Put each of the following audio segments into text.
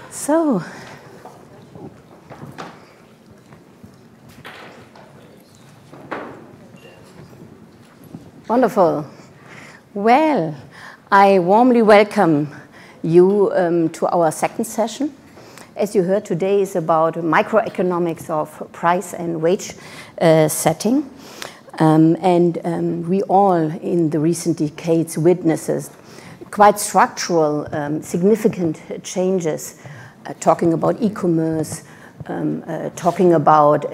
So, wonderful. Well, I warmly welcome you to our second session. As you heard, today is about microeconomics of price and wage setting. We all, in the recent decades, witnesses quite structural, significant changes, talking about e-commerce, talking about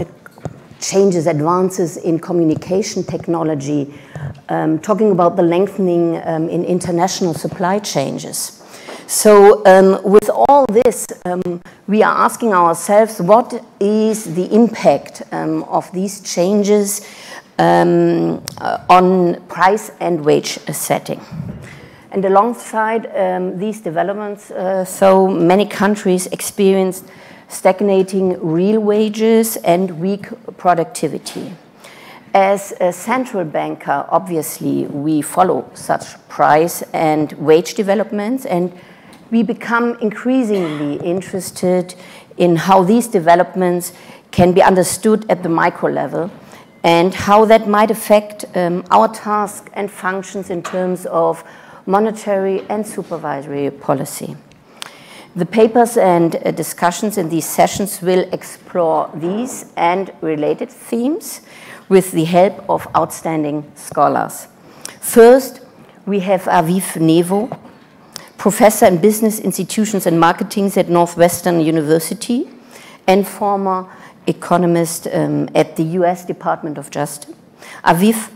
changes, advances in communication technology, talking about the lengthening in international supply chains. So with all this, we are asking ourselves, what is the impact of these changes on price and wage setting? And alongside these developments, so many countries experienced stagnating real wages and weak productivity. As a central banker, obviously, we follow such price and wage developments, and we become increasingly interested in how these developments can be understood at the micro level and how that might affect our tasks and functions in terms of monetary and supervisory policy. The papers and discussions in these sessions will explore these and related themes with the help of outstanding scholars. First, we have Aviv Nevo, professor in business institutions and marketing at Northwestern University and former economist at the US Department of Justice. Aviv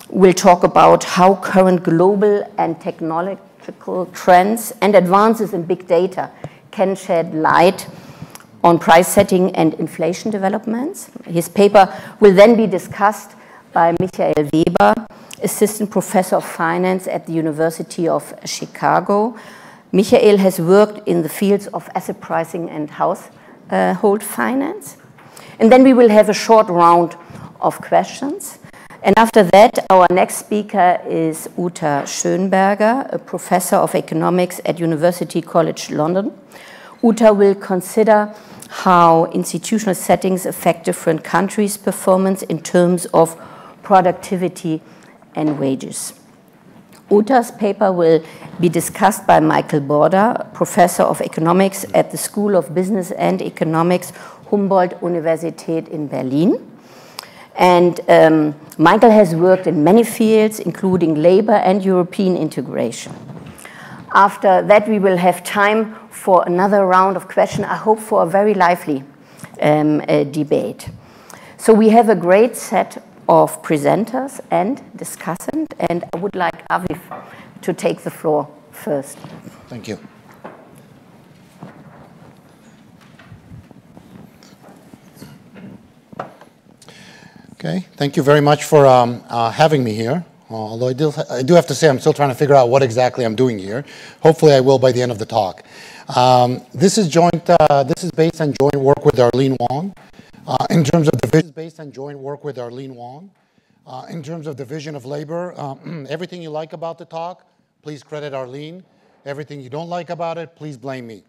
will talk about how current global and technological trends and advances in big data can shed light on price setting and inflation developments. His paper will then be discussed by Michael Weber, assistant professor of finance at the University of Chicago. Michael has worked in the fields of asset pricing and household finance. And then we will have a short round of questions. And after that, our next speaker is Uta Schönberger, a professor of economics at University College London. Uta will consider how institutional settings affect different countries' performance in terms of productivity and wages. Uta's paper will be discussed by Michael Burda, professor of economics at the School of Business and Economics, Humboldt Universität in Berlin. And Michael has worked in many fields, including labor and European integration. After that, we will have time for another round of questions. I hope for a very lively debate. So we have a great set of presenters and discussant, and I would like Aviv to take the floor first. Thank you. Okay, thank you very much for having me here. Although I do have to say I'm still trying to figure out what exactly I'm doing here. Hopefully I will by the end of the talk. This is based on joint work with Arlene Wong. In terms of division of labor, everything you like about the talk, please credit Arlene. Everything you don't like about it, please blame me.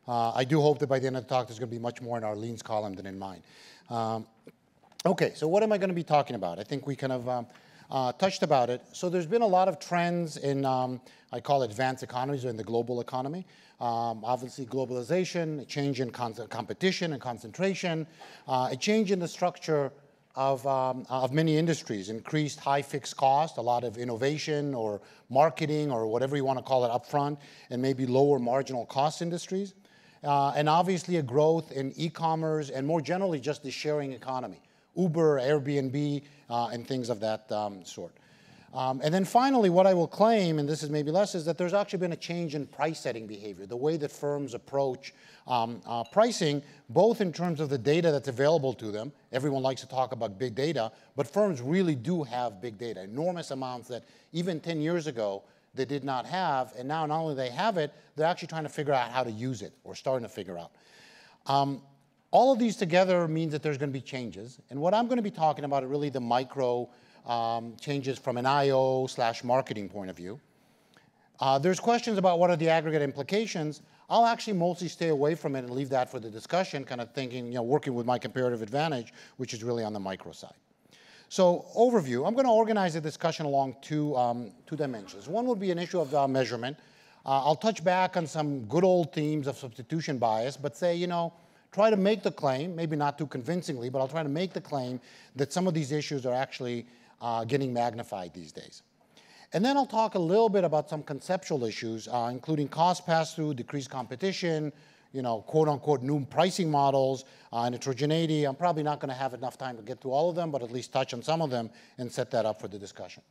I do hope that by the end of the talk there's going to be much more in Arlene's column than in mine. Okay, so what am I going to be talking about? I think we kind of touched about it. So there's been a lot of trends in, I call it advanced economies or in the global economy. Obviously globalization, a change in competition and concentration, a change in the structure of many industries, increased high fixed cost, a lot of innovation or marketing or whatever you want to call it upfront, and maybe lower marginal cost industries. And obviously a growth in e-commerce and more generally just the sharing economy. Uber, Airbnb, and things of that sort. And then finally, what I will claim, and this is maybe less, is that there's actually been a change in price setting behavior, the way that firms approach pricing, both in terms of the data that's available to them. Everyone likes to talk about big data, but firms really do have big data, enormous amounts that even 10 years ago they did not have, and now not only they have it, they're actually trying to figure out how to use it, or starting to figure out. All of these together means that there's going to be changes. And what I'm going to be talking about are really the micro changes from an IO/marketing point of view. There's questions about what are the aggregate implications. I'll actually mostly stay away from it and leave that for the discussion, kind of thinking, working with my comparative advantage, which is really on the micro side. So overview, I'm going to organize the discussion along two dimensions. One would be an issue of measurement. I'll touch back on some good old themes of substitution bias, but say, try to make the claim, maybe not too convincingly, but I'll try to make the claim that some of these issues are actually getting magnified these days. And then I'll talk a little bit about some conceptual issues, including cost pass-through, decreased competition, quote-unquote new pricing models, and heterogeneity. I'm probably not going to have enough time to get through all of them, but at least touch on some of them and set that up for the discussion.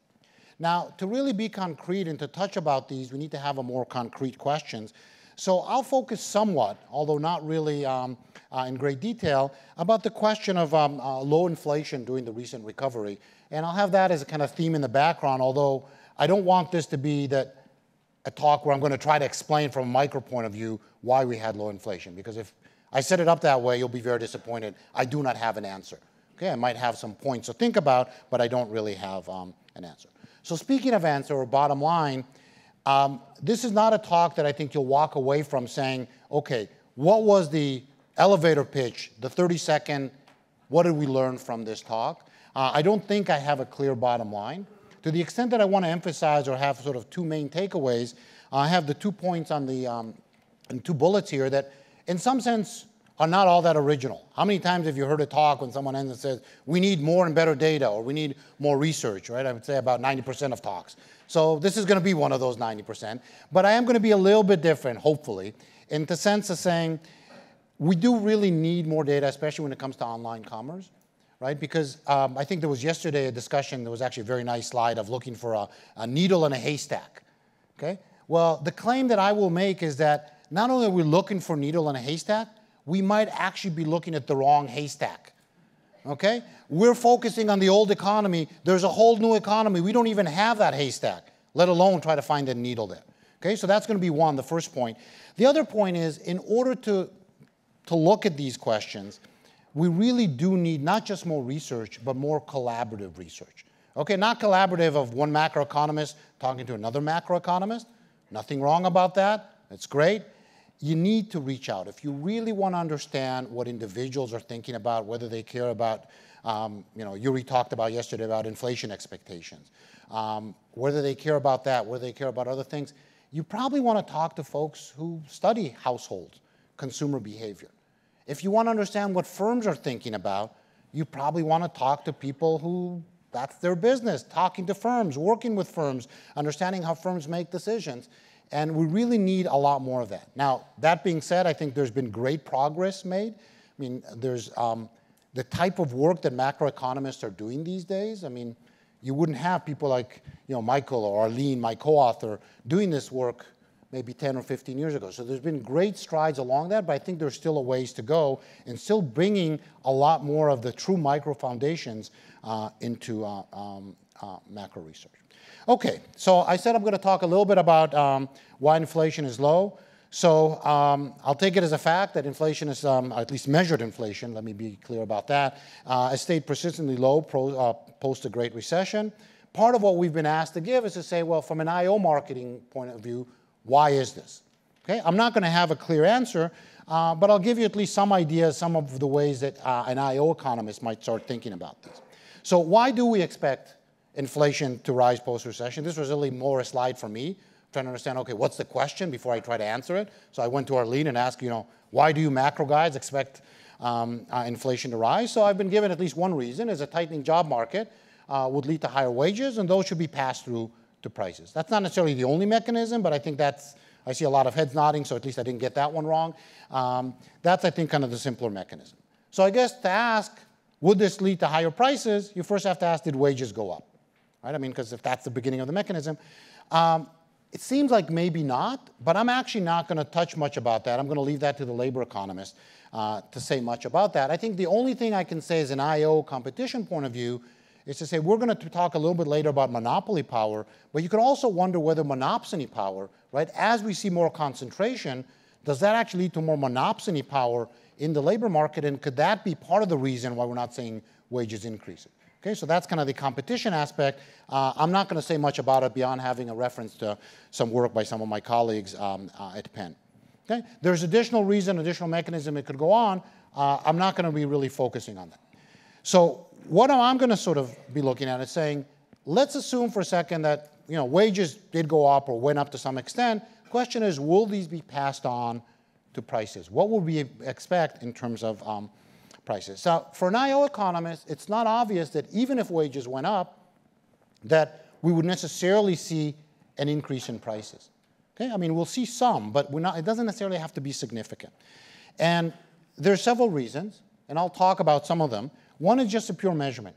Now, to really be concrete and to touch about these, we need to have a more concrete questions. So I'll focus somewhat, although not really in great detail, about the question of low inflation during the recent recovery. And I'll have that as a kind of theme in the background, although I don't want this to be a talk where I'm going to try to explain from a micro point of view why we had low inflation. Because if I set it up that way, you'll be very disappointed. I do not have an answer. Okay, I might have some points to think about, but I don't really have an answer. So speaking of answer or bottom line, this is not a talk that I think you'll walk away from saying, okay, what was the elevator pitch, the 30-second, what did we learn from this talk? I don't think I have a clear bottom line. To the extent that I want to emphasize or have sort of two main takeaways, I have the 2 points on the and 2 bullets here that in some sense are not all that original. How many times have you heard a talk when someone ends and says, we need more and better data, or we need more research, right? I would say about 90% of talks. So this is going to be one of those 90%. But I am going to be a little bit different, hopefully, in the sense of saying we do really need more data, especially when it comes to online commerce. Right? Because I think there was yesterday a discussion, there was actually a very nice slide of looking for a needle in a haystack. Okay? Well, the claim that I will make is that not only are we looking for a needle in a haystack, we might actually be looking at the wrong haystack. Okay? We're focusing on the old economy. There's a whole new economy. We don't even have that haystack, let alone try to find a needle there. Okay? So that's going to be one, the first point. The other point is, in order to look at these questions, we really do need not just more research, but more collaborative research. Okay, not collaborative of one macroeconomist talking to another macroeconomist. Nothing wrong about that. It's great. You need to reach out. If you really want to understand what individuals are thinking about, whether they care about, Yuri talked about yesterday about inflation expectations, whether they care about that, whether they care about other things, you probably want to talk to folks who study households, consumer behavior. If you want to understand what firms are thinking about, you probably want to talk to people who that's their business, talking to firms, working with firms, understanding how firms make decisions. And we really need a lot more of that. Now, that being said, I think there's been great progress made. I mean, there's the type of work that macroeconomists are doing these days. I mean, you wouldn't have people like Michael or Arlene, my co-author, doing this work maybe 10 or 15 years ago. So there's been great strides along that, but I think there's still a ways to go and still bringing a lot more of the true micro foundations into macro research. Okay, so I said I'm going to talk a little bit about why inflation is low. So I'll take it as a fact that inflation is, at least measured inflation, let me be clear about that, has stayed persistently low post the Great Recession. Part of what we've been asked to give is to say, well, from an IO marketing point of view, why is this? Okay, I'm not going to have a clear answer, but I'll give you at least some ideas, some of the ways that an IO economist might start thinking about this. So why do we expect inflation to rise post-recession? This was really more a slide for me, trying to understand, okay, what's the question before I try to answer it? So I went to Arlene and asked, why do you macro guys expect inflation to rise? So I've been given at least one reason, is a tightening job market would lead to higher wages, and those should be passed through to prices. That's not necessarily the only mechanism, but I think I see a lot of heads nodding, so at least I didn't get that one wrong. That's, I think, kind of the simpler mechanism. So I guess to ask, would this lead to higher prices, you first have to ask, did wages go up? Right? I mean, because if that's the beginning of the mechanism. It seems like maybe not, but I'm actually not going to touch much about that. I'm going to leave that to the labor economist to say much about that. I think the only thing I can say as an IO competition point of view is to say we're going to talk a little bit later about monopoly power, but you could also wonder whether monopsony power, right, as we see more concentration, does that actually lead to more monopsony power in the labor market, and could that be part of the reason why we're not seeing wages increasing? Okay, so that's kind of the competition aspect. I'm not going to say much about it beyond having a reference to some work by some of my colleagues at Penn. Okay? There's additional reason, additional mechanism it could go on. I'm not going to be really focusing on that. So what I'm going to sort of be looking at is saying, let's assume for a second that wages did go up or went up to some extent. Question is, will these be passed on to prices? What would we expect in terms of prices? So for an IO economist, it's not obvious that even if wages went up, that we would necessarily see an increase in prices. Okay? I mean, we'll see some, but it doesn't necessarily have to be significant. And there are several reasons, and I'll talk about some of them. One is just a pure measurement.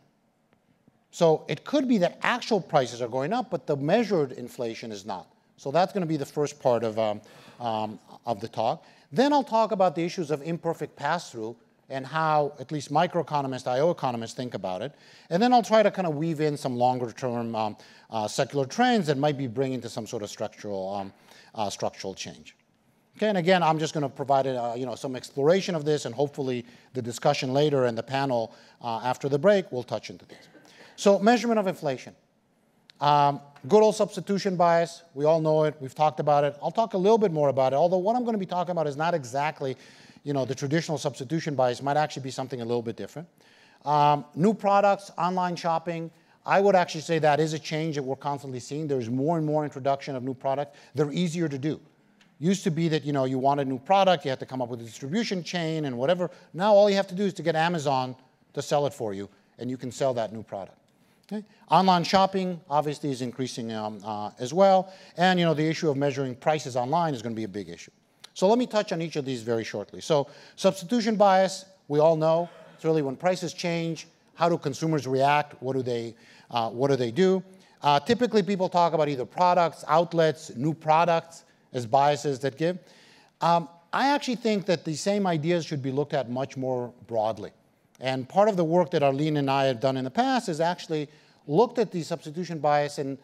So it could be that actual prices are going up, but the measured inflation is not. So that's going to be the first part of the talk. Then I'll talk about the issues of imperfect pass-through and how at least microeconomists, IO economists think about it. And then I'll try to kind of weave in some longer-term secular trends that might be bringing to some sort of structural change. Okay, and again, I'm just going to provide some exploration of this, and hopefully the discussion later and the panel after the break will touch into this. So measurement of inflation. Good old substitution bias. We all know it. We've talked about it. I'll talk a little bit more about it, although what I'm going to be talking about is not exactly the traditional substitution bias. Might actually be something a little bit different. New products, online shopping. I would actually say that is a change that we're constantly seeing. There's more and more introduction of new products. They're easier to do. Used to be that you want a new product, you had to come up with a distribution chain and whatever. Now all you have to do is to get Amazon to sell it for you, and you can sell that new product. Okay? Online shopping obviously is increasing as well, and the issue of measuring prices online is going to be a big issue. So let me touch on each of these very shortly. So substitution bias, we all know, it's really when prices change, how do consumers react, what do they do? Typically people talk about either products, outlets, new products as biases that give. I actually think that the same ideas should be looked at much more broadly. And part of the work that Arlene and I have done in the past is actually looked at the substitution bias in,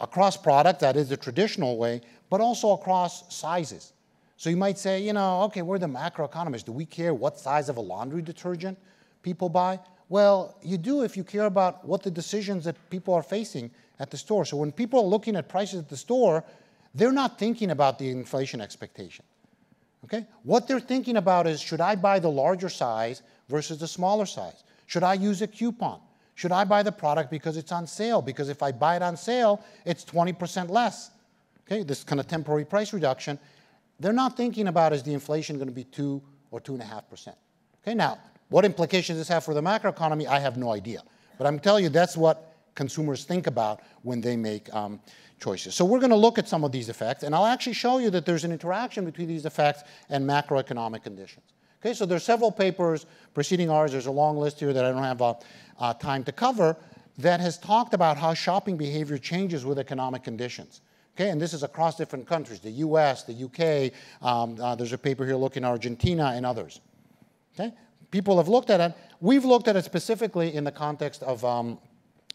across products, that is the traditional way, but also across sizes. So you might say, okay, we're the macroeconomists. Do we care what size of a laundry detergent people buy? Well, you do if you care about what the decisions that people are facing at the store. So when people are looking at prices at the store, they're not thinking about the inflation expectation. Okay? What they're thinking about is, should I buy the larger size versus the smaller size? Should I use a coupon? Should I buy the product because it's on sale? Because if I buy it on sale, it's 20% less. Okay? This kind of temporary price reduction. They're not thinking about, is the inflation going to be 2 or 2.5%? Okay? Now, what implications does this have for the macroeconomy? I have no idea. But I'm telling you, that's what consumers think about when they make choices. So we're going to look at some of these effects, and I'll actually show you that there's an interaction between these effects and macroeconomic conditions. Okay, so there's several papers preceding ours. There's a long list here that I don't have time to cover that has talked about how shopping behavior changes with economic conditions. Okay, and this is across different countries, the US, the UK. There's a paper here looking at Argentina and others. Okay, people have looked at it. We've looked at it specifically in the context of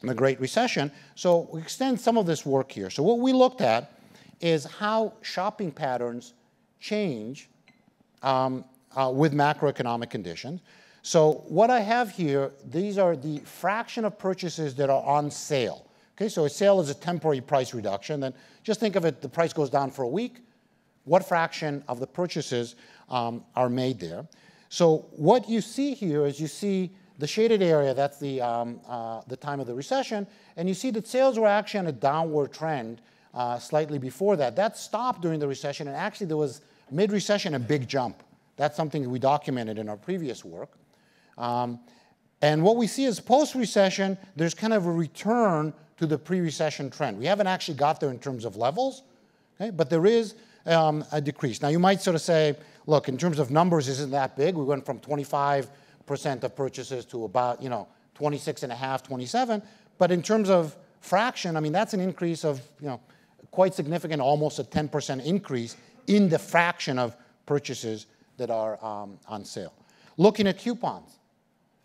the Great Recession. So we extend some of this work here. So what we looked at is how shopping patterns change with macroeconomic conditions. So what I have here, these are the fraction of purchases that are on sale. Okay, so a sale is a temporary price reduction. Then just think of it, the price goes down for a week. What fraction of the purchases are made there? So what you see here is you see the shaded area, that's the time of the recession, and you see that sales were actually on a downward trend slightly before that. That stopped during the recession, and actually there was mid-recession a big jump. That's something that we documented in our previous work. And what we see is post-recession, there's kind of a return to the pre-recession trend. We haven't actually got there in terms of levels, okay? But there is a decrease. Now you might sort of say, look, in terms of numbers, isn't that big? We went from 25% of purchases to about 26.5, 27. But in terms of fraction, I mean, that's an increase of quite significant, almost a 10% increase in the fraction of purchases that are on sale. Looking at coupons,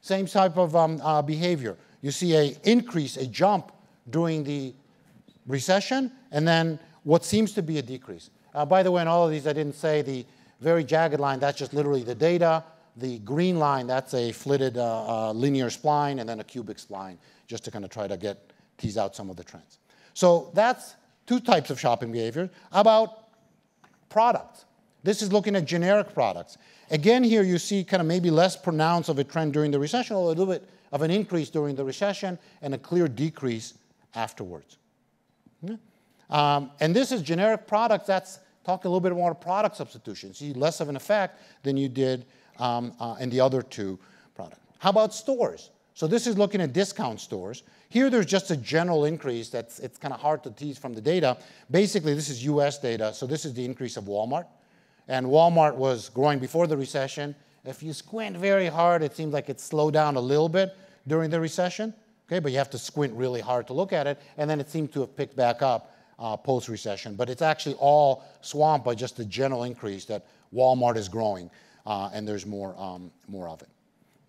same type of behavior. You see an increase, a jump during the recession, and then what seems to be a decrease. By the way, in all of these, I didn't say the very jagged line, that's just literally the data. The green line, that's a flitted linear spline, and then a cubic spline, just to kind of try to tease out some of the trends. So that's two types of shopping behavior. About products. This is looking at generic products. Again, here you see kind of maybe less pronounced of a trend during the recession, or a little bit of an increase during the recession, and a clear decrease afterwards. And this is generic products. That's talking a little bit more product substitution. See less of an effect than you did in the other two products. How about stores? So this is looking at discount stores. Here there's just a general increase. It's kind of hard to tease from the data. Basically, this is US data. So this is the increase of Walmart. And Walmart was growing before the recession. If you squint very hard, it seems like it slowed down a little bit during the recession. Okay, but you have to squint really hard to look at it. And then it seemed to have picked back up post-recession. But it's actually all swamped by just the general increase that Walmart is growing, and there's more of it.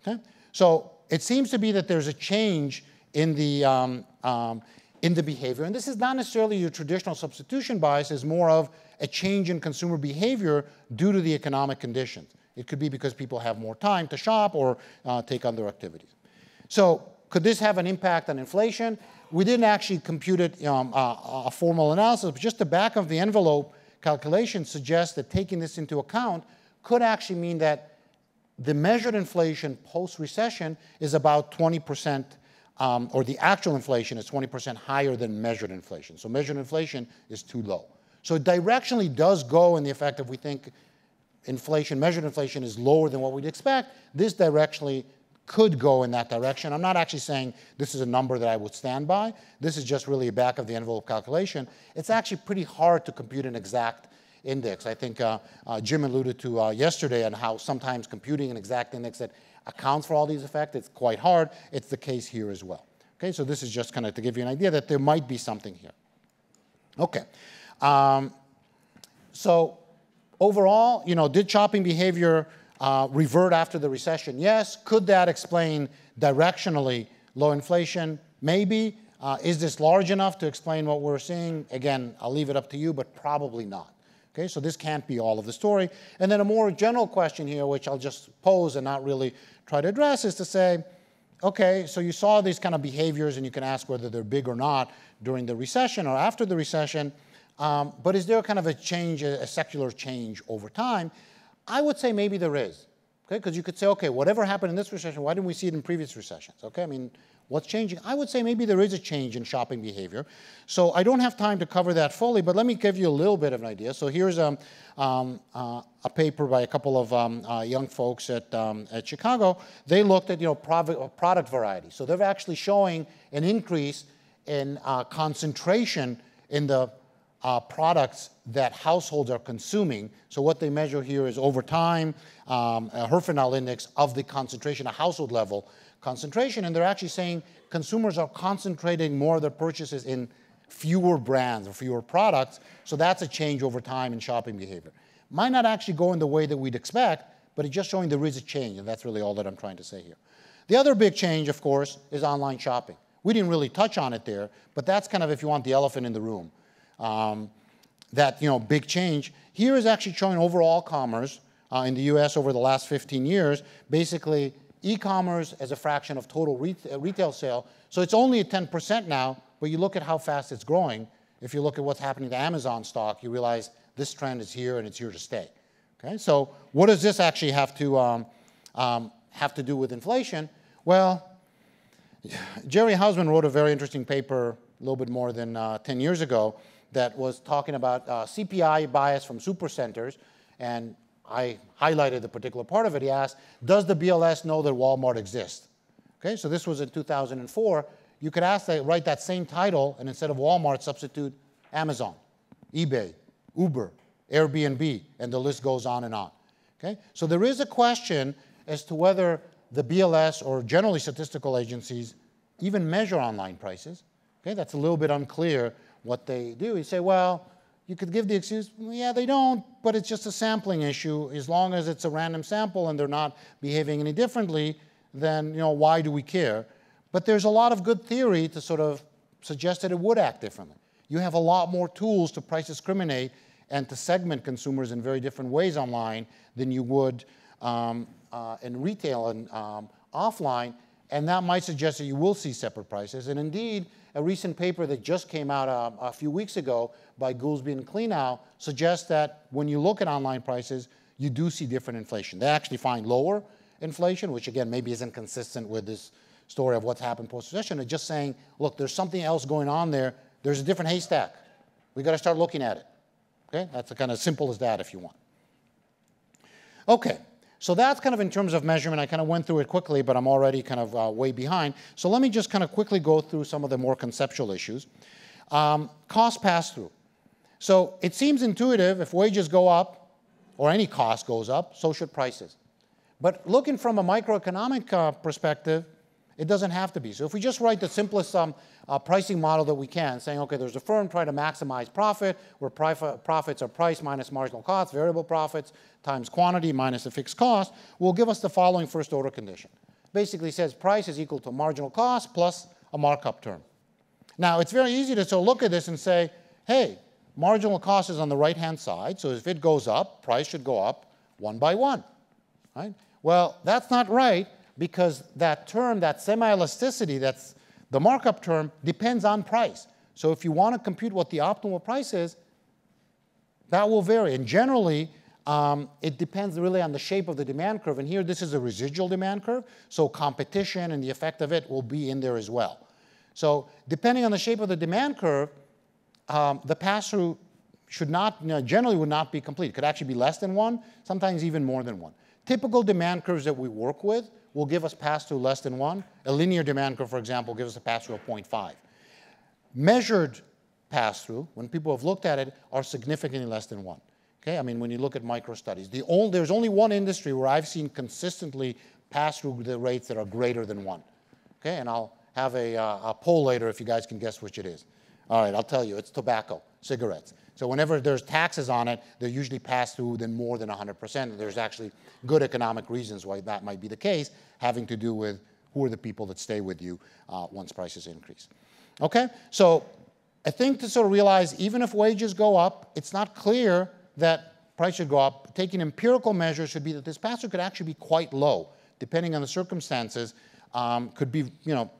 Okay? So it seems to be that there's a change in the behavior. And this is not necessarily your traditional substitution bias. It's more of a change in consumer behavior due to the economic conditions. It could be because people have more time to shop or take other activities. So could this have an impact on inflation? We didn't actually compute it, a formal analysis, but just the back of the envelope calculation suggests that taking this into account could actually mean that the measured inflation post-recession is about 20%, or the actual inflation is 20% higher than measured inflation. So measured inflation is too low. So it directionally does go in the effect if we think inflation, measured inflation is lower than what we'd expect, this directionally could go in that direction. I'm not actually saying this is a number that I would stand by. This is just really a back of the envelope calculation. It's actually pretty hard to compute an exact index. I think Jim alluded to yesterday on how sometimes computing an exact index that accounts for all these effects, it's quite hard. It's the case here as well. Okay, so this is just kind of to give you an idea that there might be something here. Okay, so overall, did shopping behavior revert after the recession? Yes. Could that explain directionally low inflation? Maybe. Is this large enough to explain what we're seeing? Again, I'll leave it up to you, but probably not. Okay, so this can't be all of the story. And then a more general question here, which I'll just pose and not really try to address, is to say, okay, so you saw these kind of behaviors, and you can ask whether they're big or not during the recession or after the recession, but is there kind of a change, a secular change over time? I would say maybe there is, okay? Because you could say, okay, whatever happened in this recession, why didn't we see it in previous recessions? Okay, I mean, what's changing? I would say maybe there is a change in shopping behavior. So I don't have time to cover that fully, but let me give you a little bit of an idea. So here's a paper by a couple of young folks at Chicago. They looked at product variety. So they're actually showing an increase in concentration in the products that households are consuming. So what they measure here is over time, a Herfindahl index of the concentration, a household level concentration, and they're actually saying consumers are concentrating more of their purchases in fewer brands or fewer products, so that's a change over time in shopping behavior. Might not actually go in the way that we'd expect, but it's just showing there is a change, and that's really all that I'm trying to say here. The other big change, of course, is online shopping. We didn't really touch on it there, but that's kind of, if you want, the elephant in the room. That big change. Here is actually showing overall commerce in the US over the last 15 years, basically e-commerce as a fraction of total retail sale. So it's only at 10% now, but you look at how fast it's growing. If you look at what's happening to Amazon stock, you realize this trend is here and it's here to stay. Okay, so what does this actually have to do with inflation? Well, Jerry Hausman wrote a very interesting paper a little bit more than 10 years ago that was talking about CPI bias from supercenters, and I highlighted the particular part of it. He asked, does the BLS know that Walmart exists? Okay, so this was in 2004. You could write that same title, and instead of Walmart, substitute Amazon, eBay, Uber, Airbnb, and the list goes on and on. Okay, so there is a question as to whether the BLS or generally statistical agencies even measure online prices. Okay, that's a little bit unclear what they do. You say, well, you could give the excuse, well, yeah, they don't, but it's just a sampling issue. As long as it's a random sample and they're not behaving any differently, then why do we care? But there's a lot of good theory to sort of suggest that it would act differently. You have a lot more tools to price discriminate and to segment consumers in very different ways online than you would in retail and offline. And that might suggest that you will see separate prices. And indeed, a recent paper that just came out a few weeks ago by Goolsbee and Klenow suggests that when you look at online prices, you do see different inflation. They actually find lower inflation, which again maybe isn't consistent with this story of what's happened post-recession. They're just saying, look, there's something else going on there. There's a different haystack. We got to start looking at it. Okay, that's kind of simple as that if you want. Okay. So that's kind of in terms of measurement. I kind of went through it quickly, but I'm already kind of way behind. So let me just kind of quickly go through some of the more conceptual issues. Cost pass-through. So it seems intuitive, if wages go up, or any cost goes up, so should prices. But looking from a microeconomic perspective, it doesn't have to be. So if we just write the simplest pricing model that we can, saying, okay, there's a firm trying to maximize profit, where profits are price minus marginal cost, variable profits times quantity minus the fixed cost, will give us the following first order condition. Basically says price is equal to marginal cost plus a markup term. Now, it's very easy to sort of look at this and say, hey, marginal cost is on the right-hand side, so if it goes up, price should go up one by one, right? Well, that's not right, because that term, that semi-elasticity, that's the markup term, depends on price. So if you want to compute what the optimal price is, that will vary. And generally, it depends really on the shape of the demand curve. And here, this is a residual demand curve, so competition and the effect of it will be in there as well. So depending on the shape of the demand curve, the pass-through should not, generally would not be complete. It could actually be less than one, sometimes even more than one. Typical demand curves that we work with will give us pass-through less than one. A linear demand curve, for example, gives us a pass-through of 0.5. Measured pass-through, when people have looked at it, are significantly less than one. Okay, I mean, when you look at micro studies, there's only one industry where I've seen consistently pass through the rates that are greater than one. Okay, and I'll have a poll later if you guys can guess which it is. All right, I'll tell you, it's tobacco, cigarettes. So whenever there's taxes on it, they're usually passed through than more than 100%. There's actually good economic reasons why that might be the case, having to do with who are the people that stay with you once prices increase. Okay, so I think to sort of realize, even if wages go up, it's not clear that price should go up. Taking empirical measures should be that this pass-through could actually be quite low, depending on the circumstances, could be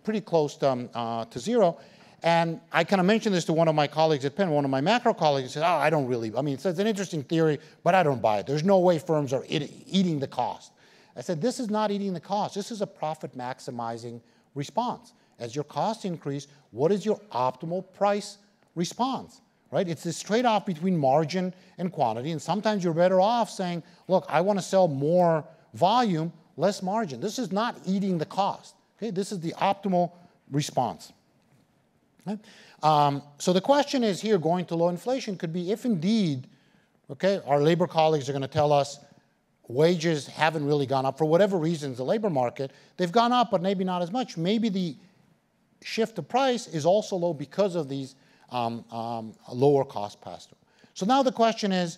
pretty close to zero. And I kind of mentioned this to one of my colleagues at Penn, one of my macro colleagues, said, oh, I don't really, I mean, it's an interesting theory, but I don't buy it. There's no way firms are eating the cost. I said, this is not eating the cost. This is a profit maximizing response. As your costs increase, what is your optimal price response, right? It's this trade-off between margin and quantity, and sometimes you're better off saying, look, I want to sell more volume, less margin. This is not eating the cost, okay? This is the optimal response. Okay? So the question is here, going to low inflation could be if indeed, okay, our labor colleagues are going to tell us wages haven't really gone up for whatever reasons, the labor market, they've gone up, but maybe not as much. Maybe the shift of price is also low because of these lower cost pass-through. So now the question is,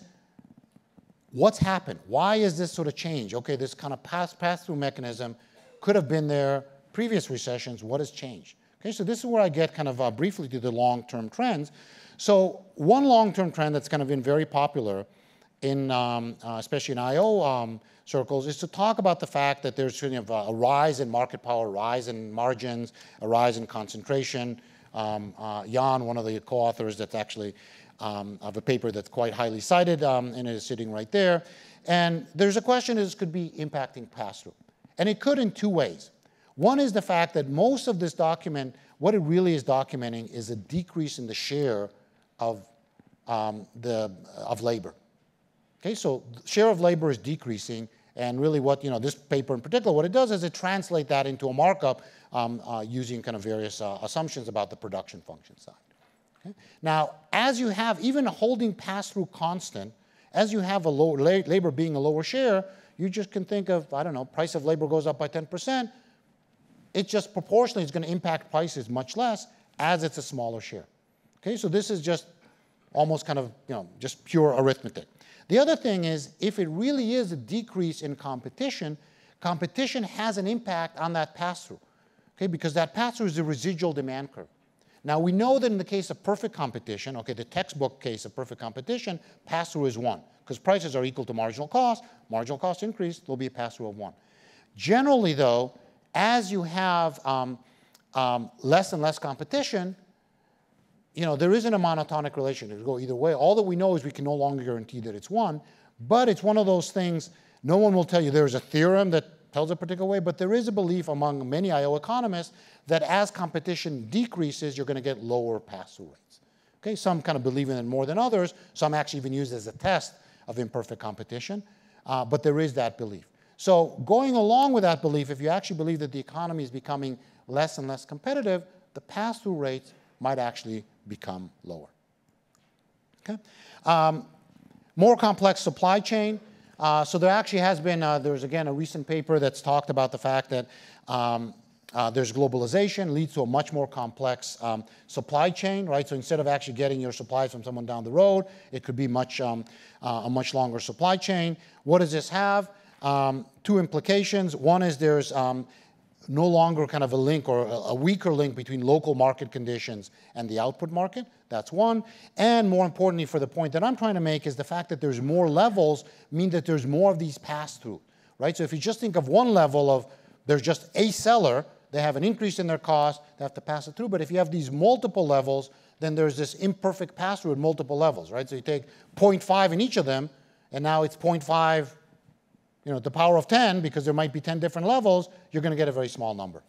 what's happened? Why is this sort of change? Okay, this kind of pass-through mechanism could have been there previous recessions. What has changed? Okay, so this is where I get kind of briefly to the long-term trends. So one long-term trend that's kind of been very popular in, especially in IO circles, is to talk about the fact that there's sort of a rise in market power, a rise in margins, a rise in concentration. Jan, one of the co-authors that's actually of a paper that's quite highly cited and is sitting right there. And there's a question is could be impacting pass-through. And it could in two ways. One is the fact that most of this document, what it really is documenting is a decrease in the share of labor. Okay, so the share of labor is decreasing, and really what, this paper in particular, what it does is it translates that into a markup using kind of various assumptions about the production function side. Okay? Now, as you have, even holding pass-through constant, as you have a lower labor being a lower share, you just can think of, I don't know, price of labor goes up by 10%, it just proportionally is going to impact prices much less as it's a smaller share. Okay, so this is just almost kind of, just pure arithmetic. The other thing is, if it really is a decrease in competition, competition has an impact on that pass-through, okay, because that pass-through is the residual demand curve. Now, we know that in the case of perfect competition, okay, the textbook case of perfect competition, pass-through is 1, because prices are equal to marginal cost increase, there'll be a pass-through of 1. Generally, though, as you have less and less competition, there isn't a monotonic relation. It will go either way. All that we know is we can no longer guarantee that it's one, but it's one of those things, no one will tell you there's a theorem that tells a particular way, but there is a belief among many IO economists that as competition decreases, you're going to get lower pass-through rates. Okay, some kind of believe in it more than others. Some actually even use it as a test of imperfect competition, but there is that belief. So going along with that belief, if you actually believe that the economy is becoming less and less competitive, the pass-through rates might actually become lower. Okay? More complex supply chain. So there actually has been, there's again a recent paper that's talked about the fact that there's globalization leads to a much more complex supply chain, right? So instead of actually getting your supplies from someone down the road, it could be a much longer supply chain. What does this have? Two implications. One is there's no longer kind of a link or a weaker link between local market conditions and the output market. That's one. And more importantly, for the point that I'm trying to make, is the fact that there's more levels mean that there's more of these pass-through, right? So if you just think of one level of there's just a seller, they have an increase in their cost, they have to pass it through. But if you have these multiple levels, then there's this imperfect pass-through at multiple levels, right? So you take 0.5 in each of them, and now it's 0.5, the power of 10, because there might be 10 different levels, you're going to get a very small number.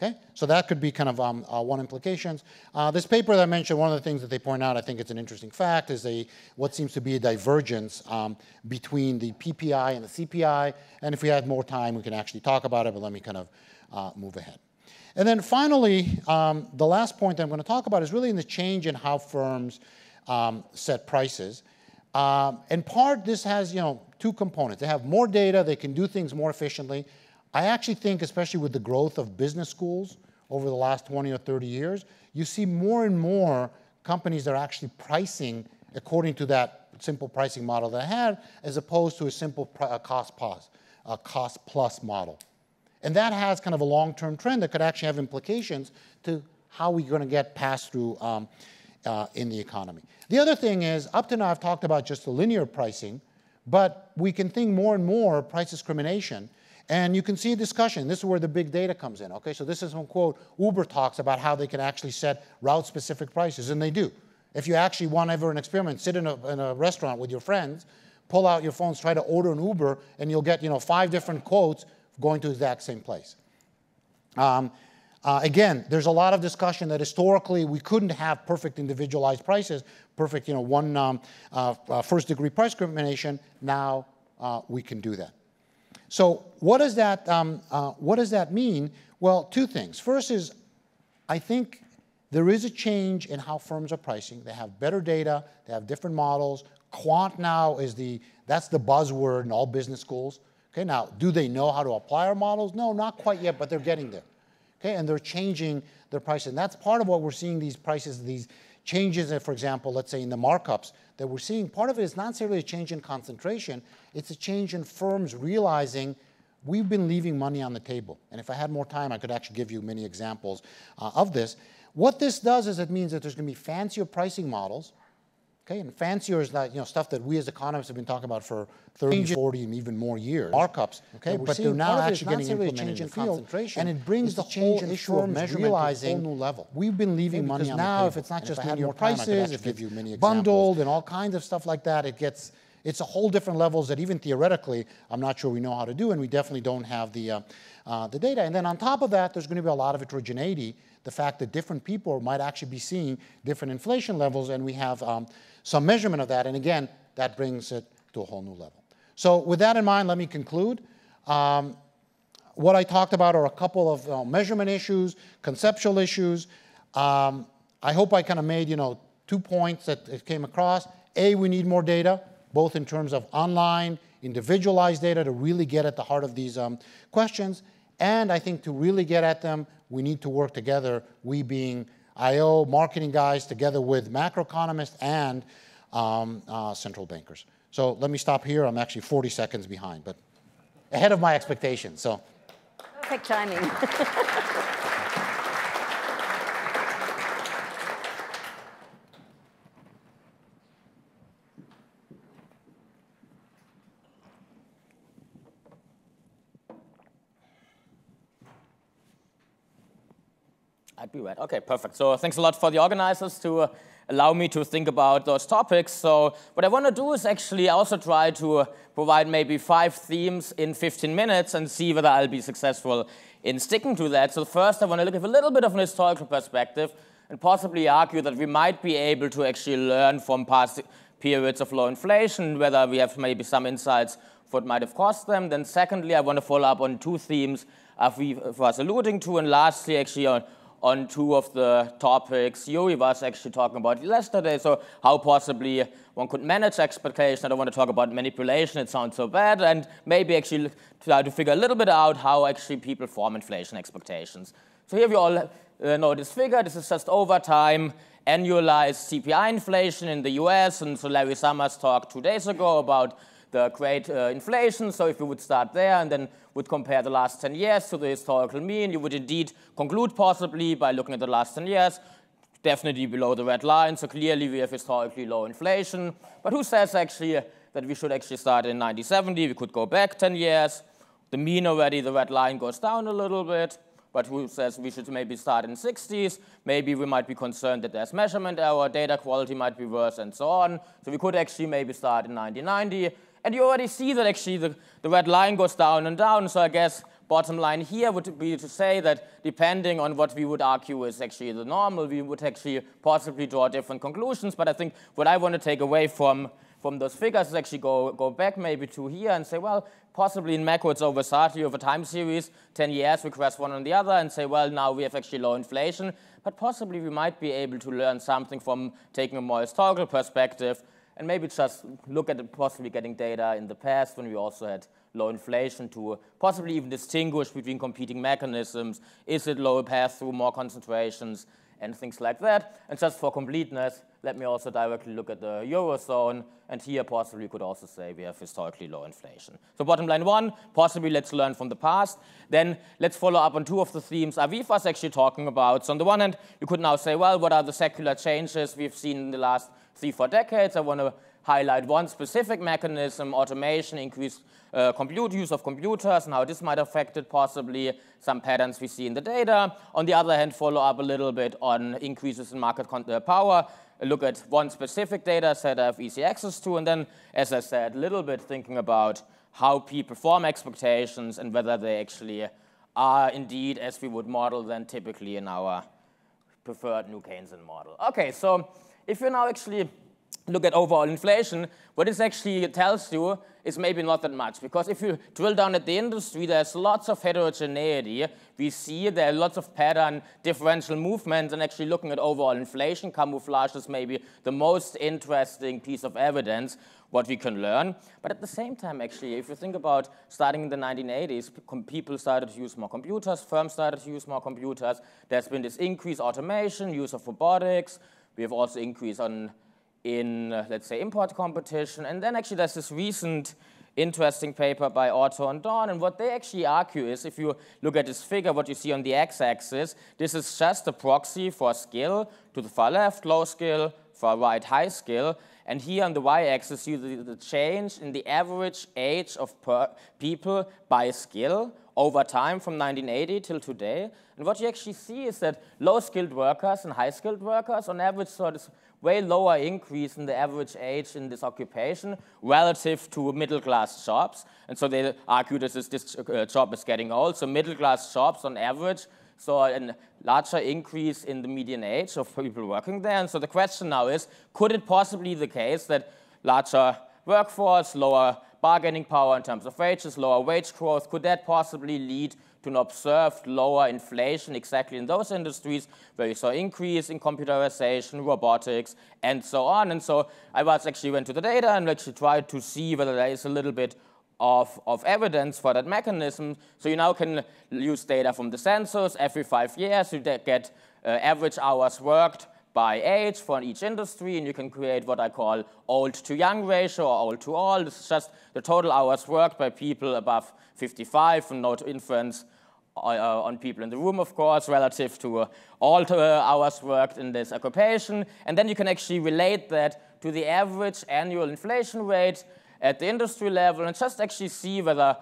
Okay? So that could be kind of one implication. This paper that I mentioned, one of the things that they point out, I think it's an interesting fact, is what seems to be a divergence between the PPI and the CPI. And if we had more time, we can actually talk about it, but let me kind of move ahead. And then finally, the last point that I'm going to talk about is really in the change in how firms set prices. In part, this has two components. They have more data, they can do things more efficiently. I actually think, especially with the growth of business schools over the last 20 or 30 years, you see more and more companies that are actually pricing according to that simple pricing model that I had, as opposed to a simple cost plus model. And that has kind of a long-term trend that could actually have implications to how we're going to get pass-through in the economy. The other thing is, up to now I've talked about just the linear pricing, but we can think more and more price discrimination. And you can see a discussion. This is where the big data comes in. Okay, so this is one quote. Uber talks about how they can actually set route-specific prices, and they do. If you actually want ever an experiment, sit in a restaurant with your friends, pull out your phones, try to order an Uber, and you'll get 5 different quotes going to the exact same place. Again, there's a lot of discussion that historically we couldn't have perfect individualized prices, perfect first-degree price discrimination. Now we can do that. So what does that mean? Well, two things. First is, I think there is a change in how firms are pricing. They have better data. They have different models. Quant now that's the buzzword in all business schools. Okay, now, do they know how to apply our models? No, not quite yet, but they're getting there. Okay, and they're changing their prices. And that's part of what we're seeing, these prices, these changes, for example, let's say in the markups that we're seeing. Part of it is not necessarily a change in concentration. It's a change in firms realizing we've been leaving money on the table. And if I had more time, I could actually give you many examples of this. What this does is it means that there's going to be fancier pricing models. Okay, and fancier is that, stuff that we as economists have been talking about for 30, 40, and even more years. Markups, okay, but they're now actually getting implemented in the field, and it brings the whole issue of measurement realizing to a whole new level. We've been leaving money on the table. Now, if it's not just linear prices, if it's bundled and all kinds of stuff like that, it's a whole different levels that even theoretically, I'm not sure we know how to do, and we definitely don't have the data. And then on top of that, there's going to be a lot of heterogeneity. The fact that different people might actually be seeing different inflation levels, and we have some measurement of that. And again, that brings it to a whole new level. So with that in mind, let me conclude. What I talked about are a couple of measurement issues, conceptual issues. I hope I kind of made 2 points that it came across. A, we need more data, both in terms of online, individualized data to really get at the heart of these questions. And I think to really get at them, we need to work together, we being IO, marketing guys, together with macroeconomists and central bankers. So let me stop here. I'm actually 40 seconds behind, but ahead of my expectations. So perfect timing. I'd be right. Okay, perfect. So thanks a lot for the organizers to allow me to think about those topics. So what I want to do is actually also try to provide maybe 5 themes in 15 minutes and see whether I'll be successful in sticking to that. So first, I want to look at a little bit of an historical perspective and possibly argue that we might be able to actually learn from past periods of low inflation, whether we have maybe some insights what might have caused them. Then secondly, I want to follow up on 2 themes Aviv was alluding to, and lastly, actually on 2 of the topics Yuri was actually talking about yesterday, so how possibly one could manage expectation. I don't want to talk about manipulation, it sounds so bad, and maybe actually try to figure a little bit out how actually people form inflation expectations. So here we all know this figure. This is just over time annualized CPI inflation in the US, and so Larry Summers talked 2 days ago about the great inflation. So if you would start there and then would compare the last 10 years to the historical mean, you would indeed conclude possibly by looking at the last 10 years, definitely below the red line. So clearly we have historically low inflation. But who says actually that we should actually start in 1970? We could go back 10 years. The mean already, the red line goes down a little bit. But who says we should maybe start in 60s? Maybe we might be concerned that there's measurement error, data quality might be worse, and so on. So we could actually maybe start in 1990. And you already see that actually the red line goes down and down. So I guess bottom line here would be to say that depending on what we would argue is actually the normal, we would actually possibly draw different conclusions. But I think what I want to take away from those figures is actually go back maybe to here and say, well, possibly in macro it's over Sartre over time series, 10 years we cross one on the other and say, well, now we have actually low inflation. But possibly we might be able to learn something from taking a more historical perspective and maybe just look at possibly getting data in the past when we also had low inflation to possibly even distinguish between competing mechanisms. Is it lower pass-through, more concentrations, and things like that? And just for completeness, let me also directly look at the Eurozone, and here possibly you could also say we have historically low inflation. So bottom line 1, possibly let's learn from the past. Then let's follow up on 2 of the themes Aviv was actually talking about. So on the one hand, you could now say, well, what are the secular changes we've seen in the last 3-4 decades? I want to highlight one specific mechanism, automation, increased use of computers, and how this might affect it, possibly some patterns we see in the data. On the other hand, follow up a little bit on increases in market power, look at one specific data set I have easy access to, and then, as I said, a little bit thinking about how people form expectations and whether they actually are indeed as we would model them typically in our preferred New Keynesian model. Okay, so if you now actually look at overall inflation, what this actually tells you is maybe not that much, because if you drill down at the industry, there's lots of heterogeneity. We see there are lots of pattern differential movements, and actually looking at overall inflation, camouflage is maybe the most interesting piece of evidence what we can learn. But at the same time, actually, if you think about starting in the 1980s, people started to use more computers, firms started to use more computers. There's been this increased automation, use of robotics. We have also increased in let's say, import competition. And then actually there's this recent interesting paper by Otto and Dawn, and what they actually argue is, if you look at this figure, what you see on the x-axis, this is just a proxy for skill, to the far left, low skill, far right, high skill, and here on the y-axis, you see the change in the average age of people by skill over time from 1980 till today. And what you actually see is that low-skilled workers and high-skilled workers, on average, saw this way lower increase in the average age in this occupation relative to middle-class jobs. And so they argue that this job is getting old. So middle-class jobs, on average, saw a larger increase in the median age of people working there. And so the question now is, could it possibly be the case that larger workforce, lower bargaining power in terms of wages, lower wage growth, could that possibly lead to an observed lower inflation exactly in those industries where you saw increase in computerization, robotics, and so on? And so I actually went to the data and actually tried to see whether there is a little bit of evidence for that mechanism. So you now can use data from the census. Every 5 years, you get average hours worked by age for each industry, and you can create what I call old to young ratio or old to all. This is just the total hours worked by people above 55, and no influence on people in the room, of course, relative to all hours worked in this occupation. And then you can actually relate that to the average annual inflation rate at the industry level and just actually see whether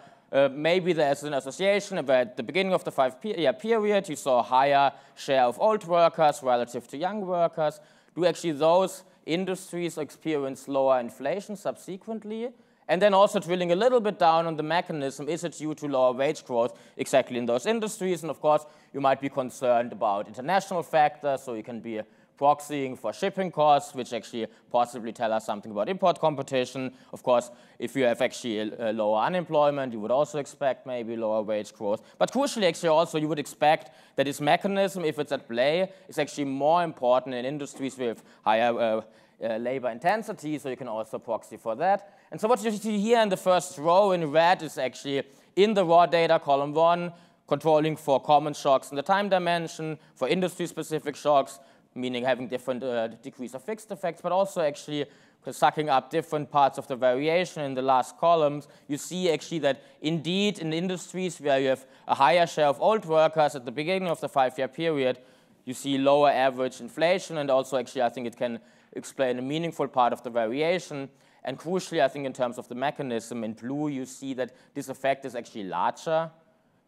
maybe there's an association where at the beginning of the 5-year period, you saw a higher share of old workers relative to young workers. Do actually those industries experience lower inflation subsequently? And then also drilling a little bit down on the mechanism, is it due to lower wage growth exactly in those industries? And of course, you might be concerned about international factors, so you can be proxying for shipping costs, which actually possibly tell us something about import competition. Of course, if you have actually a lower unemployment, you would also expect maybe lower wage growth. But crucially, actually also, you would expect that this mechanism, if it's at play, is actually more important in industries with higher labor intensity, so you can also proxy for that. And so what you see here in the first row in red is actually in the raw data, column 1, controlling for common shocks in the time dimension, for industry-specific shocks, meaning having different degrees of fixed effects, but also actually sucking up different parts of the variation in the last columns. You see actually that indeed in industries where you have a higher share of old workers at the beginning of the 5-year period, you see lower average inflation, and also actually I think it can explain a meaningful part of the variation. And crucially, I think in terms of the mechanism, in blue you see that this effect is actually larger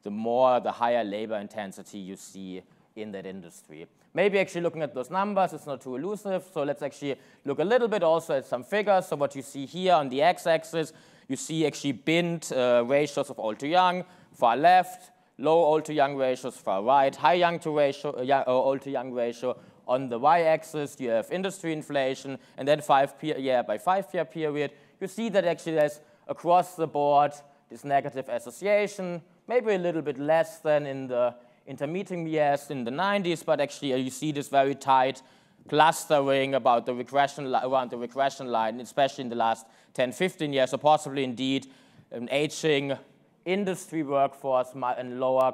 the higher labor intensity you see in that industry. Maybe actually looking at those numbers, it's not too elusive, so let's actually look a little bit also at some figures. So what you see here on the x-axis, you see actually binned ratios of old to young, far left, low old to young ratios, far right, high young to ratio, old to young ratio. On the y-axis, you have industry inflation, and then by 5-year period, you see that actually there's across the board this negative association, maybe a little bit less than in the intermediate years in the 90s, but actually you see this very tight clustering about the regression around the regression line, especially in the last 10, 15 years, so possibly indeed an aging industry workforce and lower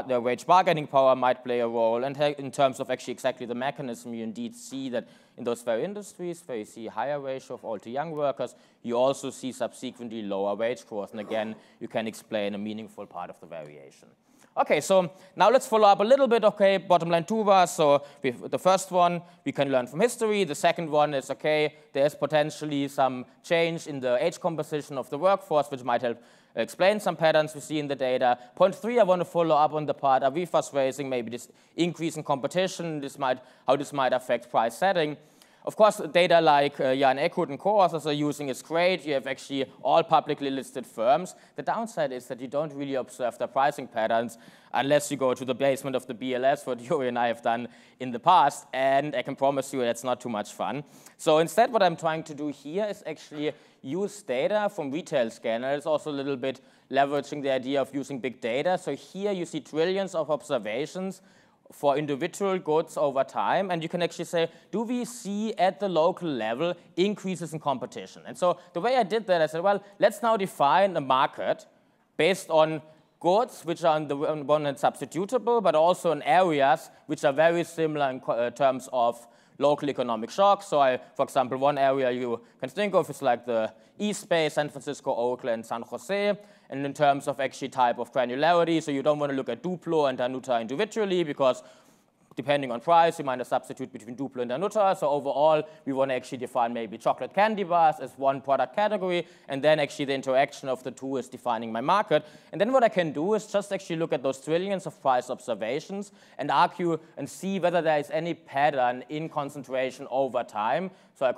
the wage bargaining power might play a role. And in terms of actually exactly the mechanism, you indeed see that in those very industries where you see higher ratio of old to young workers, you also see subsequently lower wage growth. And again, you can explain a meaningful part of the variation. Okay, so now let's follow up a little bit. Okay, bottom line 2 bars. So the first one we can learn from history. The second one is, okay, there's potentially some change in the age composition of the workforce, which might help explain some patterns we see in the data. Point 3, I want to follow up on the part Aviv was raising, maybe this increase in competition, how this might affect price setting. Of course, data like Jan Eckhout and co-authors are using is great. You have actually all publicly listed firms. The downside is that you don't really observe the pricing patterns unless you go to the basement of the BLS, what Yuri and I have done in the past, and I can promise you that's not too much fun. So instead, what I'm trying to do here is actually use data from retail scanners, also a little bit leveraging the idea of using big data. So here you see trillions of observations for individual goods over time, and you can actually say, do we see at the local level increases in competition? And so the way I did that, I said, well, let's now define a market based on goods which are on the one hand substitutable, but also in areas which are very similar in terms of local economic shocks. So for example, one area you can think of is like the East Bay, San Francisco, Oakland, San Jose. And in terms of actually type of granularity, so you don't want to look at Duplo and Danuta individually because depending on price, you might have substitute between Duplo and Danuta. So overall, we want to actually define maybe chocolate candy bars as one product category, and then actually the interaction of the two is defining my market. And then what I can do is just actually look at those trillions of price observations and argue and see whether there is any pattern in concentration over time. So I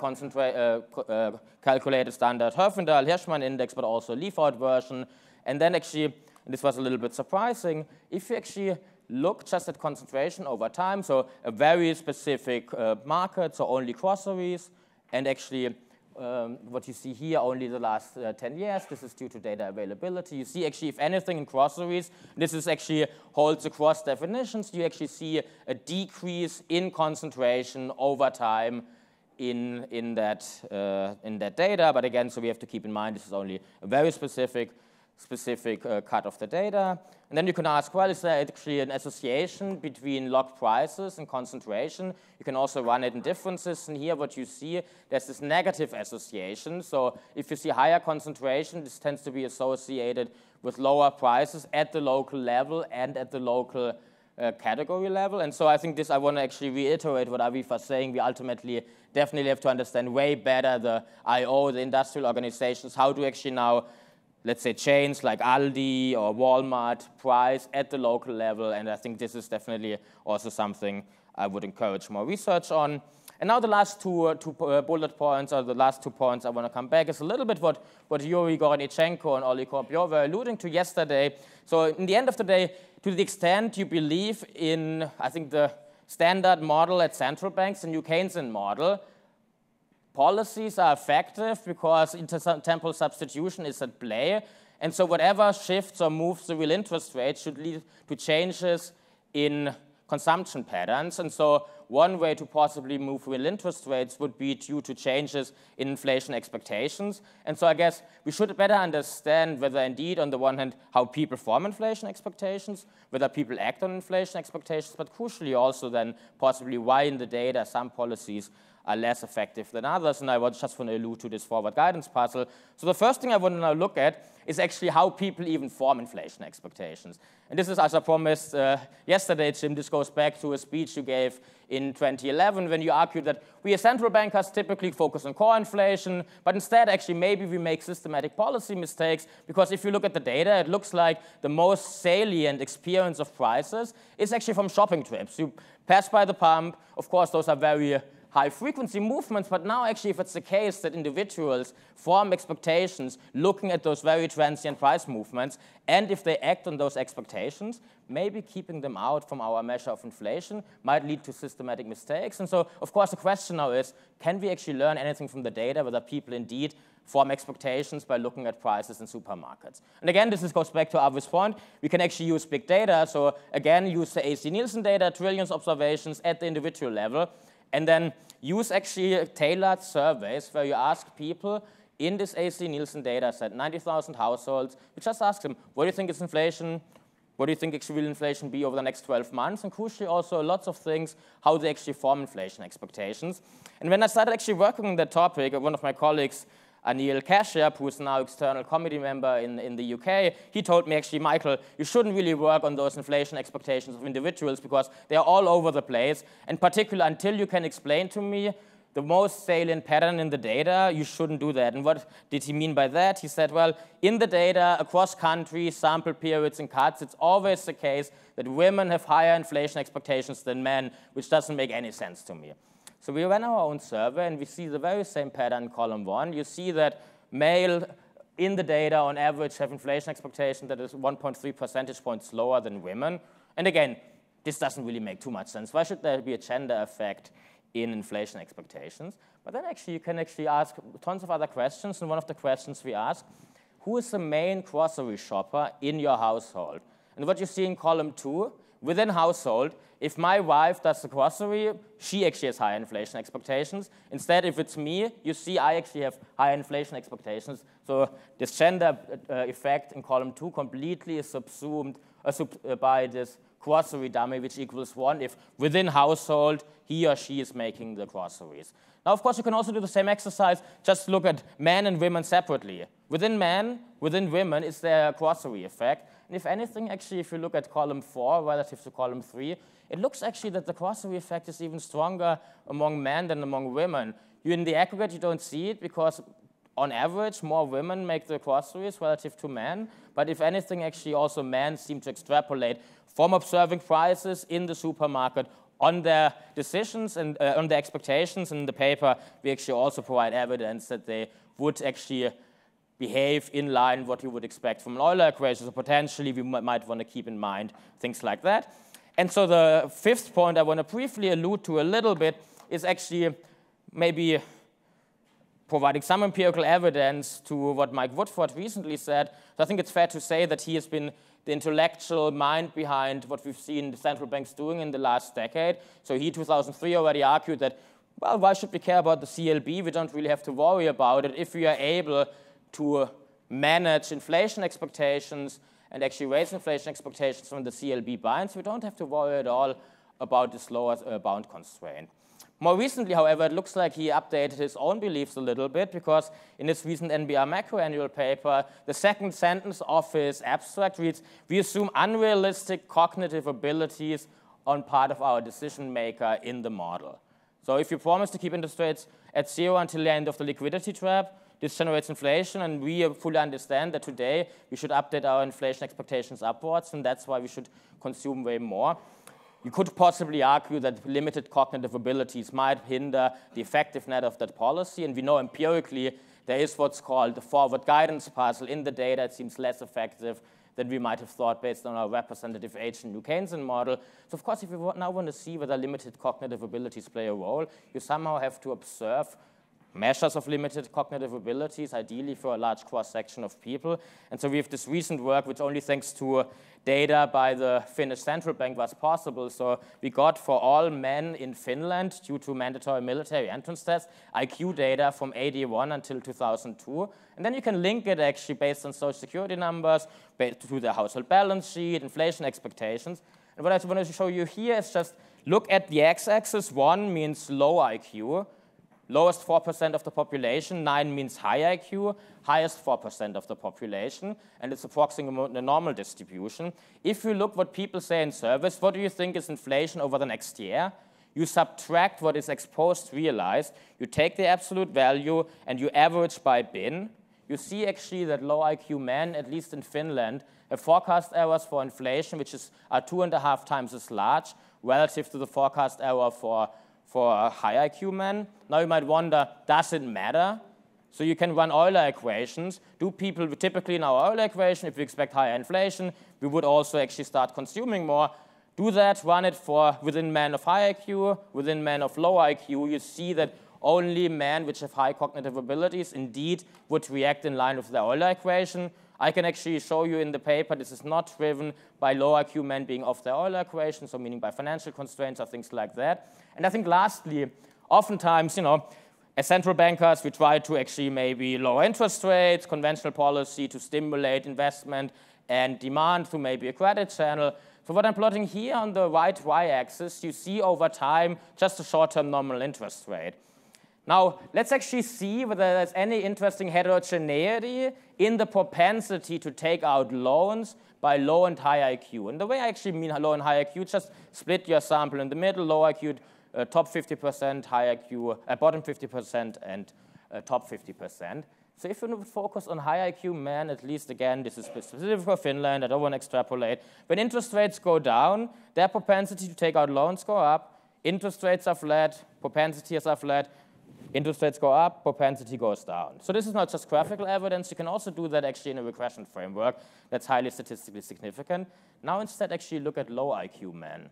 calculate a standard Herfindahl-Hirschman index, but also a leaf-out version. And then actually, and this was a little bit surprising, if you actually look just at concentration over time, so a very specific market, so only groceries, and actually what you see here, only the last 10 years, this is due to data availability. You see actually, if anything in groceries, this is actually holds across definitions, you actually see a decrease in concentration over time in that data. But again, so we have to keep in mind this is only a very specific cut of the data. And then you can ask, well, is there actually an association between log prices and concentration? You can also run it in differences. And here what you see, there's this negative association. So if you see higher concentration, this tends to be associated with lower prices at the local level and at the local category level. And so I think this, I want to actually reiterate what Aviv was saying. We ultimately definitely have to understand way better the IO, the industrial organizations, how to actually now let's say, chains like Aldi or Walmart price at the local level. And I think this is definitely also something I would encourage more research on. And now the last two bullet points, or the last 2 points I want to come back, is a little bit what Yuri Gorodnichenko and Oli Korbio were alluding to yesterday. So in the end of the day, to the extent you believe in, I think, the standard model at central banks, the new Keynesian model, policies are effective because intertemporal substitution is at play. And so whatever shifts or moves the real interest rate should lead to changes in consumption patterns. And so one way to possibly move real interest rates would be due to changes in inflation expectations. And so I guess we should better understand whether indeed, on the one hand, how people form inflation expectations, whether people act on inflation expectations, but crucially also then possibly why in the data some policies are less effective than others. And I just want to allude to this forward guidance puzzle. So the first thing I want to now look at is actually how people even form inflation expectations. And this is, as I promised yesterday, Jim, this goes back to a speech you gave in 2011 when you argued that we as central bankers typically focus on core inflation, but instead actually maybe we make systematic policy mistakes, because if you look at the data, it looks like the most salient experience of prices is actually from shopping trips. You pass by the pump, of course those are very high-frequency movements, but now actually if it's the case that individuals form expectations looking at those very transient price movements, and if they act on those expectations, maybe keeping them out from our measure of inflation might lead to systematic mistakes. And so, of course, the question now is, can we actually learn anything from the data, whether people indeed form expectations by looking at prices in supermarkets? And again, this goes back to Aviv's point. We can actually use big data. So again, use the AC Nielsen data, trillions of observations at the individual level, and then use actually tailored surveys where you ask people in this AC Nielsen data set, 90,000 households, you just ask them, what do you think is inflation? What do you think actually will inflation be over the next 12 months? And crucially also lots of things, how they actually form inflation expectations. And when I started actually working on that topic, one of my colleagues, Anil Kashyap, who is now external committee member in the UK, he told me actually, Michael, you shouldn't really work on those inflation expectations of individuals because they are all over the place. And particularly until you can explain to me the most salient pattern in the data, you shouldn't do that. And what did he mean by that? He said, well, in the data, across countries, sample periods and cuts, it's always the case that women have higher inflation expectations than men, which doesn't make any sense to me. So we ran our own survey, and we see the very same pattern in column 1. You see that male in the data, on average, have inflation expectation that is 1.3 percentage points lower than women. And again, this doesn't really make too much sense. Why should there be a gender effect in inflation expectations? But then actually, you can actually ask tons of other questions. And one of the questions we ask, who is the main grocery shopper in your household? And what you see in column 2, within household, if my wife does the grocery, she actually has higher inflation expectations. Instead, if it's me, you see I actually have higher inflation expectations. So this gender effect in column 2 completely is subsumed by this grocery dummy, which equals 1 if within household, he or she is making the groceries. Now, of course, you can also do the same exercise. Just look at men and women separately. Within men, within women, is there a grocery effect? And if anything, actually, if you look at column 4 relative to column 3, it looks actually that the grocery effect is even stronger among men than among women. In the aggregate, you don't see it because, on average, more women make the groceries relative to men. But if anything, actually, also men seem to extrapolate from observing prices in the supermarket on their decisions and on their expectations. And in the paper, we actually also provide evidence that they would actually behave in line what you would expect from an Euler equation. So potentially, we might want to keep in mind things like that. And so the fifth point I want to briefly allude to a little bit is actually maybe providing some empirical evidence to what Mike Woodford recently said. So I think it's fair to say that he has been the intellectual mind behind what we've seen the central banks doing in the last decade. So he, 2003, already argued that, well, why should we care about the CLB? We don't really have to worry about it if we are able to manage inflation expectations and actually raise inflation expectations when the CLB binds. We don't have to worry at all about this lower bound constraint. More recently, however, it looks like he updated his own beliefs a little bit because in his recent NBR macro annual paper, the second sentence of his abstract reads, we assume unrealistic cognitive abilities on part of our decision maker in the model. So if you promise to keep interest rates at 0 until the end of the liquidity trap, this generates inflation, and we fully understand that today we should update our inflation expectations upwards, and that's why we should consume way more. You could possibly argue that limited cognitive abilities might hinder the effectiveness of that policy, and we know empirically there is what's called the forward guidance puzzle in the data. It seems less effective than we might have thought based on our representative age and New Keynesian model. So of course, if you now want to see whether limited cognitive abilities play a role, you somehow have to observe measures of limited cognitive abilities, ideally for a large cross-section of people. And so we have this recent work, which only thanks to data by the Finnish central bank was possible. So we got for all men in Finland, due to mandatory military entrance tests, IQ data from 81 until 2002. And then you can link it actually based on social security numbers, to the household balance sheet, inflation expectations. And what I want to show you here is just look at the x-axis. 1 means low IQ. Lowest 4% of the population, 9 means high IQ, highest 4% of the population, and it's approximately the normal distribution. If you look what people say in surveys, what do you think is inflation over the next year? You subtract what is exposed realized, you take the absolute value, and you average by bin. You see actually that low IQ men, at least in Finland, have forecast errors for inflation, which are 2.5 times as large relative to the forecast error for high IQ men. Now you might wonder, does it matter? So you can run Euler equations. Do people, typically in our Euler equation, if we expect higher inflation, we would also actually start consuming more. Do that, run it for within men of high IQ, within men of low IQ. You see that only men which have high cognitive abilities indeed would react in line with the Euler equation. I can actually show you in the paper this is not driven by low IQ men being off the Euler equation, so meaning by financial constraints or things like that. And I think lastly, oftentimes, as central bankers, we try to actually maybe lower interest rates, conventional policy to stimulate investment and demand through maybe a credit channel. So what I'm plotting here on the right y-axis, you see over time just a short-term nominal interest rate. Now, let's actually see whether there's any interesting heterogeneity in the propensity to take out loans by low and high IQ. And the way I actually mean low and high IQ, just split your sample in the middle, low IQ, top 50%, high IQ, bottom 50%, and top 50%. So if you focus on high IQ men, at least again, this is specific for Finland, I don't want to extrapolate. When interest rates go down, their propensity to take out loans go up, interest rates are flat, propensities are flat, interest rates go up, propensity goes down. So this is not just graphical evidence. You can also do that actually in a regression framework that's highly statistically significant. Now instead actually look at low IQ men.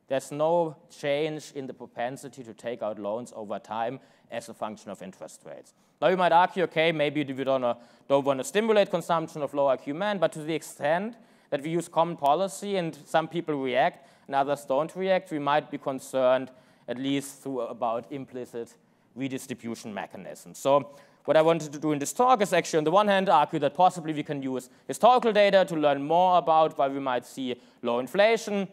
There's no change in the propensity to take out loans over time as a function of interest rates. Now you might argue, okay, maybe we don't want to stimulate consumption of low IQ men, but to the extent that we use common policy and some people react and others don't react, we might be concerned at least through about implicit redistribution mechanisms. So what I wanted to do in this talk is actually on the one hand argue that possibly we can use historical data to learn more about why we might see low inflation.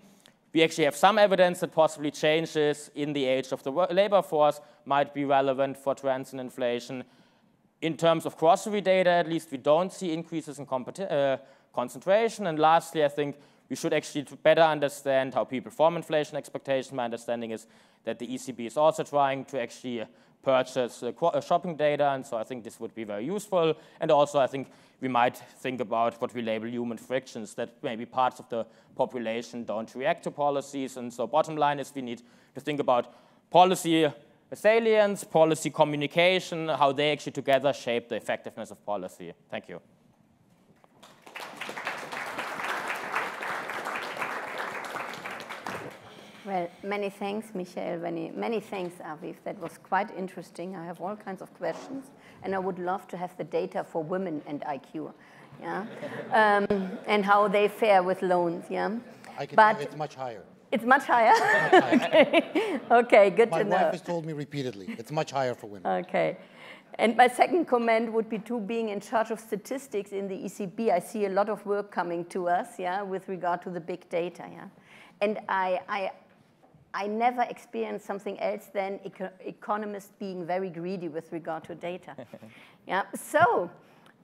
We actually have some evidence that possibly changes in the age of the labor force might be relevant for trends in inflation. In terms of grocery data, at least we don't see increases in concentration. And lastly, I think we should actually better understand how people form inflation expectations. My understanding is that the ECB is also trying to actually purchase shopping data, and so I think this would be very useful. And also I think we might think about what we label human frictions, that maybe parts of the population don't react to policies. And so bottom line is we need to think about policy salience, policy communication, how they actually together shape the effectiveness of policy. Thank you. Well, many thanks, Michael. Many thanks, Aviv. That was quite interesting. I have all kinds of questions, and I would love to have the data for women and IQ, yeah, and how they fare with loans, yeah. I can tell you it's much higher. It's much higher? Okay. Okay, good to know. My wife has told me repeatedly, it's much higher for women. Okay. And my second comment would be to being in charge of statistics in the ECB. I see a lot of work coming to us, yeah, with regard to the big data, yeah. And I never experienced something else than economists being very greedy with regard to data. Yeah. So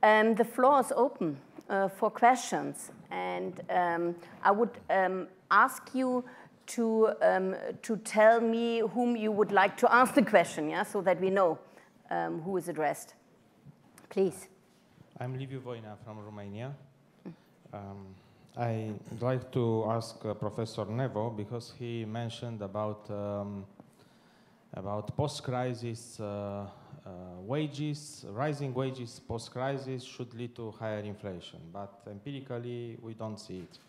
the floor is open for questions. And I would ask you to tell me whom you would like to ask the question, yeah, so that we know who is addressed. Please. I'm Liviu Voina from Romania. I'd like to ask Professor Nevo, because he mentioned about post-crisis wages, rising wages post-crisis should lead to higher inflation, but empirically we don't see it.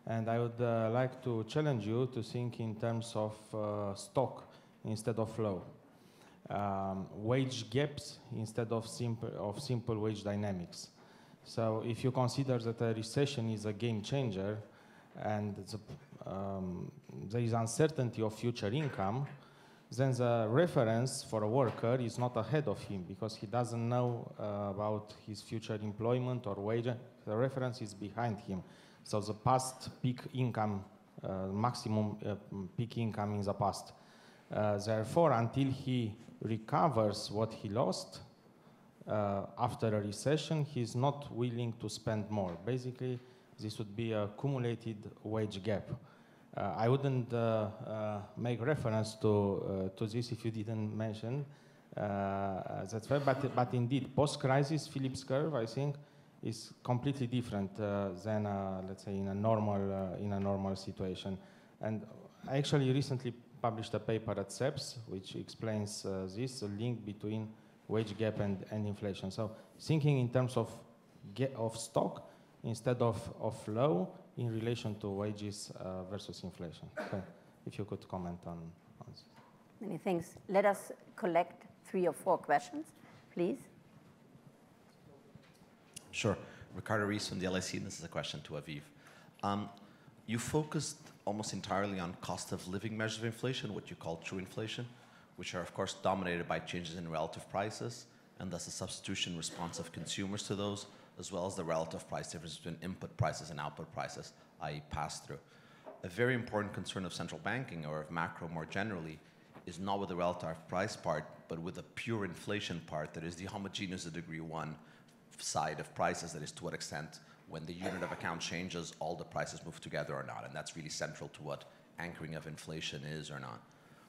And I would like to challenge you to think in terms of stock instead of flow. Wage gaps instead of simple wage dynamics. So if you consider that a recession is a game changer and there is uncertainty of future income, then the reference for a worker is not ahead of him because he doesn't know about his future employment or wage. The reference is behind him. So the past peak income, maximum peak income in the past. Therefore, until he recovers what he lost after a recession, he's not willing to spend more. Basically, this would be a cumulated wage gap. I wouldn't make reference to this if you didn't mention that's right. But indeed, post-crisis Phillips curve, I think, is completely different than let's say in a normal situation. And I actually recently published a paper at CEPS which explains this, the link between wage gap and inflation. So thinking in terms of stock instead of flow in relation to wages versus inflation. Okay. If you could comment on this. Many thanks. Let us collect 3 or 4 questions, please. Sure. Ricardo Reis from the LIC, and this is a question to Aviv. You focused almost entirely on cost of living measures of inflation, what you call true inflation, which are of course dominated by changes in relative prices, and thus the substitution response of consumers to those, as well as the relative price difference between input prices and output prices, i.e. pass-through. A very important concern of central banking, or of macro more generally, is not with the relative price part, but with the pure inflation part, that is the homogeneous degree 1 side of prices, that is to what extent when the unit of account changes, all the prices move together or not, and that's really central to what anchoring of inflation is or not.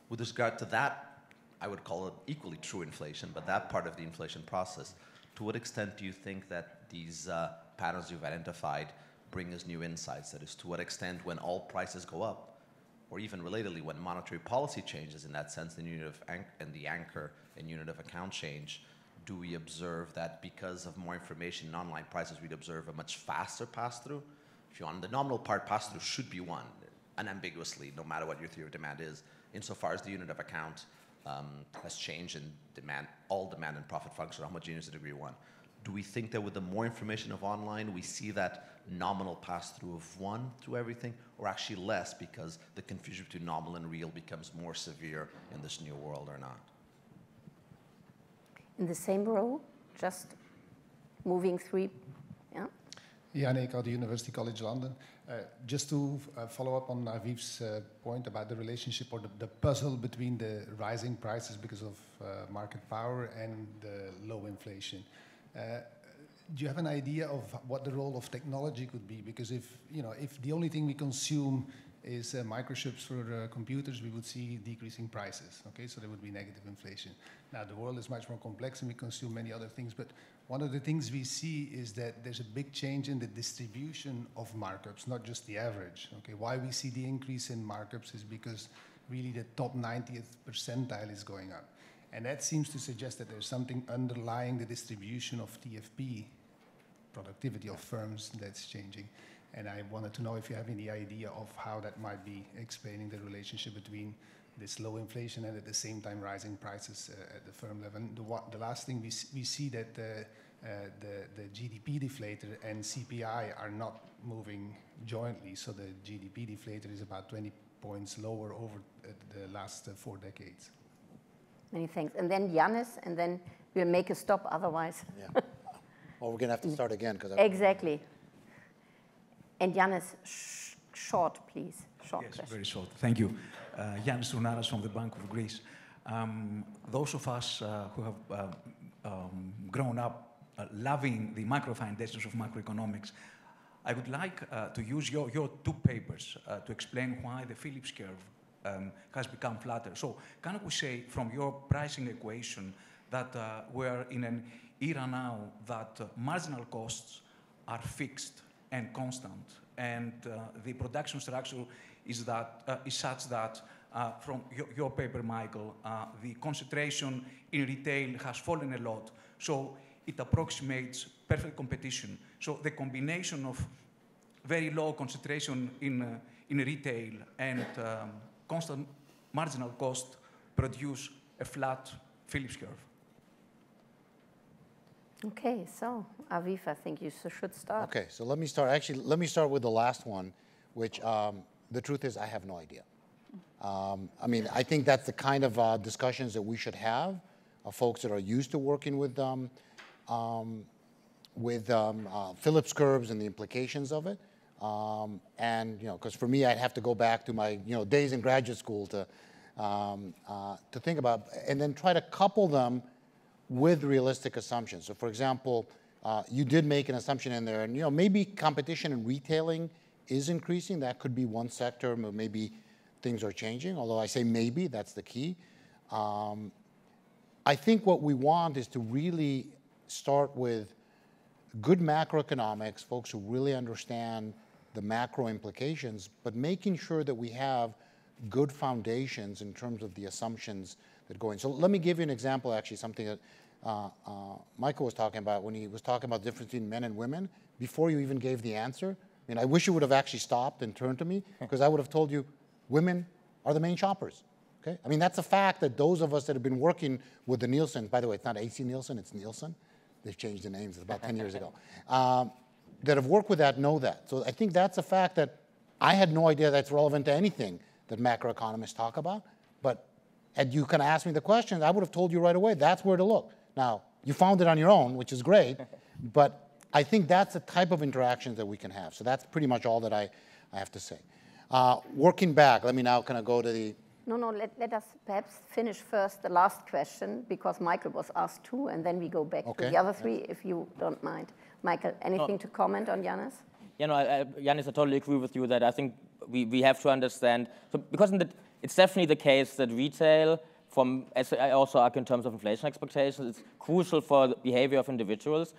With regard to that, I would call it equally true inflation, but that part of the inflation process, to what extent do you think that these patterns you've identified bring us new insights? That is, to what extent when all prices go up, or even relatedly, when monetary policy changes in that sense, the anchor and unit of account change, do we observe that because of more information in online prices, we'd observe a much faster pass-through? If you want, the nominal part pass-through should be 1, unambiguously, no matter what your theory of demand is, insofar as the unit of account has changed in demand, all demand and profit function are homogeneous to degree 1. Do we think that with the more information of online, we see that nominal pass-through of 1 to everything, or actually less because the confusion between nominal and real becomes more severe in this new world or not? In the same row, just moving 3, yeah? Yannick at the University College London. Just to follow up on Aviv's point about the relationship or the puzzle between the rising prices because of market power and the low inflation. Do you have an idea of what the role of technology could be? Because if the only thing we consume is microchips for computers, we would see decreasing prices. Okay, so there would be negative inflation. Now the world is much more complex and we consume many other things, but one of the things we see is that there's a big change in the distribution of markups, not just the average. Okay, why we see the increase in markups is because really the top 90th percentile is going up. And that seems to suggest that there's something underlying the distribution of TFP, productivity of firms, that's changing. And I wanted to know if you have any idea of how that might be explaining the relationship between this low inflation and at the same time rising prices at the firm level. The last thing we see that the GDP deflator and CPI are not moving jointly. So the GDP deflator is about 20 points lower over the last 4 decades. Many thanks. And then Yannis, and then we'll make a stop otherwise. Yeah. Well, we're going to have to start again. Exactly. And Yannis, short, please. Short yes, question. Very short. Thank you. Yannis Rounaras from the Bank of Greece. Those of us who have grown up loving the macro foundations of macroeconomics, I would like to use your 2 papers to explain why the Phillips curve has become flatter. So can we say from your pricing equation that we're in an era now that marginal costs are fixed and constant, and the production structure is such that, from your paper, Michael, the concentration in retail has fallen a lot, so it approximates perfect competition. So the combination of very low concentration in retail and constant marginal cost produce a flat Phillips curve. Okay, so Aviv, I think you should start. Okay, so let me start. Actually, let me start with the last one, which the truth is I have no idea. I mean, I think that's the kind of discussions that we should have, folks that are used to working with Phillips curves and the implications of it. And, you know, because for me, I'd have to go back to my, you know, days in graduate school to think about, and then try to couple them with realistic assumptions. So, for example, you did make an assumption in there, and, you know, maybe competition in retailing is increasing. That could be one sector, but maybe things are changing, although I say maybe, that's the key. I think what we want is to really start with good macroeconomics, folks who really understand the macro implications, but making sure that we have good foundations in terms of the assumptions that go in. So let me give you an example, actually, something that Michael was talking about when he was talking about the difference between men and women. Before you even gave the answer, I mean, I wish you would have actually stopped and turned to me, because I would have told you women are the main shoppers. Okay? I mean, that's a fact that those of us that have been working with the Nielsen, by the way, it's not AC Nielsen, it's Nielsen. They've changed the names, it's about 10 years ago, that have worked with that know that. So I think that's a fact that I had no idea that's relevant to anything that macroeconomists talk about. But had you kind of asked me the question, I would have told you right away, that's where to look. Now, you found it on your own, which is great, but I think that's the type of interactions that we can have. So that's pretty much all that I have to say. Working back, let me now kind of go to the... No, let us perhaps finish first the last question, because Michael was asked two, and then we go back to the other three, if you don't mind. Michael, anything to comment on Yanis? You know, Yanis, I totally agree with you that I think we have to understand, so because it's definitely the case that retail, as I also argue in terms of inflation expectations, it's crucial for the behavior of individuals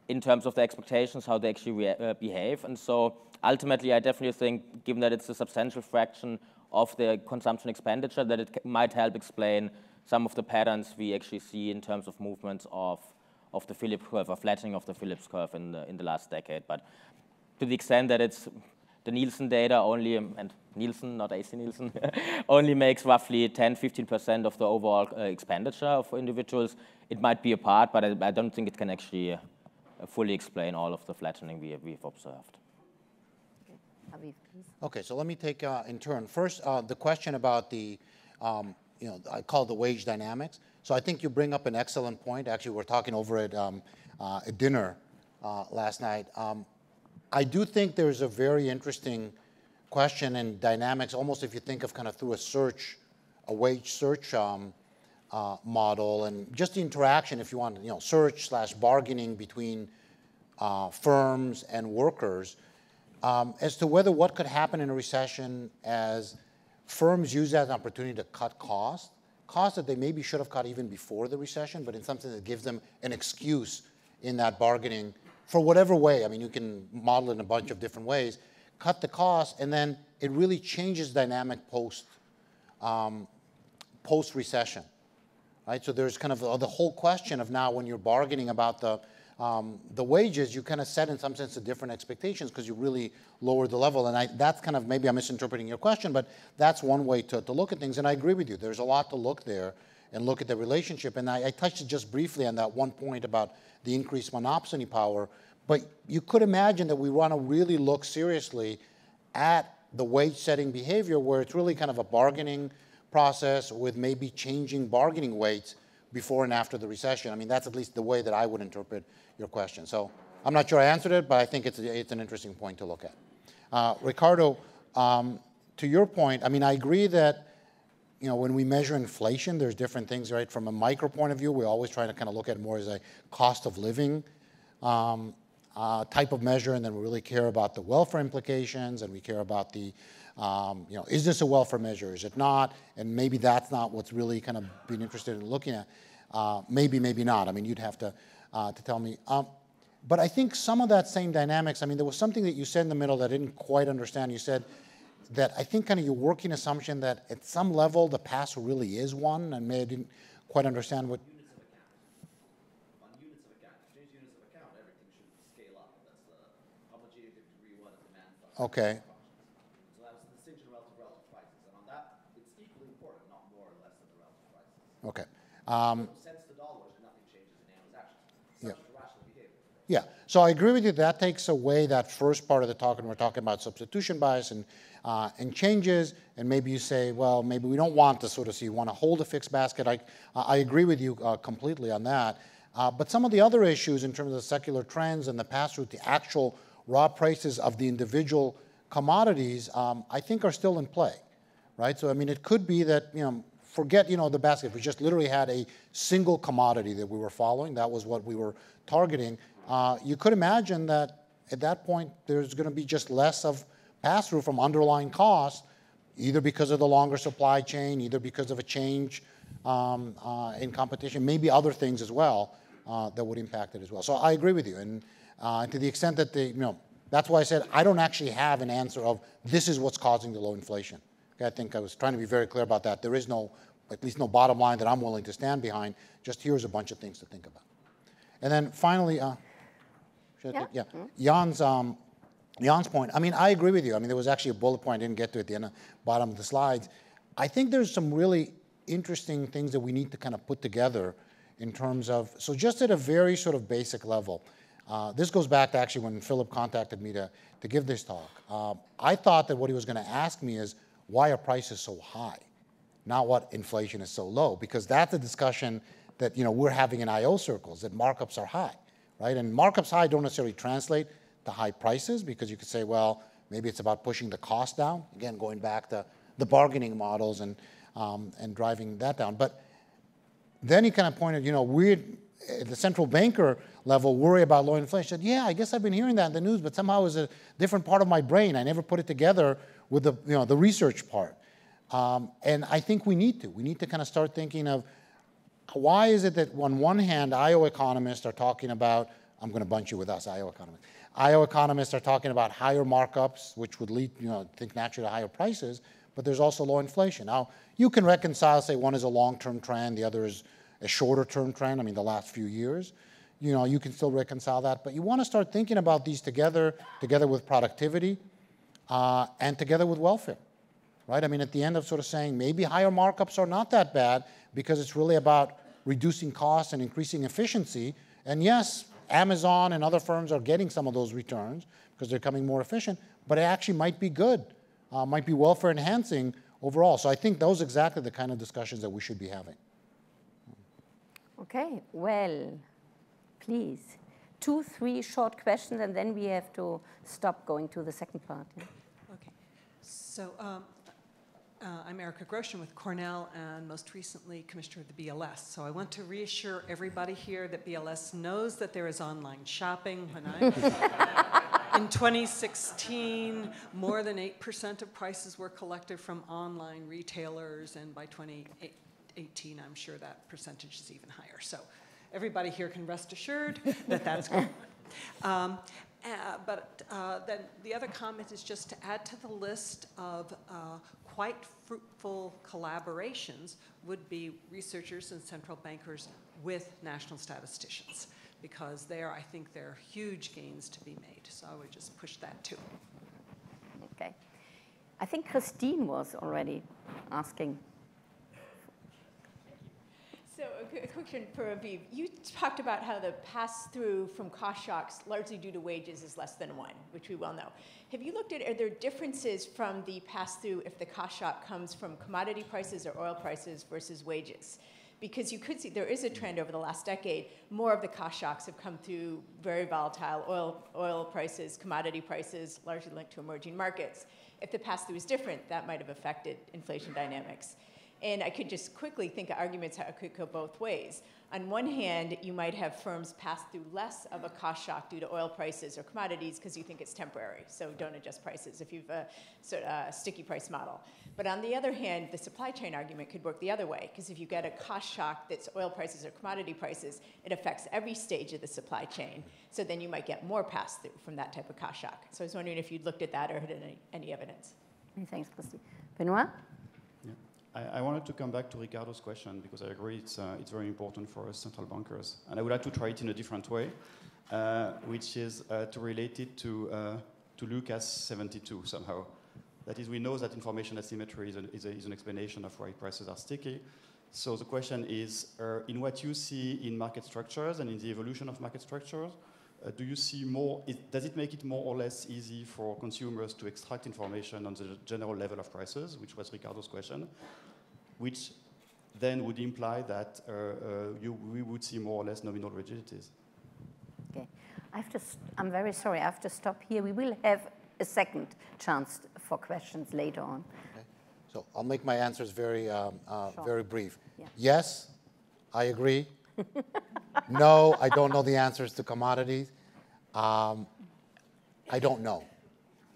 in terms of the expectations, how they actually behave. And so ultimately, I definitely think, given that it's a substantial fraction of the consumption expenditure, that it might help explain some of the patterns we actually see in terms of movements of the Phillips curve, or flattening of the Phillips curve in the last decade. But to the extent that it's the Nielsen data only, and Nielsen, not AC Nielsen, only makes roughly 10–15% of the overall expenditure for individuals, it might be a part, but I don't think it can actually fully explain all of the flattening we've observed. Aviv, please. Okay, so let me take in turn. First, the question about the, you know, I call it the wage dynamics. So I think you bring up an excellent point. Actually, we're talking over at dinner last night. I do think there's a very interesting question in dynamics, almost if you think of kind of through a wage search model, and just the interaction, if you want, you know, search/bargaining between firms and workers, as to whether what could happen in a recession as firms use that as an opportunity to cut costs that they maybe should have cut even before the recession, but in something that gives them an excuse in that bargaining for whatever way. I mean, you can model it in a bunch of different ways, cut the cost, and then it really changes dynamic post-recession, right? So there's kind of the whole question of now when you're bargaining about the wages, you kind of set in some sense the different expectations because you really lowered the level. And that's kind of, maybe I'm misinterpreting your question, but that's one way to look at things. And I agree with you. There's a lot to look there and look at the relationship. And I touched it just briefly on that one point about the increased monopsony power. But you could imagine that we want to really look seriously at the wage setting behavior where it's really kind of a bargaining process with maybe changing bargaining weights before and after the recession. I mean, that's at least the way that I would interpret your question. So I'm not sure I answered it, but I think it's an interesting point to look at. Ricardo, to your point, I mean, I agree that, you know, when we measure inflation, there's different things, right? From a micro point of view, we're always trying to kind of look at it more as a cost of living type of measure, and then we really care about the welfare implications, and we care about the, you know, is this a welfare measure? Is it not? And maybe that's not what's really kind of been interested in looking at. Maybe not. I mean, you'd have to to tell me. But I think some of that same dynamics, I mean, there was something that you said in the middle that I didn't quite understand. You said that I think kind of your working assumption that at some level the pass-through really is one, and maybe I didn't quite understand what. On units of account, if you change units of account, everything should scale up. That's the homogeneity degree one of demand function. Okay. So that's the distinction relative prices. And on that, it's equally important, not more or less than the relative prices. Okay. Cents to dollars, nothing changes in transactions. Yeah. Such rational behavior. Yeah, so I agree with you. That takes away that first part of the talk, and we're talking about substitution bias and changes. And maybe you say, well, maybe we don't want to sort of see, you want to hold a fixed basket. I agree with you completely on that. But some of the other issues in terms of the secular trends and the pass-through to actual raw prices of the individual commodities, I think are still in play, right? So I mean, it could be that, forget, the basket. If we just literally had a single commodity that we were following, that was what we were targeting. You could imagine that at that point, there's going to be just less of pass-through from underlying costs, either because of the longer supply chain, either because of a change in competition, maybe other things as well that would impact it as well. So I agree with you. And to the extent that that's why I said I don't actually have an answer of this is what's causing the low inflation. Okay, I think I was trying to be very clear about that. There is at least no bottom line that I'm willing to stand behind. Just here's a bunch of things to think about. And then finally, Jan's point. I mean, I agree with you. I mean, there was actually a bullet point I didn't get to at the end, bottom of the slides. I think there's some really interesting things that we need to kind of put together in terms of, so just at a very sort of basic level. This goes back to actually when Philip contacted me to give this talk. I thought that what he was going to ask me is, why are prices so high? Not what inflation is so low, because that's a discussion that we're having in IO circles, that markups are high, right? And markups high don't necessarily translate to high prices, because you could say, well, maybe it's about pushing the cost down. Again, going back to the bargaining models and driving that down. But then he kind of pointed, we at the central banker level worry about low inflation. I said, yeah, I guess I've been hearing that in the news, but somehow it's a different part of my brain. I never put it together with the research part. And I think we need to kind of start thinking of, why is it that on one hand, IO economists are talking about, I'm going to bunch you with us, IO economists. IO economists are talking about higher markups, which would lead, I think, naturally to higher prices, but there's also low inflation. Now, you can reconcile, say, one is a long-term trend, the other is a shorter-term trend, I mean, the last few years. You can still reconcile that, but you want to start thinking about these together with productivity and together with welfare, right? I mean, at the end of sort of saying, maybe higher markups are not that bad because it's really about reducing costs and increasing efficiency. And yes, Amazon and other firms are getting some of those returns because they're becoming more efficient, but it actually might be good, might be welfare enhancing overall. So I think those are exactly the kind of discussions that we should be having. Okay, well, please. 2, 3 short questions, and then we have to stop going to the second part. Yeah? Okay, so I'm Erica Groshen with Cornell, and most recently Commissioner of the BLS. So I want to reassure everybody here that BLS knows that there is online shopping. In 2016, more than 8% of prices were collected from online retailers, and by 2018, I'm sure that percentage is even higher. So everybody here can rest assured that that's good. Then the other comment is just to add to the list of quite fruitful collaborations would be researchers and central bankers with national statisticians, because I think there are huge gains to be made. So I would just push that too. Okay. I think Christine was already asking. So a question for Aviv. You talked about how the pass-through from cost shocks, largely due to wages, is less than 1, which we well know. Have you looked at, are there differences from the pass-through if the cost shock comes from commodity prices or oil prices versus wages? Because you could see there is a trend over the last decade. More of the cost shocks have come through very volatile oil prices, commodity prices, largely linked to emerging markets. If the pass-through is different, that might have affected inflation dynamics. And I could just quickly think of arguments how it could go both ways. On one hand, you might have firms pass through less of a cost shock due to oil prices or commodities because you think it's temporary, so don't adjust prices if you've a sort of sticky price model. But on the other hand, the supply chain argument could work the other way, because if you get a cost shock that's oil prices or commodity prices, it affects every stage of the supply chain. So then you might get more pass through from that type of cost shock. So I was wondering if you'd looked at that or had any evidence. Many thanks, Christy. Benoit? I wanted to come back to Ricardo's question because I agree it's very important for us central bankers. And I would like to try it in a different way, which is to relate it to Lucas 72 somehow. That is, we know that information asymmetry is an explanation of why prices are sticky. So the question is, in what you see in market structures and in the evolution of market structures, do you see more, does it make it more or less easy for consumers to extract information on the general level of prices, which was Ricardo's question, which then would imply that we would see more or less nominal rigidities? Okay, I'm very sorry, I have to stop here. We will have a second chance for questions later on. Okay. So I'll make my answers very, very brief. Yeah. Yes, I agree. No, I don't know the answers to commodities. I don't know,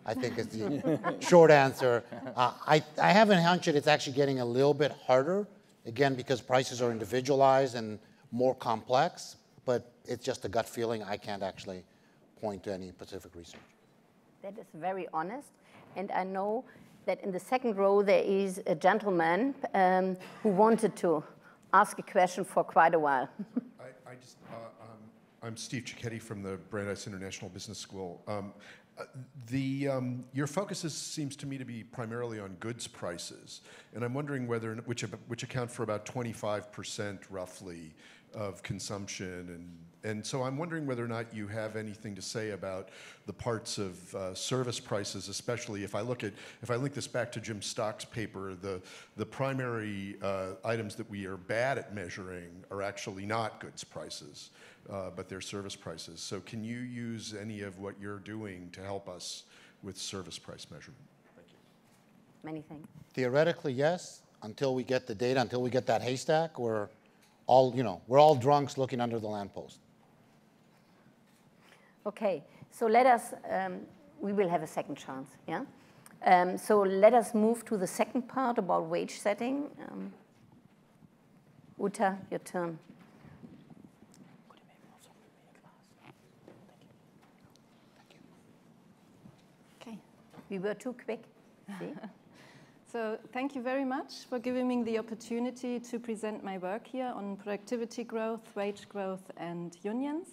I think is the short answer. I have a hunch that it's actually getting a little bit harder, again, because prices are individualized and more complex, but it's just a gut feeling. I can't actually point to any specific research. That is very honest. And I know that in the second row there is a gentleman who wanted to ask a question for quite a while. I'm Steve Cicchetti from the Brandeis International Business School. Your focus seems to me to be primarily on goods prices, and I'm wondering whether, which account for about 25% roughly of consumption, and so I'm wondering whether or not you have anything to say about the parts of service prices, especially if I link this back to Jim Stock's paper, the primary items that we are bad at measuring are actually not goods prices, but they're service prices. So can you use any of what you're doing to help us with service price measurement? Thank you. Many thanks. Theoretically, yes. Until we get the data, until we get that haystack, we're all drunks looking under the lamppost. Okay, so let us, we will have a second chance, yeah? So let us move to the second part about wage setting. Uta, your turn. Okay. We were too quick, see? So thank you very much for giving me the opportunity to present my work here on productivity growth, wage growth, and unions.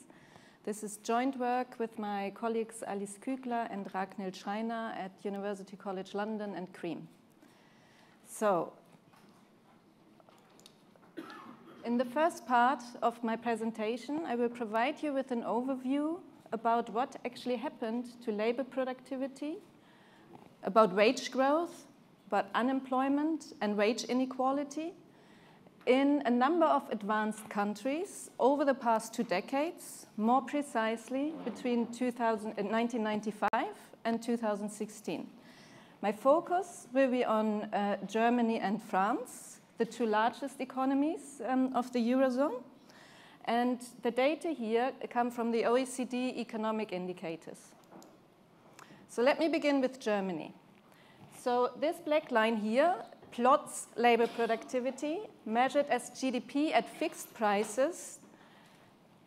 This is joint work with my colleagues Alice Kügler and Ragnhild Schreiner at University College London and Cream. So, in the first part of my presentation, I will provide you with an overview about what actually happened to labor productivity, about wage growth, about unemployment and wage inequality in a number of advanced countries over the past 2 decades, more precisely between 1995 and 2016. My focus will be on Germany and France, the 2 largest economies of the Eurozone. And the data here come from the OECD economic indicators. So let me begin with Germany. So this black line here plots labor productivity measured as GDP at fixed prices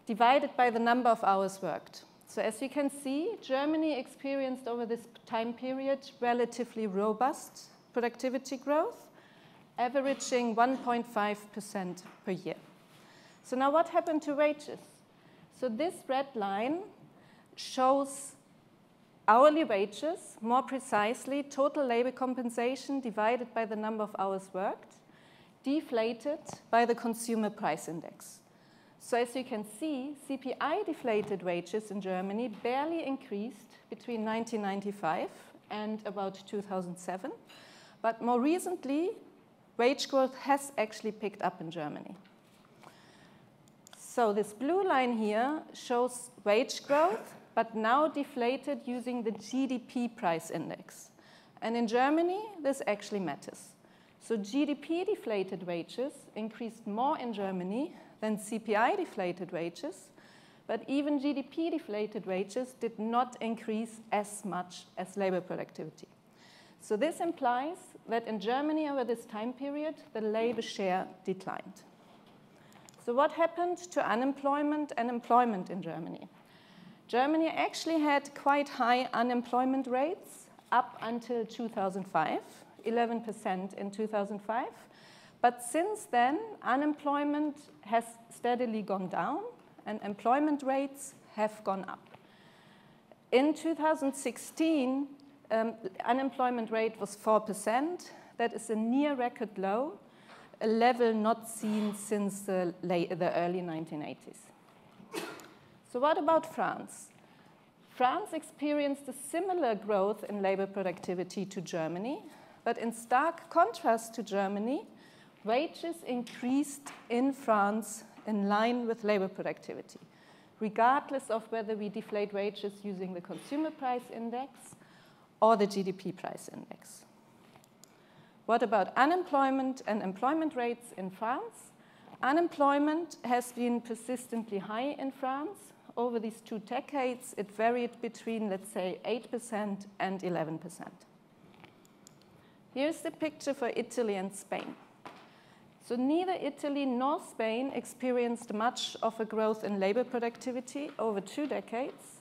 divided by the number of hours worked. So as you can see, Germany experienced over this time period relatively robust productivity growth, averaging 1.5% per year. So now what happened to wages? So this red line shows hourly wages, more precisely, total labor compensation divided by the number of hours worked, deflated by the consumer price index. So as you can see, CPI-deflated wages in Germany barely increased between 1995 and about 2007. But more recently, wage growth has actually picked up in Germany. So this blue line here shows wage growth, but now deflated using the GDP price index. And in Germany, this actually matters. So GDP-deflated wages increased more in Germany than CPI-deflated wages, but even GDP-deflated wages did not increase as much as labor productivity. So this implies that in Germany over this time period, the labor share declined. So what happened to unemployment and employment in Germany? Germany actually had quite high unemployment rates up until 2005, 11% in 2005. But since then, unemployment has steadily gone down and employment rates have gone up. In 2016, unemployment rate was 4%. That is a near record low, a level not seen since the early 1980s. So what about France? France experienced a similar growth in labor productivity to Germany, but in stark contrast to Germany, wages increased in France in line with labor productivity, regardless of whether we deflate wages using the consumer price index or the GDP price index. What about unemployment and employment rates in France? Unemployment has been persistently high in France. Over these 2 decades, it varied between, let's say, 8% and 11%. Here's the picture for Italy and Spain. So neither Italy nor Spain experienced much of a growth in labor productivity over 2 decades.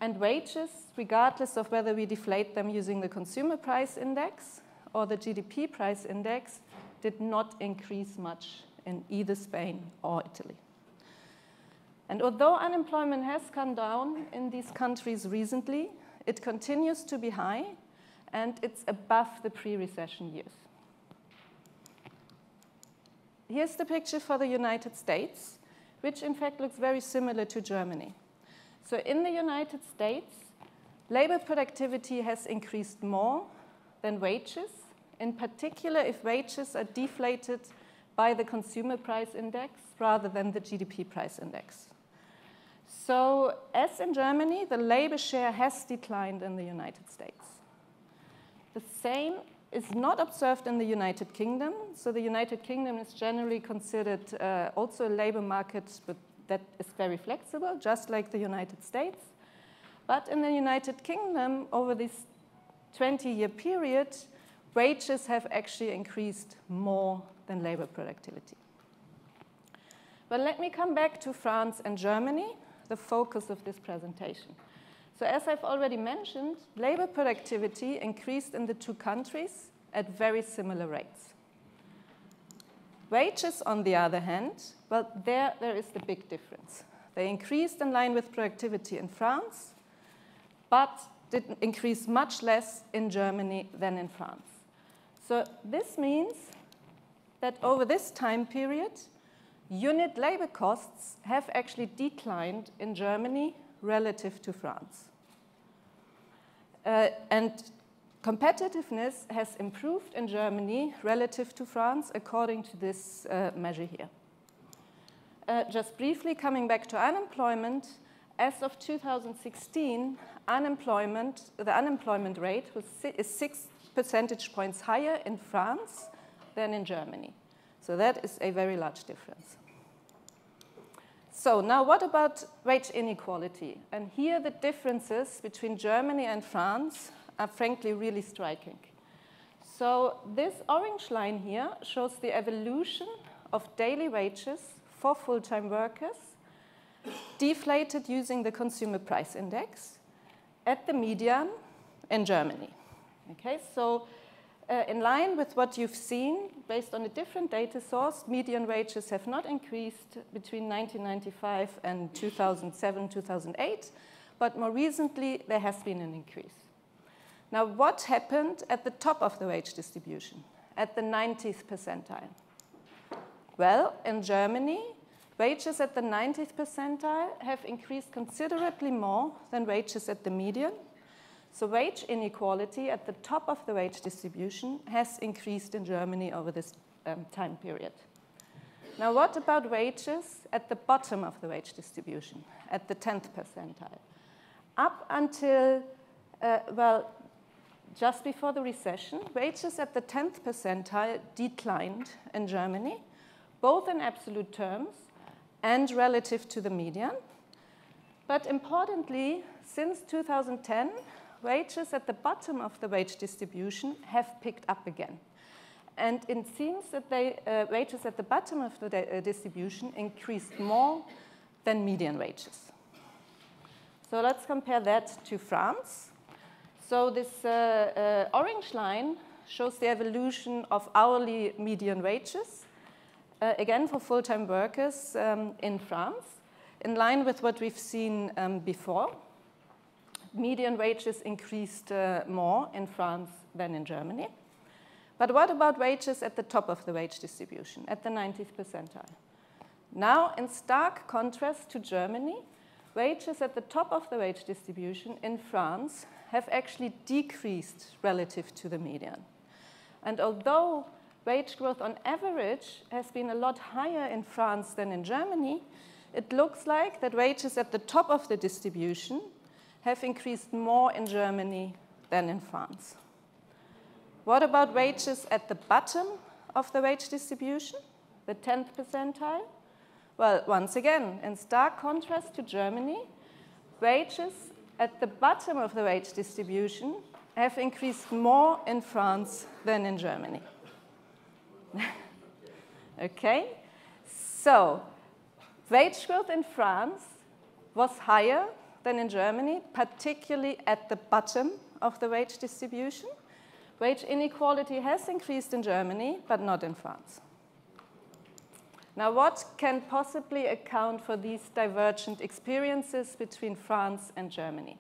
And wages, regardless of whether we deflate them using the consumer price index or the GDP price index, did not increase much in either Spain or Italy. And although unemployment has come down in these countries recently, it continues to be high, and it's above the pre-recession years. Here's the picture for the United States, which in fact looks very similar to Germany. So in the United States, labor productivity has increased more than wages, in particular if wages are deflated by the consumer price index rather than the GDP price index. So as in Germany, the labor share has declined in the United States. The same is not observed in the United Kingdom. So the United Kingdom is generally considered also a labor market that is very flexible, just like the United States. But in the United Kingdom, over this 20-year period, wages have actually increased more than labor productivity. But let me come back to France and Germany, the focus of this presentation. So as I've already mentioned, labor productivity increased in the 2 countries at very similar rates. Wages, on the other hand, well, there is the big difference. They increased in line with productivity in France, but did increase much less in Germany than in France. So this means that over this time period, unit labor costs have actually declined in Germany relative to France. And competitiveness has improved in Germany relative to France according to this measure here. Just briefly coming back to unemployment, as of 2016, the unemployment rate is 6 percentage points higher in France than in Germany. So that is a very large difference. So now what about wage inequality? And here the differences between Germany and France are frankly really striking. So this orange line here shows the evolution of daily wages for full-time workers deflated using the consumer price index at the median in Germany. Okay, so in line with what you've seen, based on a different data source, median wages have not increased between 1995 and 2007, 2008, but more recently, there has been an increase. Now, what happened at the top of the wage distribution, at the 90th percentile? Well, in Germany, wages at the 90th percentile have increased considerably more than wages at the median. So wage inequality at the top of the wage distribution has increased in Germany over this time period. Now, what about wages at the bottom of the wage distribution, at the 10th percentile? Up until, just before the recession, wages at the 10th percentile declined in Germany, both in absolute terms and relative to the median. But importantly, since 2010, wages at the bottom of the wage distribution have picked up again. And it seems that wages at the bottom of the distribution increased more than median wages. So let's compare that to France. So this orange line shows the evolution of hourly median wages, again for full-time workers in France, in line with what we've seen before. Median wages increased more in France than in Germany. But what about wages at the top of the wage distribution, at the 90th percentile? Now, in stark contrast to Germany, wages at the top of the wage distribution in France have actually decreased relative to the median. And although wage growth on average has been a lot higher in France than in Germany, it looks like that wages at the top of the distribution have increased more in Germany than in France. What about wages at the bottom of the wage distribution, the 10th percentile? Well, once again, in stark contrast to Germany, wages at the bottom of the wage distribution have increased more in France than in Germany. Okay, so wage growth in France was higher than in Germany, particularly at the bottom of the wage distribution. Wage inequality has increased in Germany, but not in France. Now, what can possibly account for these divergent experiences between France and Germany?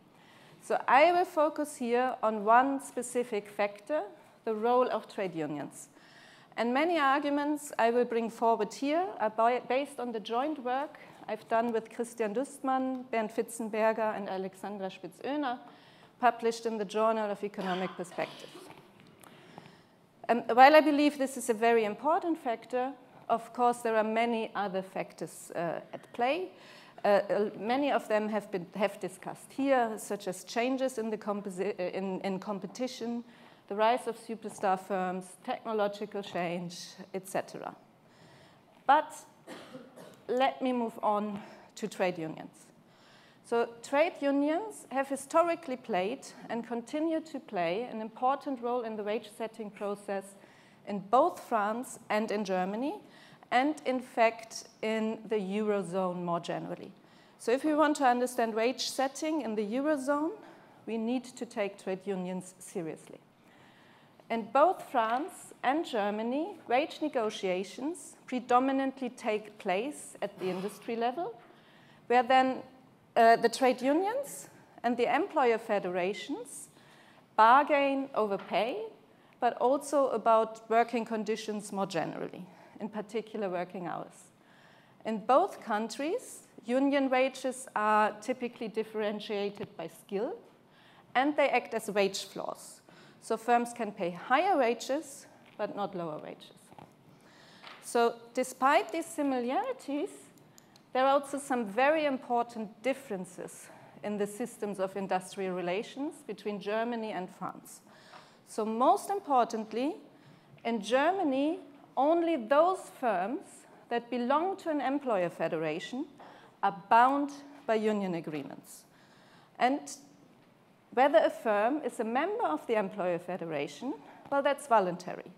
So I will focus here on one specific factor, the role of trade unions. And many arguments I will bring forward here are based on the joint work I've done with Christian Dustmann, Bernd Fitzenberger, and Alexandra Spitz-Oehner, published in the Journal of Economic Perspectives. While I believe this is a very important factor, of course, there are many other factors at play. Many of them have discussed here, such as changes in the competition, the rise of superstar firms, technological change, etc. But let me move on to trade unions. So trade unions have historically played and continue to play an important role in the wage-setting process in both France and in Germany, and in fact in the Eurozone more generally. So if we want to understand wage setting in the Eurozone, we need to take trade unions seriously. In both France and Germany, wage negotiations predominantly take place at the industry level, where then the trade unions and the employer federations bargain over pay, but also about working conditions more generally, in particular working hours. In both countries, union wages are typically differentiated by skill, and they act as wage floors. So firms can pay higher wages, but not lower wages. So despite these similarities, there are also some very important differences in the systems of industrial relations between Germany and France. So most importantly, in Germany, only those firms that belong to an employer federation are bound by union agreements. And whether a firm is a member of the employer federation, well, that's voluntary.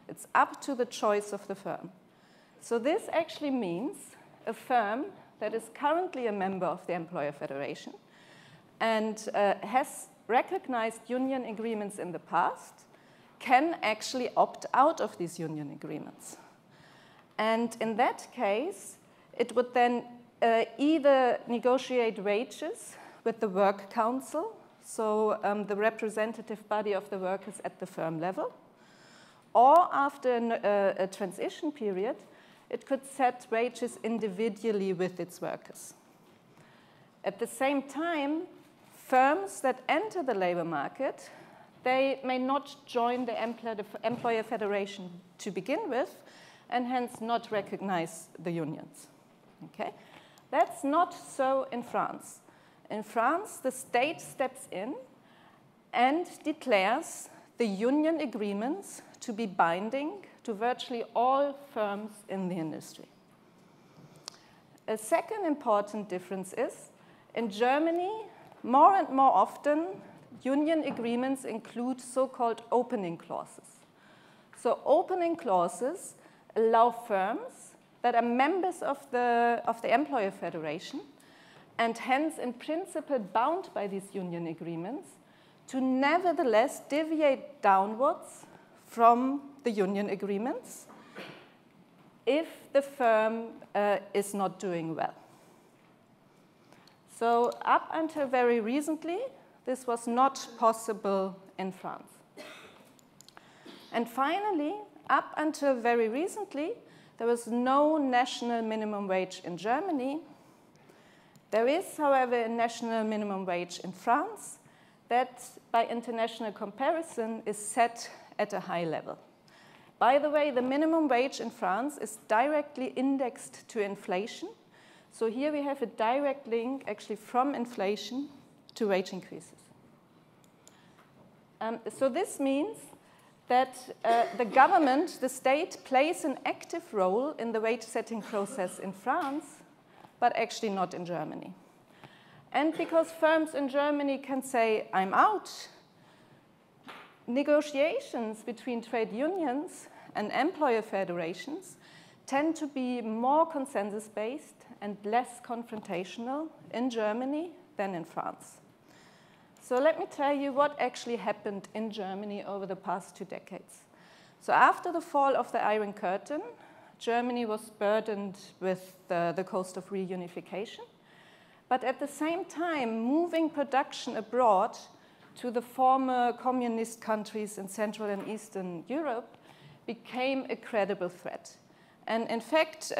It's up to the choice of the firm. So this actually means a firm that is currently a member of the employer federation and has recognized union agreements in the past can actually opt out of these union agreements. And in that case, it would then either negotiate wages with the work council, so the representative body of the workers at the firm level, or after a transition period, it could set wages individually with its workers. At the same time, firms that enter the labor market, they may not join the employer federation to begin with, and hence not recognize the unions. Okay? That's not so in France. In France, the state steps in and declares the union agreements to be binding to virtually all firms in the industry. A second important difference is, in Germany, more and more often, union agreements include so-called opening clauses. So opening clauses allow firms that are members of the employer federation and hence in principle bound by these union agreements to nevertheless deviate downwards from the union agreements if the firm is not doing well. So up until very recently, this was not possible in France. And finally, up until very recently, there was no national minimum wage in Germany. There is, however, a national minimum wage in France that, by international comparison, is set at a high level. By the way, the minimum wage in France is directly indexed to inflation. So here we have a direct link, actually, from inflation to wage increases. So this means that the government, the state, plays an active role in the wage-setting process in France, but actually not in Germany. And because firms in Germany can say, I'm out, negotiations between trade unions and employer federations tend to be more consensus-based and less confrontational in Germany than in France. So let me tell you what actually happened in Germany over the past 2 decades. So after the fall of the Iron Curtain, Germany was burdened with the cost of reunification. But at the same time, moving production abroad to the former communist countries in Central and Eastern Europe became a credible threat. And in fact,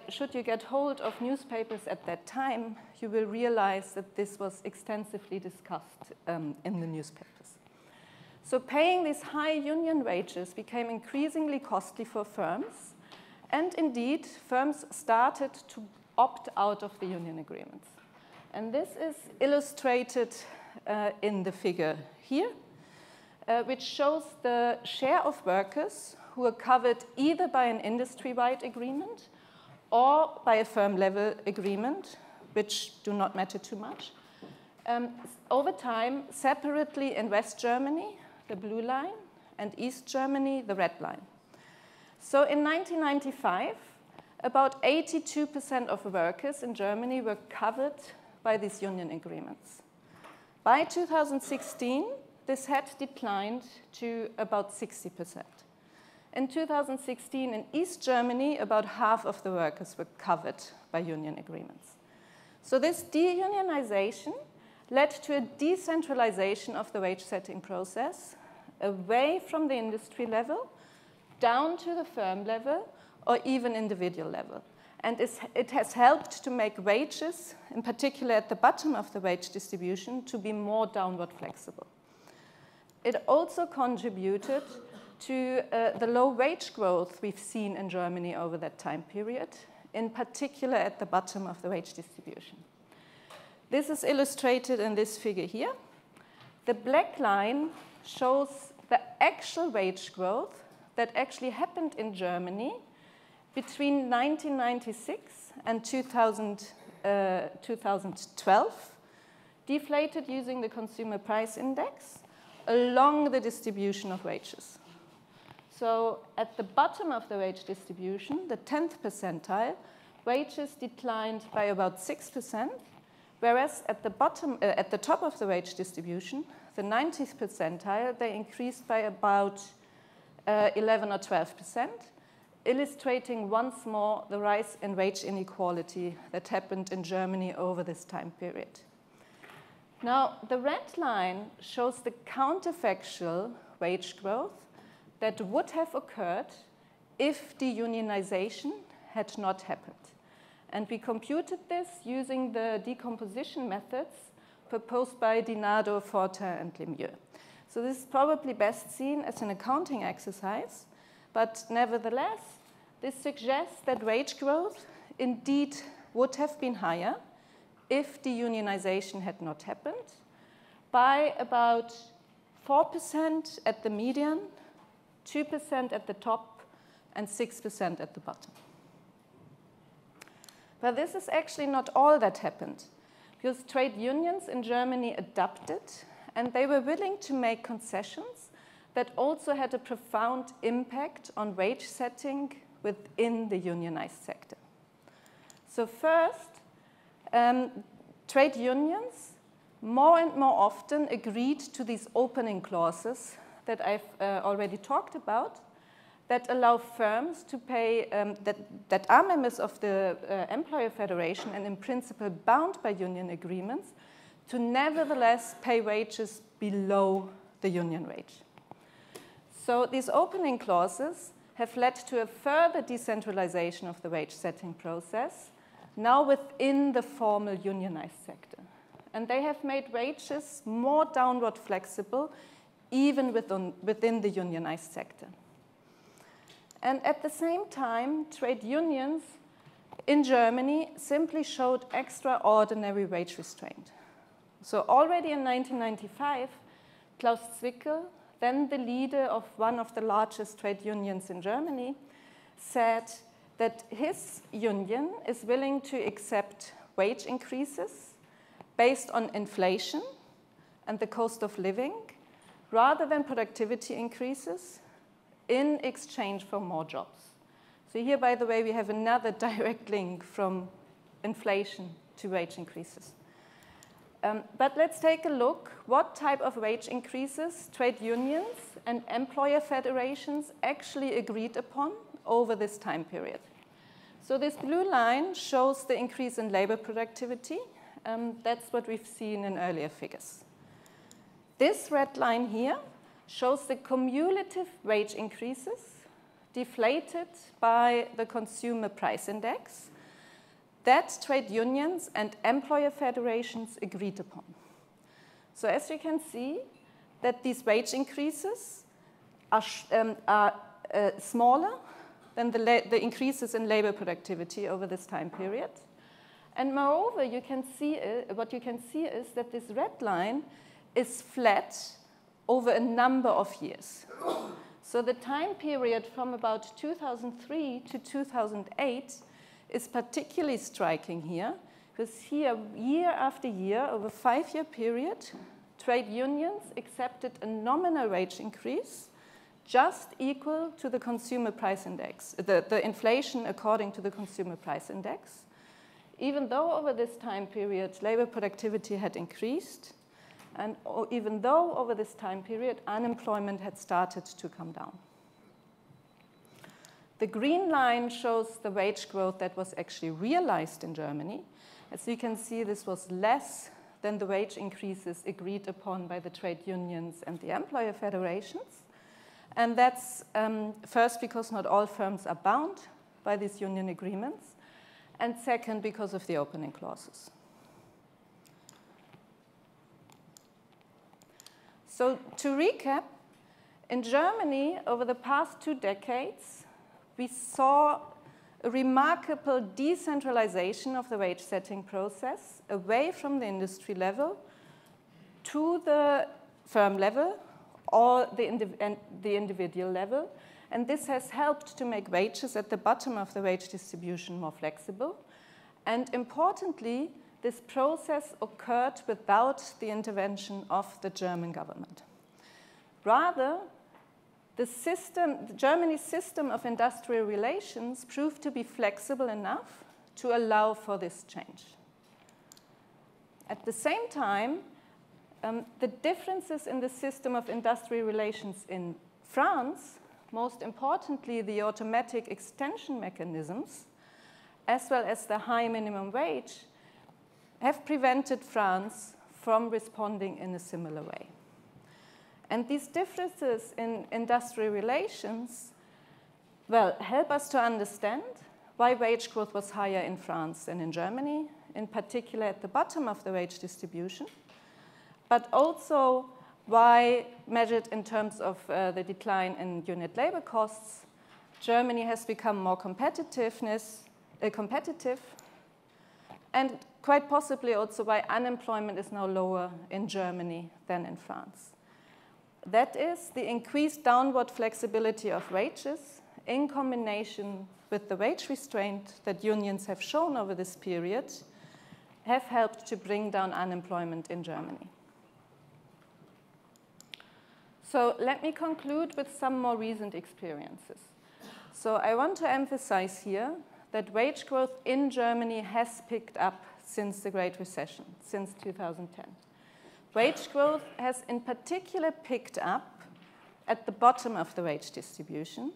should you get hold of newspapers at that time, you will realize that this was extensively discussed in the newspapers. So paying these high union wages became increasingly costly for firms. And indeed, firms started to opt out of the union agreements. And this is illustrated in the figure here, which shows the share of workers who are covered either by an industry-wide agreement or by a firm-level agreement, which do not matter too much. Over time, separately in West Germany, the blue line, and East Germany, the red line. So in 1995, about 82% of workers in Germany were covered by these union agreements. By 2016, this had declined to about 60%. In 2016, in East Germany, about half of the workers were covered by union agreements. So this deunionization led to a decentralization of the wage-setting process away from the industry level, down to the firm level, or even individual level. And it has helped to make wages, in particular at the bottom of the wage distribution, to be more downward flexible. It also contributed to the low wage growth we've seen in Germany over that time period, in particular at the bottom of the wage distribution. This is illustrated in this figure here. The black line shows the actual wage growth that actually happened in Germany between 1996 and 2012, deflated using the consumer price index along the distribution of wages. So at the bottom of the wage distribution, the 10th percentile, wages declined by about 6%, whereas at the top of the wage distribution, the 90th percentile, they increased by about 11 or 12%, illustrating once more the rise in wage inequality that happened in Germany over this time period. Now, the red line shows the counterfactual wage growth that would have occurred if deunionization had not happened. And we computed this using the decomposition methods proposed by Dinado, Fortin, and Lemieux. So this is probably best seen as an accounting exercise, but nevertheless, this suggests that wage growth indeed would have been higher if deunionization had not happened by about 4% at the median, 2% at the top, and 6% at the bottom. But this is actually not all that happened, because trade unions in Germany adapted, and they were willing to make concessions that also had a profound impact on wage setting within the unionized sector. So first, trade unions more and more often agreed to these opening clauses that I've already talked about, that allow firms to pay, that are members of the employer federation and in principle bound by union agreements, to nevertheless pay wages below the union wage. So these opening clauses have led to a further decentralization of the wage setting process, now within the formal unionized sector. And they have made wages more downward flexible, even within the unionized sector. And at the same time, trade unions in Germany simply showed extraordinary wage restraint. So already in 1995, Klaus Zwickel, then the leader of one of the largest trade unions in Germany, said that his union is willing to accept wage increases based on inflation and the cost of living, rather than productivity increases in exchange for more jobs. So here, by the way, we have another direct link from inflation to wage increases. But let's take a look what type of wage increases trade unions and employer federations actually agreed upon over this time period. So this blue line shows the increase in labor productivity. That's what we've seen in earlier figures. This red line here shows the cumulative wage increases deflated by the consumer price index that trade unions and employer federations agreed upon. So as you can see, that these wage increases are smaller than the increases in labor productivity over this time period. And moreover, you can see what you can see is that this red line is flat over a number of years. So the time period from about 2003 to 2008 is particularly striking here, because here, year after year, over a 5-year period, trade unions accepted a nominal wage increase just equal to the consumer price index, the inflation according to the consumer price index, even though over this time period labor productivity had increased, and even though over this time period unemployment had started to come down. The green line shows the wage growth that was actually realized in Germany. As you can see, this was less than the wage increases agreed upon by the trade unions and the employer federations. And that's first because not all firms are bound by these union agreements, and second because of the opening clauses. So to recap, in Germany over the past 2 decades, we saw a remarkable decentralization of the wage setting process away from the industry level to the firm level or the individual level. And this has helped to make wages at the bottom of the wage distribution more flexible. And importantly, this process occurred without the intervention of the German government. Rather, Germany's system of industrial relations proved to be flexible enough to allow for this change. At the same time, the differences in the system of industrial relations in France, most importantly the automatic extension mechanisms, as well as the high minimum wage, have prevented France from responding in a similar way. And these differences in industrial relations, well, help us to understand why wage growth was higher in France than in Germany, in particular at the bottom of the wage distribution, but also why, measured in terms of the decline in unit labor costs, Germany has become more competitive, and quite possibly also why unemployment is now lower in Germany than in France. That is the increased downward flexibility of wages in combination with the wage restraint that unions have shown over this period have helped to bring down unemployment in Germany. So let me conclude with some more recent experiences. So I want to emphasize here that wage growth in Germany has picked up since the Great Recession, since 2010. Wage growth has in particular picked up at the bottom of the wage distribution.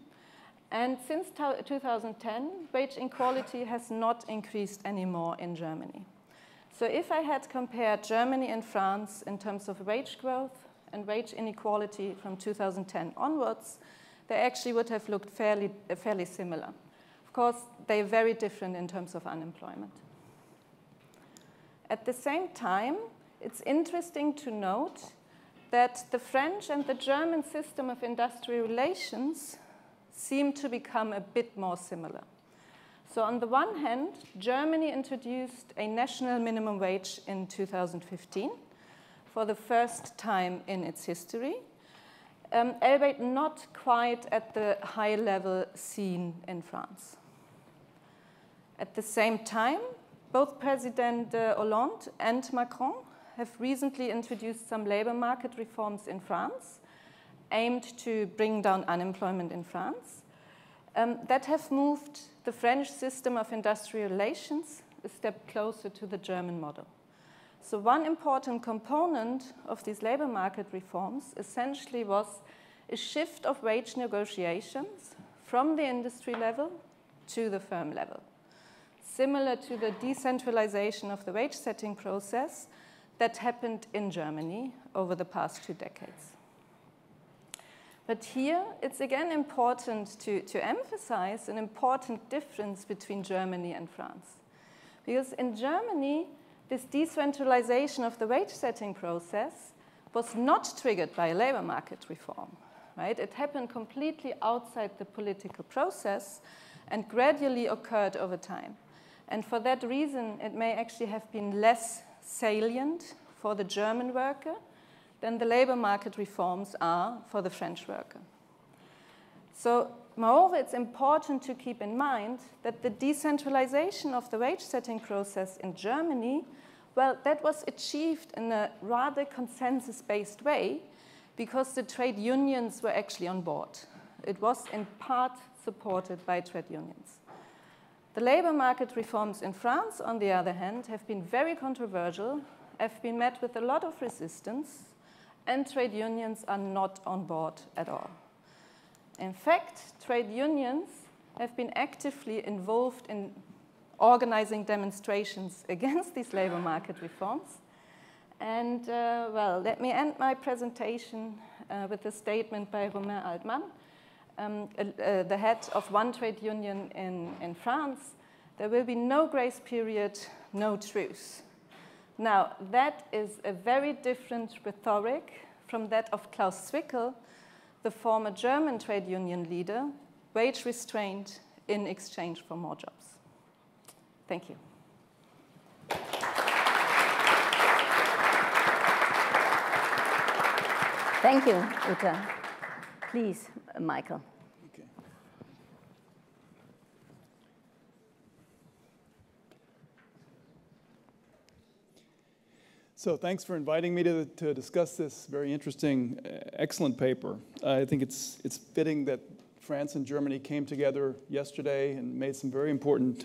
And since 2010, wage inequality has not increased anymore in Germany. So if I had compared Germany and France in terms of wage growth and wage inequality from 2010 onwards, they actually would have looked fairly similar. Of course, they're very different in terms of unemployment. At the same time, it's interesting to note that the French and the German system of industrial relations seem to become a bit more similar. So on the one hand, Germany introduced a national minimum wage in 2015 for the first time in its history, albeit not quite at the high level seen in France. At the same time, both President Hollande and Macron have recently introduced some labor market reforms in France aimed to bring down unemployment in France that have moved the French system of industrial relations a step closer to the German model. So one important component of these labor market reforms essentially was a shift of wage negotiations from the industry level to the firm level, similar to the decentralization of the wage setting process that happened in Germany over the past 2 decades. But here, it's again important to emphasize an important difference between Germany and France. Because in Germany, this decentralization of the wage setting process was not triggered by a labor market reform, right? It happened completely outside the political process and gradually occurred over time. And for that reason, it may actually have been less salient for the German worker than the labor market reforms are for the French worker. So, moreover, it's important to keep in mind that the decentralization of the wage setting process in Germany, well, that was achieved in a rather consensus-based way because the trade unions were actually on board. It was in part supported by trade unions. The labor market reforms in France, on the other hand, have been very controversial, have been met with a lot of resistance, and trade unions are not on board at all. In fact, trade unions have been actively involved in organizing demonstrations against these labor market reforms. And, well, let me end my presentation with a statement by Romain Altman, the head of one trade union in France. There will be no grace period, no truce. Now, that is a very different rhetoric from that of Klaus Zwickel, the former German trade union leader, wage restraint in exchange for more jobs. Thank you. Thank you, Uta. Please, Michael. Okay. So thanks for inviting me to discuss this very interesting, excellent paper. I think it's fitting that France and Germany came together yesterday and made some very important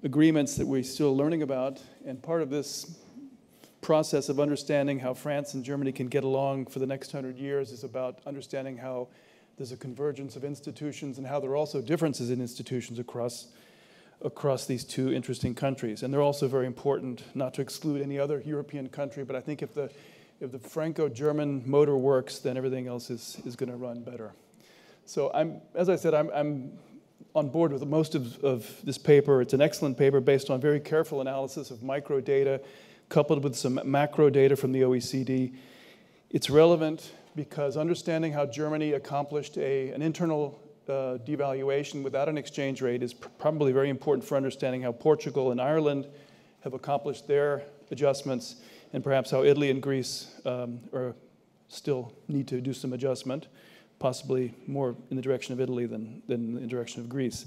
agreements that we're still learning about. And part of this process of understanding how France and Germany can get along for the next 100 years is about understanding how there's a convergence of institutions and how there are also differences in institutions across these two interesting countries. And they're also very important, not to exclude any other European country, but I think if the Franco-German motor works, then everything else is going to run better. So as I said, I'm on board with most of this paper. It's an excellent paper based on very careful analysis of micro data, coupled with some macro data from the OECD. It's relevant because understanding how Germany accomplished an internal devaluation without an exchange rate is probably very important for understanding how Portugal and Ireland have accomplished their adjustments, and perhaps how Italy and Greece are still need to do some adjustment, possibly more in the direction of Italy than in the direction of Greece.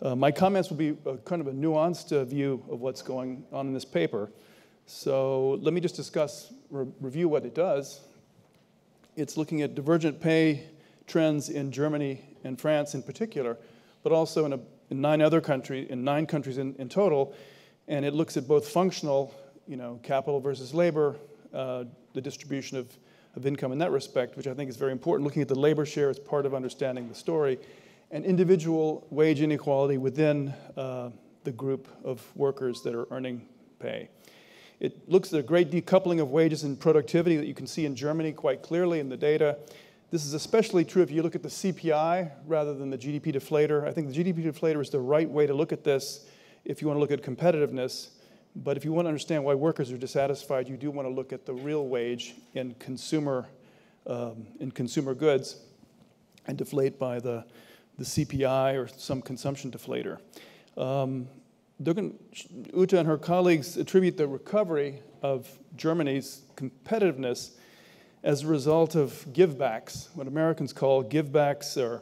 My comments will be kind of a nuanced view of what's going on in this paper. So let me just review what it does. It's looking at divergent pay trends in Germany and France in particular, but also in 9 countries in total. And it looks at both functional, capital versus labor, the distribution of income in that respect, which I think is very important. Looking at the labor share as part of understanding the story, and individual wage inequality within the group of workers that are earning pay. It looks at a great decoupling of wages and productivity that you can see in Germany quite clearly in the data. This is especially true if you look at the CPI rather than the GDP deflator. I think the GDP deflator is the right way to look at this if you want to look at competitiveness. But if you want to understand why workers are dissatisfied, you do want to look at the real wage in consumer goods and deflate by the CPI or some consumption deflator. Uta and her colleagues attribute the recovery of Germany's competitiveness as a result of givebacks, what Americans call givebacks, or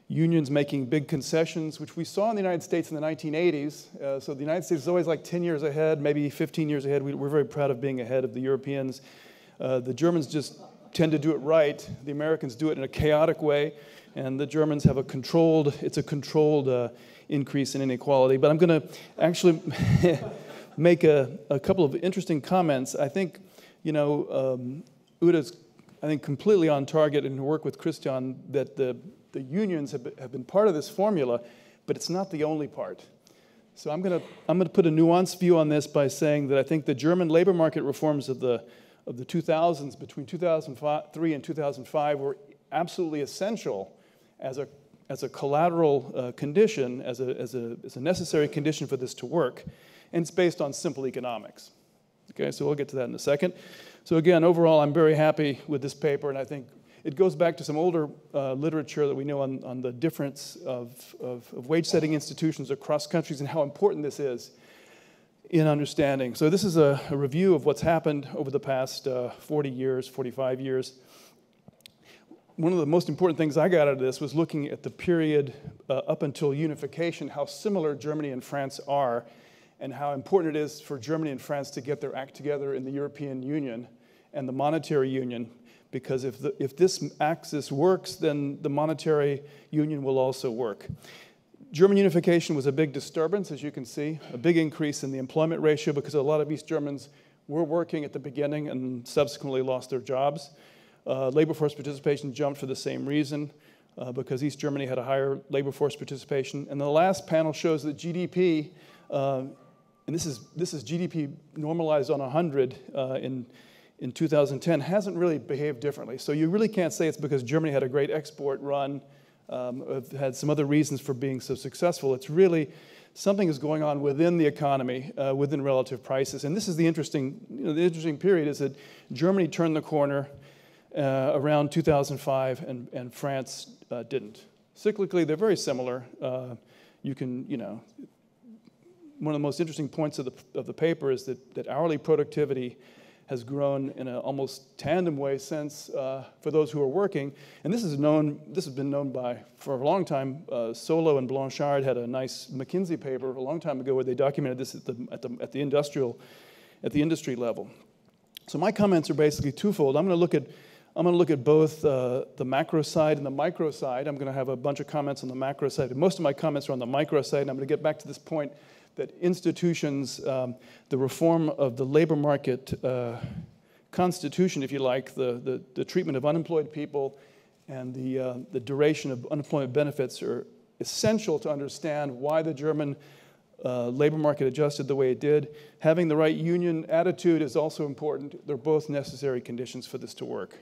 unions making big concessions, which we saw in the United States in the 1980s. So the United States is always like 10 years ahead, maybe 15 years ahead. We're very proud of being ahead of the Europeans. The Germans just tend to do it right. The Americans do it in a chaotic way. And the Germans have a controlled increase in inequality. But I'm going to actually make a couple of interesting comments. I think, Uda's, completely on target in her work with Christian that the unions have been part of this formula, but it's not the only part. So I'm going to put a nuanced view on this by saying that I think the German labor market reforms of the 2000s, between 2003 and 2005, were absolutely essential as a collateral condition, as a necessary condition for this to work, and it's based on simple economics. Okay, so we'll get to that in a second. So again, overall, I'm very happy with this paper, and I think it goes back to some older literature that we know on the difference of wage-setting institutions across countries and how important this is in understanding. So this is a review of what's happened over the past 40 years, 45 years. One of the most important things I got out of this was looking at the period up until unification, how similar Germany and France are, and how important it is for Germany and France to get their act together in the European Union and the monetary union, because if this axis works, then the monetary union will also work. German unification was a big disturbance, as you can see, a big increase in the employment ratio because a lot of East Germans were working at the beginning and subsequently lost their jobs. Labor force participation jumped for the same reason, because East Germany had a higher labor force participation. And the last panel shows that GDP, and this is GDP normalized on 100 in 2010, hasn't really behaved differently. So you really can't say it's because Germany had a great export run, had some other reasons for being so successful. It's really something is going on within the economy, within relative prices. And this is the interesting period is that Germany turned the corner around 2005, and France didn't. Cyclically, they're very similar. One of the most interesting points of the paper is that hourly productivity has grown in an almost tandem way since for those who are working, and this has been known for a long time. Solo and Blanchard had a nice McKinsey paper a long time ago where they documented this at the industry level. So my comments are basically twofold. I'm going to look at both the macro side and the micro side. I'm going to have a bunch of comments on the macro side, but most of my comments are on the micro side, and I'm going to get back to this point that institutions, the reform of the labor market constitution, if you like, the treatment of unemployed people and the duration of unemployment benefits are essential to understand why the German labor market adjusted the way it did. Having the right union attitude is also important. They're both necessary conditions for this to work.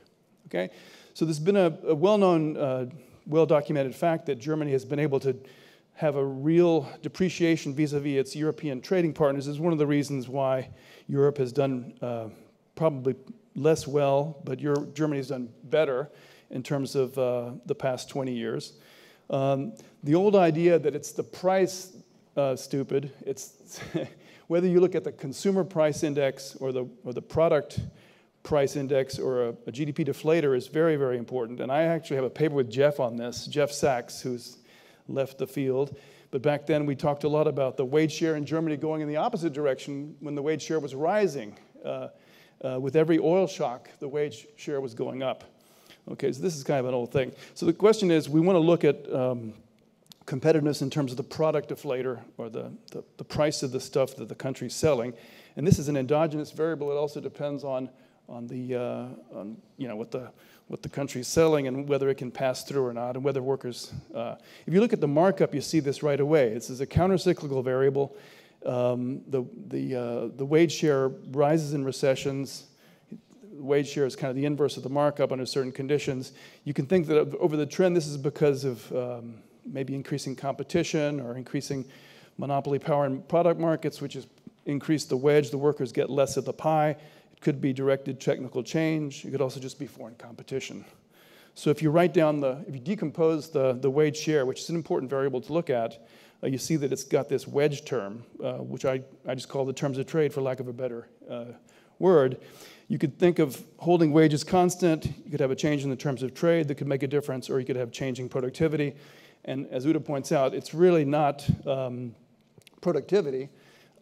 Okay? So there's been a well-known, well-documented fact that Germany has been able to have a real depreciation vis-a-vis its European trading partners. Is one of the reasons why Europe has done probably less well, but Germany has done better in terms of the past 20 years. The old idea that it's the price stupid, it's whether you look at the consumer price index or the product price index or a GDP deflator is very, very important. And I actually have a paper with Jeff on this, Jeff Sachs, who's left the field. But back then, we talked a lot about the wage share in Germany going in the opposite direction when the wage share was rising. With every oil shock, the wage share was going up. Okay, so this is kind of an old thing. So the question is, we want to look at competitiveness in terms of the product deflator, or the price of the stuff that the country's selling. And this is an endogenous variable. It also depends on what the country's selling and whether it can pass through or not, and whether workers. If you look at the markup, you see this right away. This is a countercyclical variable. The wage share rises in recessions. The wage share is kind of the inverse of the markup under certain conditions. You can think that over the trend, this is because of maybe increasing competition or increasing monopoly power in product markets, which has increased the wedge. The workers get less of the pie. It could be directed technical change. It could also just be foreign competition. So if you write down if you decompose the wage share, which is an important variable to look at, you see that it's got this wedge term, which I just call the terms of trade for lack of a better word. You could think of holding wages constant. You could have a change in the terms of trade that could make a difference, or you could have changing productivity. And as Uda points out, it's really not productivity.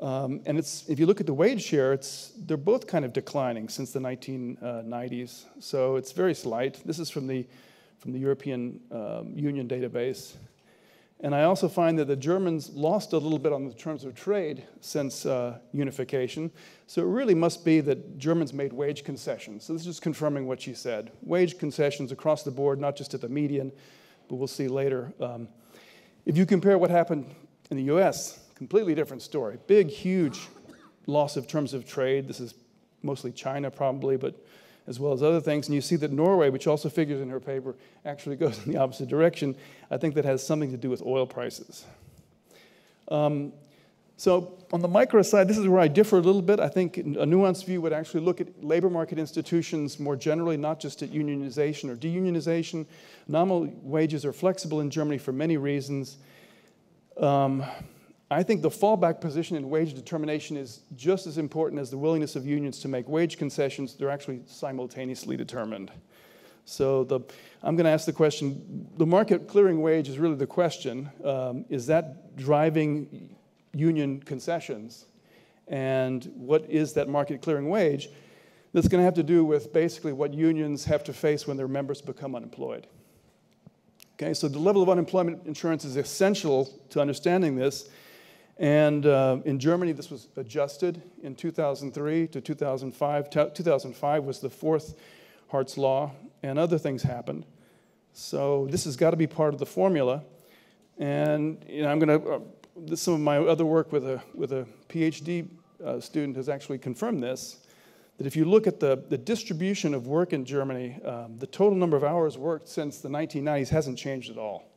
And if you look at the wage share, they're both kind of declining since the 1990s. So it's very slight. This is from the European Union database. And I also find that the Germans lost a little bit on the terms of trade since unification. So it really must be that Germans made wage concessions. So this is just confirming what she said. Wage concessions across the board, not just at the median, but we'll see later. If you compare what happened in the US, completely different story. Big, huge loss of terms of trade. This is mostly China probably, but as well as other things. And you see that Norway, which also figures in her paper, actually goes in the opposite direction. I think that has something to do with oil prices. So on the micro side, this is where I differ a little bit. I think a nuanced view would actually look at labor market institutions more generally, not just at unionization or deunionization. Nominal wages are flexible in Germany for many reasons. I think the fallback position in wage determination is just as important as the willingness of unions to make wage concessions. They're actually simultaneously determined. So I'm going to ask the question, the market clearing wage is really the question. Is that driving union concessions? And what is that market clearing wage? That's going to have to do with basically what unions have to face when their members become unemployed. Okay, so the level of unemployment insurance is essential to understanding this. And in Germany, this was adjusted in 2003 to 2005. 2005 was the fourth Hartz Law, and other things happened. So this has got to be part of the formula. And I'm going to, some of my other work with a PhD student has actually confirmed this, that if you look at the distribution of work in Germany, the total number of hours worked since the 1990s hasn't changed at all.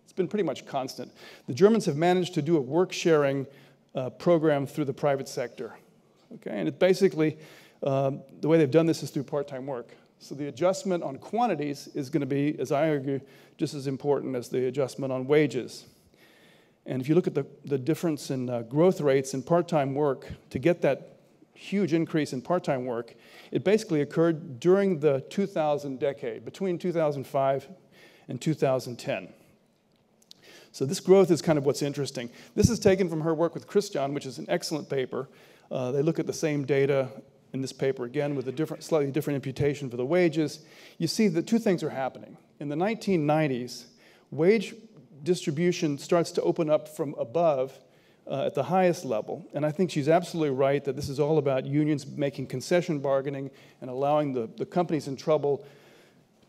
It's been pretty much constant. The Germans have managed to do a work-sharing program through the private sector. Okay, and it basically, the way they've done this is through part-time work. So the adjustment on quantities is going to be, as I argue, just as important as the adjustment on wages. And if you look at the difference in growth rates in part-time work, to get that huge increase in part-time work, it basically occurred during the 2000 decade, between 2005 and 2010. So this growth is kind of what's interesting. This is taken from her work with Christian, which is an excellent paper. They look at the same data in this paper again with a slightly different imputation for the wages. You see that two things are happening. In the 1990s, wage distribution starts to open up from above at the highest level. And I think she's absolutely right that this is all about unions making concession bargaining and allowing the companies in trouble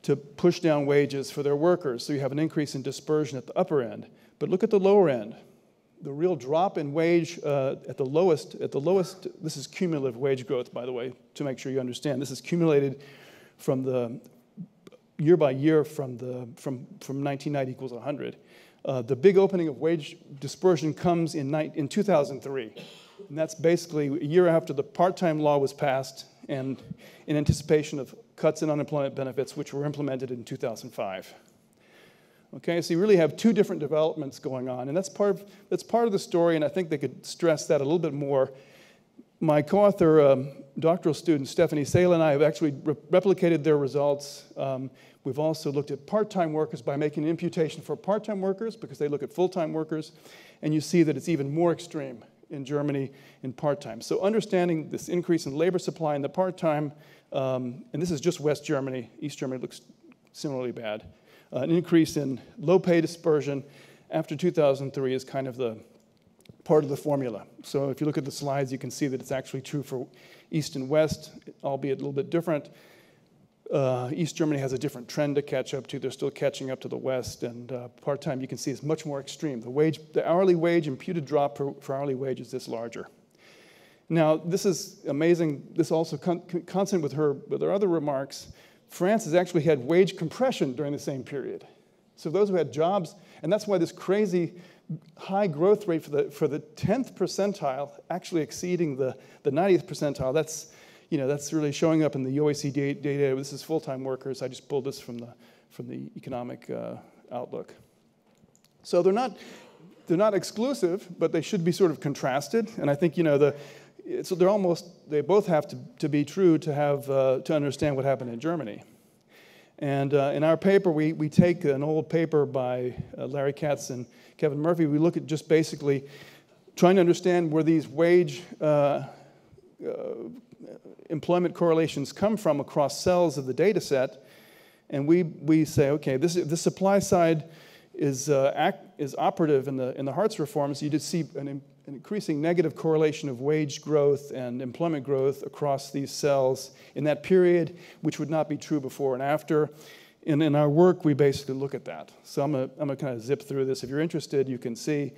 to push down wages for their workers. So you have an increase in dispersion at the upper end. But look at the lower end. The real drop in wage at the lowest, this is cumulative wage growth, by the way, to make sure you understand. This is cumulated from the year by year from 1990 equals 100. The big opening of wage dispersion comes in 2003. And that's basically a year after the part-time law was passed and in anticipation of cuts in unemployment benefits, which were implemented in 2005. Okay, so you really have two different developments going on, and that's part of the story, and I think they could stress that a little bit more. My co-author, doctoral student Stephanie Sala and I have actually replicated their results. We've also looked at part-time workers by making an imputation for part-time workers because they look at full-time workers, and you see that it's even more extreme in Germany in part-time. So understanding this increase in labor supply in the part-time, and this is just West Germany, East Germany looks similarly bad. An increase in low-pay dispersion after 2003 is kind of the part of the formula. So if you look at the slides, you can see that it's actually true for East and West, albeit a little bit different. East Germany has a different trend to catch up to. They're still catching up to the West, and part-time you can see is much more extreme. The hourly wage imputed drop for hourly wage is this larger. Now, this is amazing. This also consonant with her other remarks. France has actually had wage compression during the same period. So those who had jobs, and that's why this crazy high growth rate for the 10th percentile actually exceeding the 90th percentile, that's really showing up in the OECD data. This is full-time workers. I just pulled this from the economic outlook. So they're not exclusive, but they should be sort of contrasted. And I think so they both have to be true to understand what happened in Germany. And in our paper, we take an old paper by Larry Katz and Kevin Murphy. We look at just basically trying to understand where these wage employment correlations come from across cells of the data set. And we say, okay, the supply side is operative in the Hartz reforms. You just see an increasing negative correlation of wage growth and employment growth across these cells in that period, which would not be true before and after. And in our work, we basically look at that. So I'm gonna kind of zip through this. If you're interested, you can see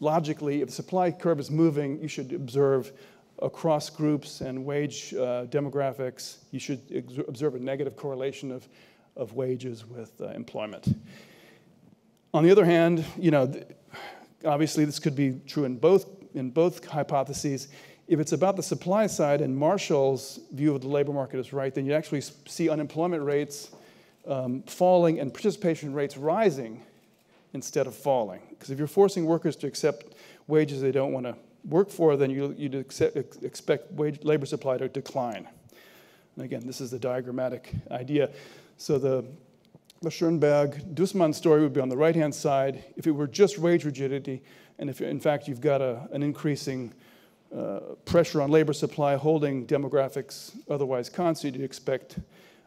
logically, if the supply curve is moving, you should observe across groups and wage demographics, you should observe a negative correlation of wages with employment. On the other hand, obviously this could be true in both hypotheses. If it's about the supply side and Marshall's view of the labor market is right, then you actually see unemployment rates falling and participation rates rising instead of falling. Because if you're forcing workers to accept wages they don't want to work for, then you'd expect labor supply to decline. And again, this is the diagrammatic idea. So the Schönberg-Dussmann story would be on the right-hand side. If it were just wage rigidity, and if in fact you've got an increasing pressure on labor supply holding demographics otherwise constant, you'd expect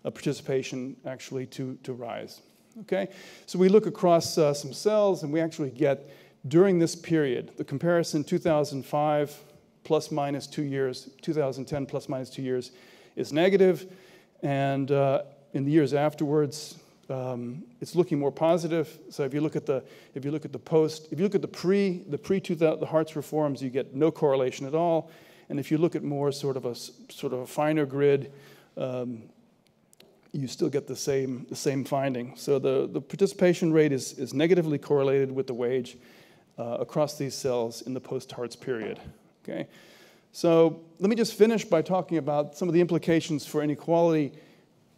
participation actually to rise. Okay, so we look across some cells, and we actually get, during this period, the comparison 2005 plus minus 2 years, 2010 plus minus 2 years is negative, and in the years afterwards, it's looking more positive. So if you look at the pre-2000 Hartz reforms, you get no correlation at all, and if you look at more sort of a finer grid, you still get the same finding. So the participation rate is negatively correlated with the wage across these cells in the post-Hartz period. Okay, so let me just finish by talking about some of the implications for inequality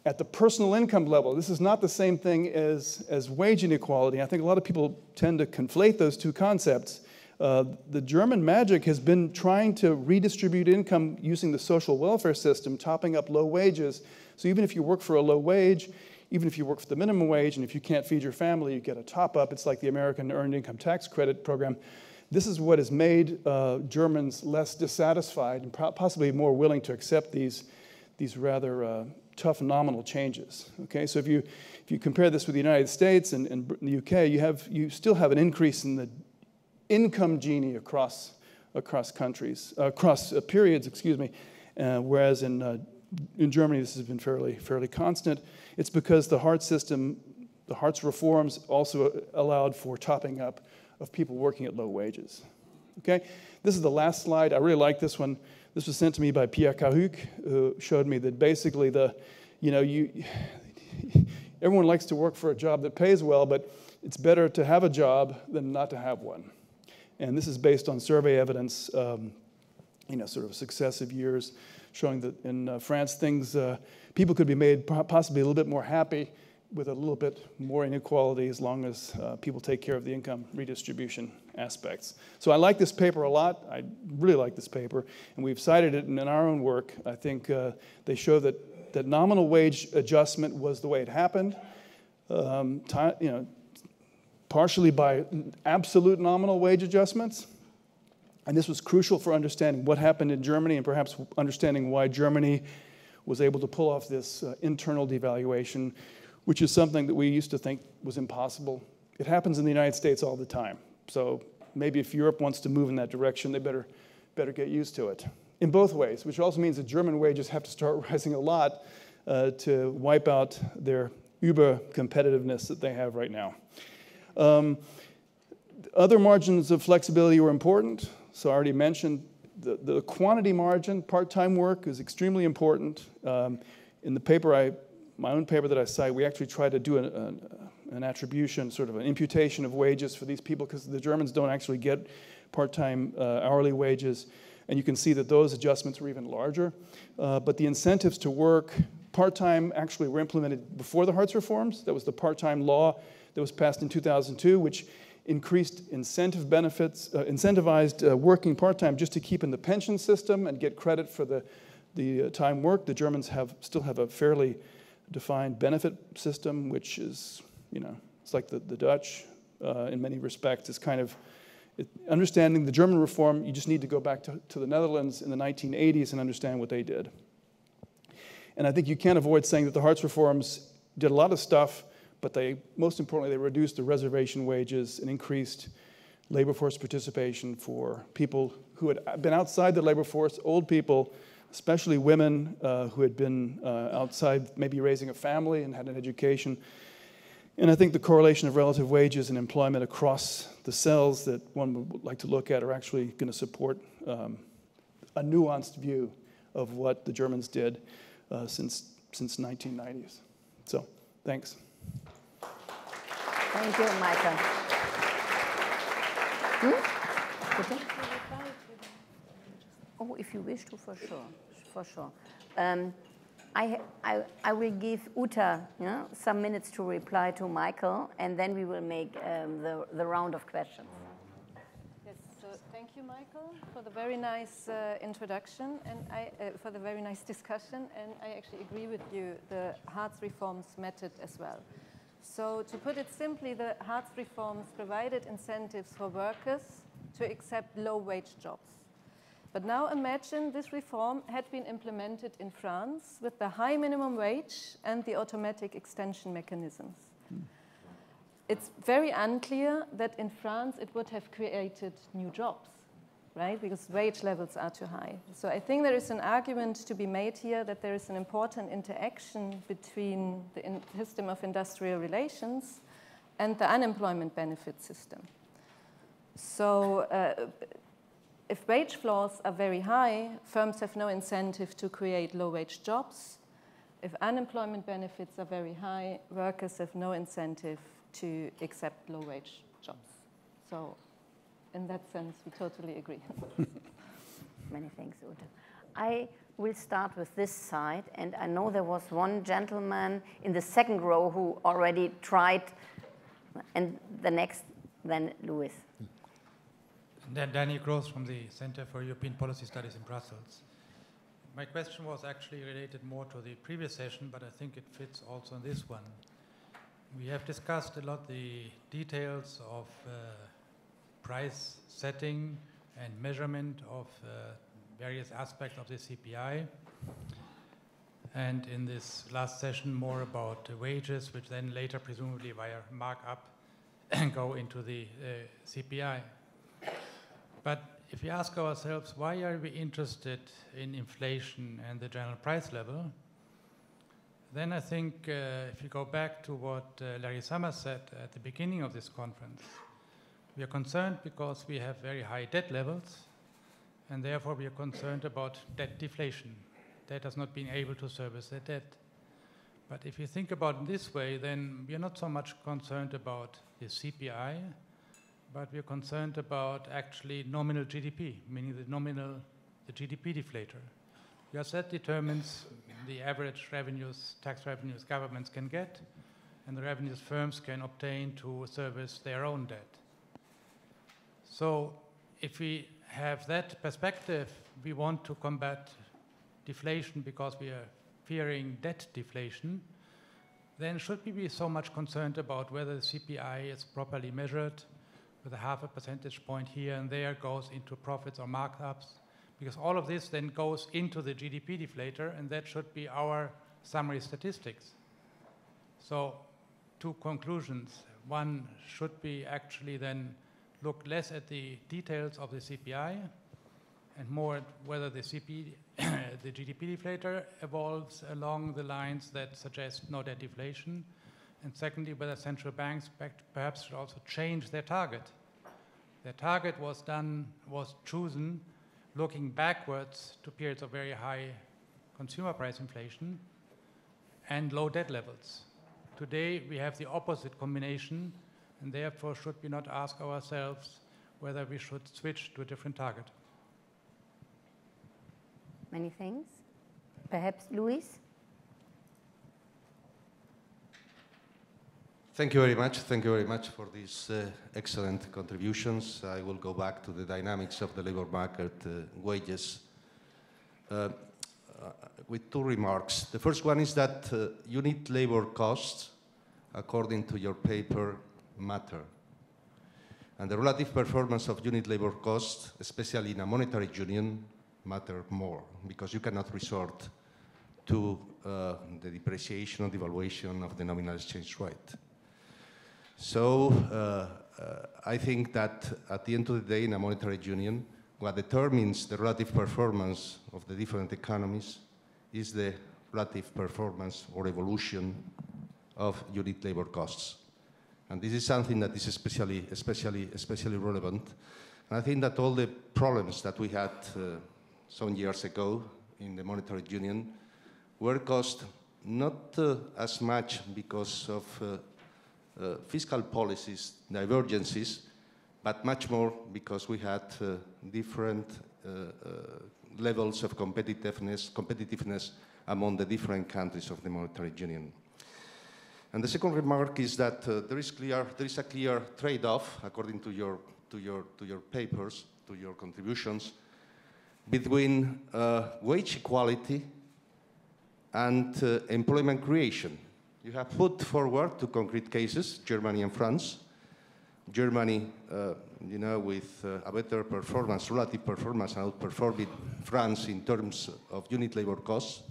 at the personal income level. This is not the same thing as wage inequality. I think a lot of people tend to conflate those two concepts. The German magic has been trying to redistribute income using the social welfare system, topping up low wages. So even if you work for a low wage, even if you work for the minimum wage, and if you can't feed your family, you get a top-up. It's like the American Earned Income Tax Credit program. This is what has made Germans less dissatisfied and possibly more willing to accept these rather tough nominal changes. Okay, so if you compare this with the United States and the UK, you still have an increase in the income Gini across countries, across periods, excuse me, whereas in Germany this has been fairly constant. It's because the Hartz reforms also allowed for topping up of people working at low wages. Okay, this is the last slide. I really like this one. This was sent to me by Pierre Cahuc, who showed me that basically everyone likes to work for a job that pays well, but it's better to have a job than not to have one. And this is based on survey evidence, sort of successive years, showing that in France, people could be made possibly a little bit more happy with a little bit more inequality as long as people take care of the income redistribution aspects. So I like this paper a lot. I really like this paper, and we've cited it in our own work. I think they show that nominal wage adjustment was the way it happened, partially by absolute nominal wage adjustments. And this was crucial for understanding what happened in Germany and perhaps understanding why Germany was able to pull off this internal devaluation, which is something that we used to think was impossible. It happens in the United States all the time. So maybe if Europe wants to move in that direction, they better get used to it. In both ways, which also means that German wages have to start rising a lot to wipe out their uber-competitiveness that they have right now. Other margins of flexibility were important. So I already mentioned the quantity margin, part-time work is extremely important. In the paper, my own paper that I cite, we actually try to do an attribution, sort of an imputation of wages for these people, because the Germans don't actually get part-time hourly wages. And you can see that those adjustments were even larger. But the incentives to work part-time actually were implemented before the Hartz reforms. That was the part-time law that was passed in 2002, which increased incentive benefits, incentivized working part-time just to keep in the pension system and get credit for the time worked. The Germans still have a fairly defined benefit system, which is, it's like the Dutch in many respects. It's kind of, understanding the German reform, you just need to go back to the Netherlands in the 1980s and understand what they did. And I think you can't avoid saying that the Hartz reforms did a lot of stuff, but most importantly, they reduced the reservation wages and increased labor force participation for people who had been outside the labor force, old people, especially women who had been outside maybe raising a family and had an education. And I think the correlation of relative wages and employment across the cells that one would like to look at are actually going to support a nuanced view of what the Germans did since 1990s. So, thanks. Thank you, Michael. Oh, if you wish to, for sure. I will give Uta some minutes to reply to Michael, and then we will make the round of questions. Yes, so thank you, Michael, for the very nice introduction and for the very nice discussion, and I actually agree with you, the Hartz reforms mattered as well. So to put it simply, the Hartz reforms provided incentives for workers to accept low-wage jobs. But now imagine this reform had been implemented in France with the high minimum wage and the automatic extension mechanisms. It's very unclear that in France it would have created new jobs, right? Because wage levels are too high. So I think there is an argument to be made here that there is an important interaction between the system of industrial relations and the unemployment benefit system. So if wage floors are very high, firms have no incentive to create low-wage jobs. If unemployment benefits are very high, workers have no incentive to accept low-wage jobs. So in that sense, we totally agree. Many thanks, Uta. I will start with this side, and I know there was one gentleman in the second row who already tried, and the next, then Louis. Danny Gross from the Center for European Policy Studies in Brussels. My question was actually related more to the previous session, but I think it fits also in this one. We have discussed a lot the details of price setting and measurement of various aspects of the CPI. And in this last session, more about wages, which then later, presumably via markup, go into the CPI. But if we ask ourselves, why are we interested in inflation and the general price level, then I think if you go back to what Larry Summers said at the beginning of this conference, we are concerned because we have very high debt levels, and therefore we are concerned about debt deflation. Debt has not been able to service their debt. But if you think about it this way, then we are not so much concerned about the CPI, but we are concerned about actually nominal GDP, meaning the GDP deflator. Because that determines the average revenues, tax revenues governments can get, and the revenues firms can obtain to service their own debt. So if we have that perspective, we want to combat deflation because we are fearing debt deflation, then should we be so much concerned about whether the CPI is properly measured, with a half a percentage point here and there goes into profits or markups? Because all of this then goes into the GDP deflator, and that should be our summary statistics. So, two conclusions. One should be actually then look less at the details of the CPI and more at whether the the GDP deflator evolves along the lines that suggest no debt deflation. And secondly, whether central banks perhaps should also change their target. Their target was chosen looking backwards to periods of very high consumer price inflation and low debt levels. Today, we have the opposite combination, and therefore should we not ask ourselves whether we should switch to a different target? Many things. Perhaps Luis? Thank you very much. Thank you very much for these excellent contributions. I will go back to the dynamics of the labor market wages with two remarks. The first one is that unit labor costs, according to your paper, matter. And the relative performance of unit labor costs, especially in a monetary union, matter more, because you cannot resort to the depreciation or devaluation of the nominal exchange rate. So I think that at the end of the day, in a monetary union, what determines the relative performance of the different economies is the relative performance or evolution of unit labor costs. And this is something that is especially relevant. And I think that all the problems that we had some years ago in the monetary union were caused not as much because of fiscal policies divergences, but much more because we had different levels of competitiveness among the different countries of the monetary union. And the second remark is that there is a clear trade-off, according to your papers, to your contributions, between wage equality and employment creation. You have put forward two concrete cases, Germany and France. Germany, with a better performance, relative performance, outperforming France in terms of unit labor costs,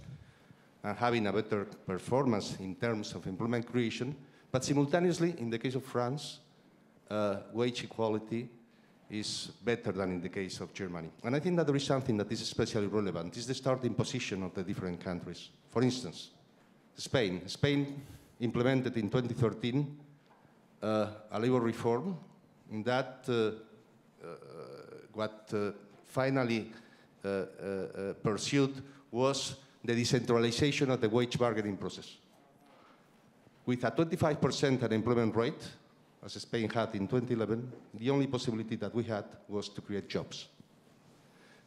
and having a better performance in terms of employment creation. But simultaneously, in the case of France, wage equality is better than in the case of Germany. And I think that there is something that is especially relevant. It's the starting position of the different countries. For instance, Spain. Spain implemented in 2013 a labor reform that what finally pursued was the decentralization of the wage bargaining process. With a 25% unemployment rate, as Spain had in 2011, the only possibility that we had was to create jobs.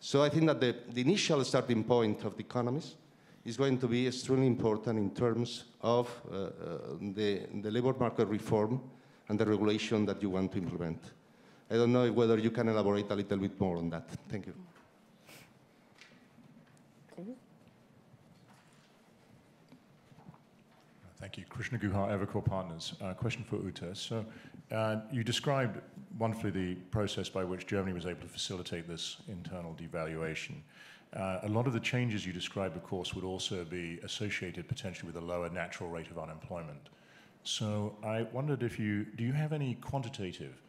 So I think that the initial starting point of the economies is going to be extremely important in terms of the labor market reform and the regulation that you want to implement. I don't know whether you can elaborate a little bit more on that. Thank you. Thank you. Krishna Guha, Evercore Partners. Question for Uta. So you described wonderfully the process by which Germany was able to facilitate this internal devaluation. A lot of the changes you described, of course, would also be associated potentially with a lower natural rate of unemployment. So I wondered if do you have any quantitative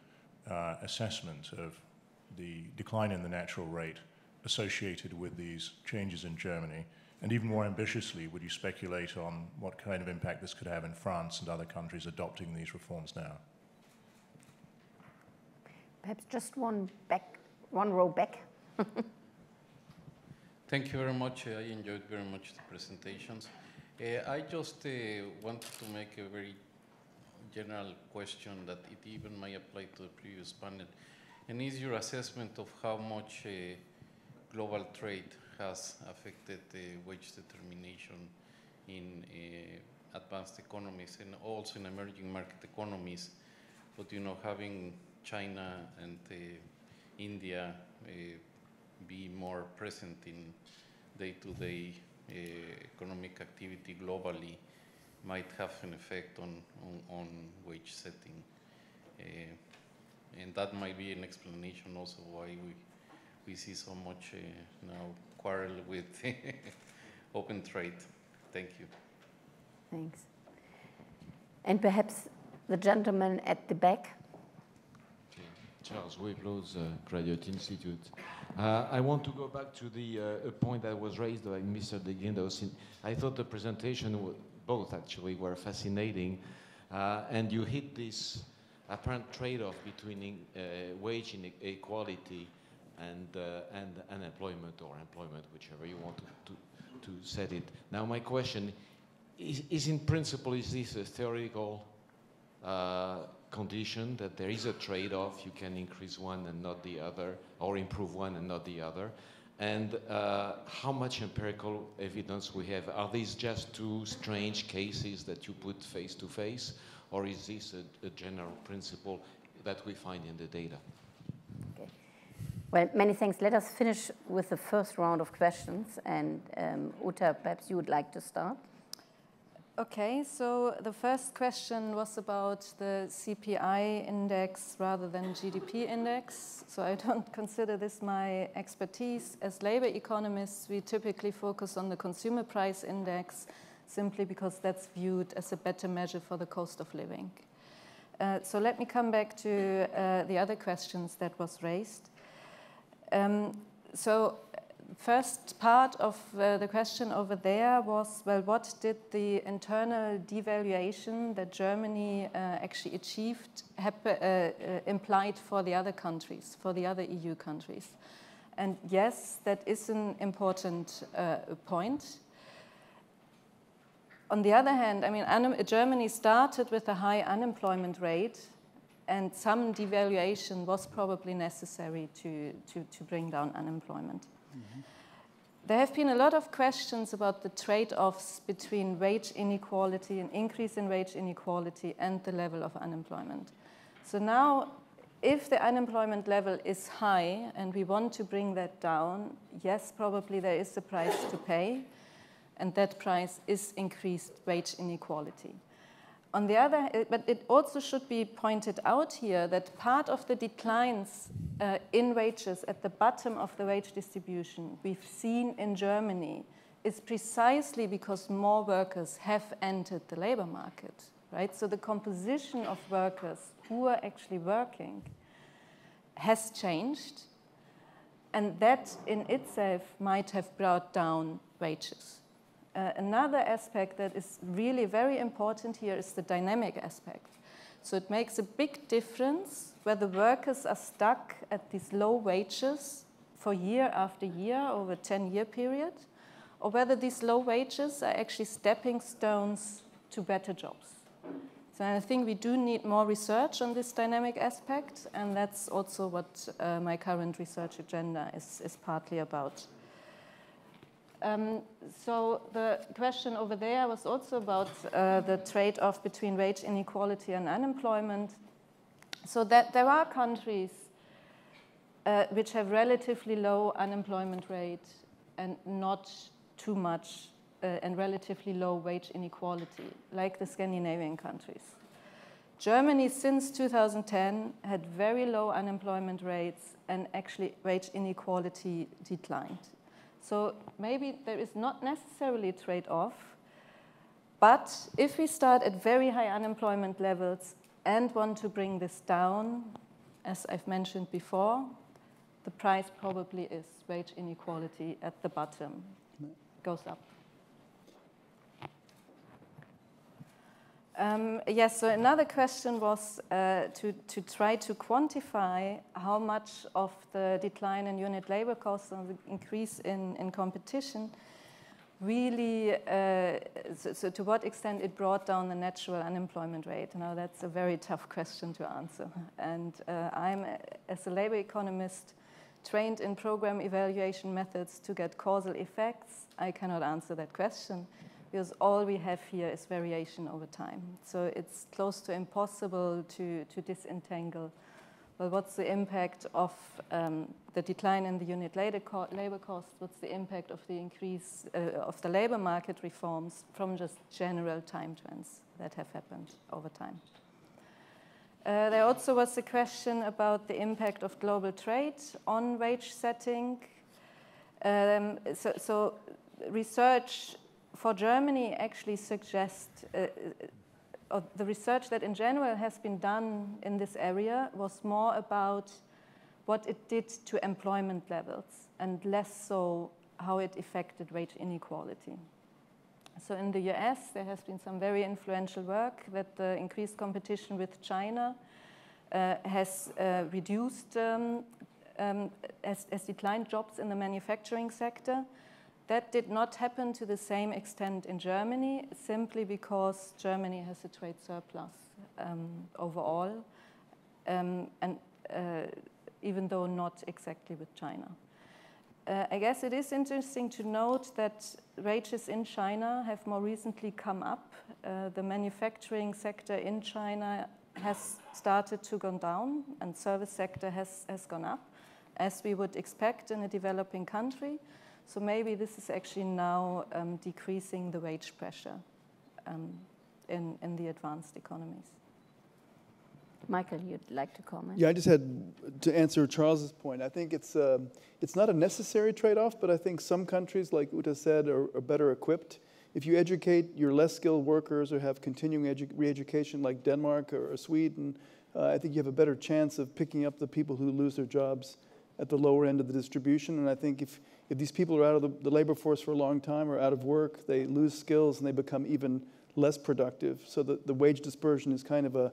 assessment of the decline in the natural rate associated with these changes in Germany? And even more ambitiously, would you speculate on what kind of impact this could have in France and other countries adopting these reforms now? Perhaps just one row back. Thank you very much. I enjoyed very much the presentations. I just wanted to make a very general question that it even may apply to the previous panel. And is your assessment of how much global trade has affected the wage determination in advanced economies and also in emerging market economies. But having China and India be more present in day-to-day economic activity globally might have an effect on wage setting. And that might be an explanation also why we see so much now quarrel with open trade. Thank you. Thanks. And perhaps the gentleman at the back. Charles Weblows, Graduate Institute. I want to go back to the point that was raised by Mr. De Guindos. I thought the presentation, both actually, were fascinating, and you hit this apparent trade-off between wage inequality and unemployment or employment, whichever you want to set it. Now, my question is in principle, is this a theoretical condition that there is a trade-off, you can increase one and not the other, or improve one and not the other? And how much empirical evidence we have? Are these just two strange cases that you put face to face, or is this a general principle that we find in the data? Okay. Well, many thanks. Let us finish with the first round of questions. And Uta, perhaps you would like to start. Okay, so the first question was about the CPI index rather than GDP index. So I don't consider this my expertise. As labor economists, we typically focus on the consumer price index simply because that's viewed as a better measure for the cost of living. So let me come back to the other questions that was raised. So first part of the question over there was, well, what did the internal devaluation that Germany actually achieved implied for the other countries, for the other EU countries? And yes, that is an important point. On the other hand, I mean, Germany started with a high unemployment rate, and some devaluation was probably necessary to bring down unemployment. Mm-hmm. There have been a lot of questions about the trade-offs between wage inequality, an increase in wage inequality, and the level of unemployment. So now, if the unemployment level is high and we want to bring that down, yes, probably there is a price to pay, and that price is increased wage inequality. On the other, but it also should be pointed out here that part of the declines in wages at the bottom of the wage distribution we've seen in Germany is precisely because more workers have entered the labor market, right? So the composition of workers who are actually working has changed, and that in itself might have brought down wages. Another aspect that is really very important here is the dynamic aspect. So it makes a big difference whether workers are stuck at these low wages for year after year over a 10-year period, or whether these low wages are actually stepping stones to better jobs. So I think we do need more research on this dynamic aspect, and that's also what my current research agenda is partly about. So the question over there was also about the trade-off between wage inequality and unemployment. So that there are countries which have relatively low unemployment rate and not too much and relatively low wage inequality, like the Scandinavian countries. Germany, since 2010, had very low unemployment rates, and actually wage inequality declined. So maybe there is not necessarily a trade-off, but if we start at very high unemployment levels and want to bring this down, as I've mentioned before, the price probably is wage inequality at the bottom, goes up. Yes, so another question was to try to quantify how much of the decline in unit labor costs and the increase in competition really, so to what extent it brought down the natural unemployment rate. Now, that's a very tough question to answer. And I'm, as a labor economist, trained in program evaluation methods to get causal effects. I cannot answer that question. because all we have here is variation over time. So it's close to impossible to disentangle. Well, what's the impact of the decline in the unit labor cost? What's the impact of the increase of the labor market reforms from just general time trends that have happened over time? There also was a question about the impact of global trade on wage setting. So research for Germany actually suggests, the research that in general has been done in this area was more about what it did to employment levels and less so how it affected wage inequality. So in the US, there has been some very influential work that the increased competition with China has reduced, has declined jobs in the manufacturing sector. That did not happen to the same extent in Germany, simply because Germany has a trade surplus overall, and even though not exactly with China. I guess it is interesting to note that wages in China have more recently come up. The manufacturing sector in China has started to go down, and service sector has gone up, as we would expect in a developing country. So maybe this is actually now decreasing the wage pressure in the advanced economies. Michael, you'd like to comment? Yeah, I just had to answer Charles's point. I think it's not a necessary trade-off, but I think some countries, like Uta said, are better equipped. If you educate your less skilled workers or have continuing re-education like Denmark or Sweden, I think you have a better chance of picking up the people who lose their jobs at the lower end of the distribution. And I think if these people are out of the labor force for a long time or out of work, they lose skills and they become even less productive. So the wage dispersion is kind of the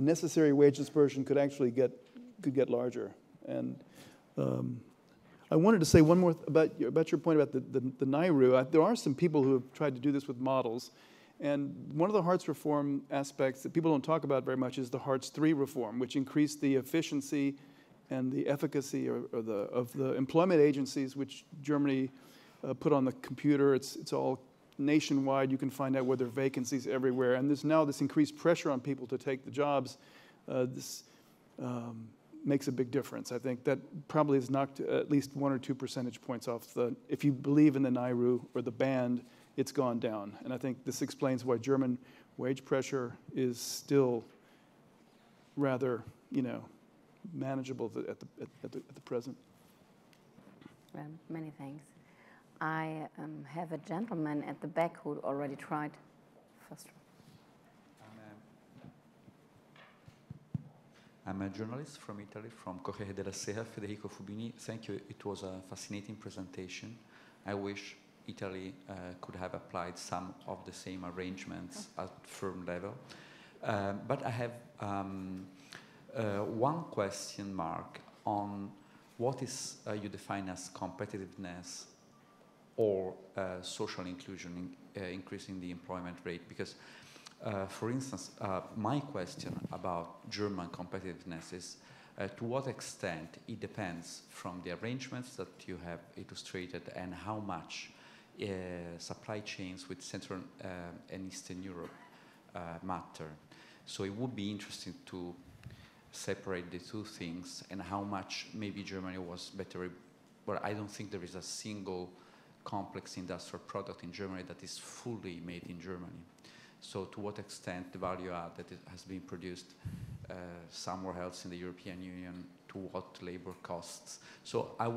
necessary wage dispersion could actually get larger. And I wanted to say one more about your point about the NAIRU. There are some people who have tried to do this with models. And one of the Hartz reform aspects that people don't talk about very much is the Hartz III reform, which increased the efficiency and the efficacy of the employment agencies, which Germany put on the computer. It's all nationwide. You can find out where there are vacancies everywhere. And there's now this increased pressure on people to take the jobs. This makes a big difference. I think that probably has knocked at least 1 or 2 percentage points off if you believe in the NAIRU or the band, it's gone down. And I think this explains why German wage pressure is still rather, manageable at the present. Well, many thanks. I have a gentleman at the back who already tried first. I'm a journalist from Italy, from Corriere della Sera, Federico Fubini. Thank you. It was a fascinating presentation. I wish Italy could have applied some of the same arrangements at firm level. But I have one question mark on what is you define as competitiveness or social inclusion, increasing the employment rate. Because, for instance, my question about German competitiveness is to what extent it depends from the arrangements that you have illustrated and how much supply chains with Central and Eastern Europe matter. So it would be interesting to separate the two things and how much maybe Germany was better. Well, I don't think there is a single complex industrial product in Germany that is fully made in Germany. So to what extent the value add that has been produced somewhere else in the European Union, to what labor costs. So I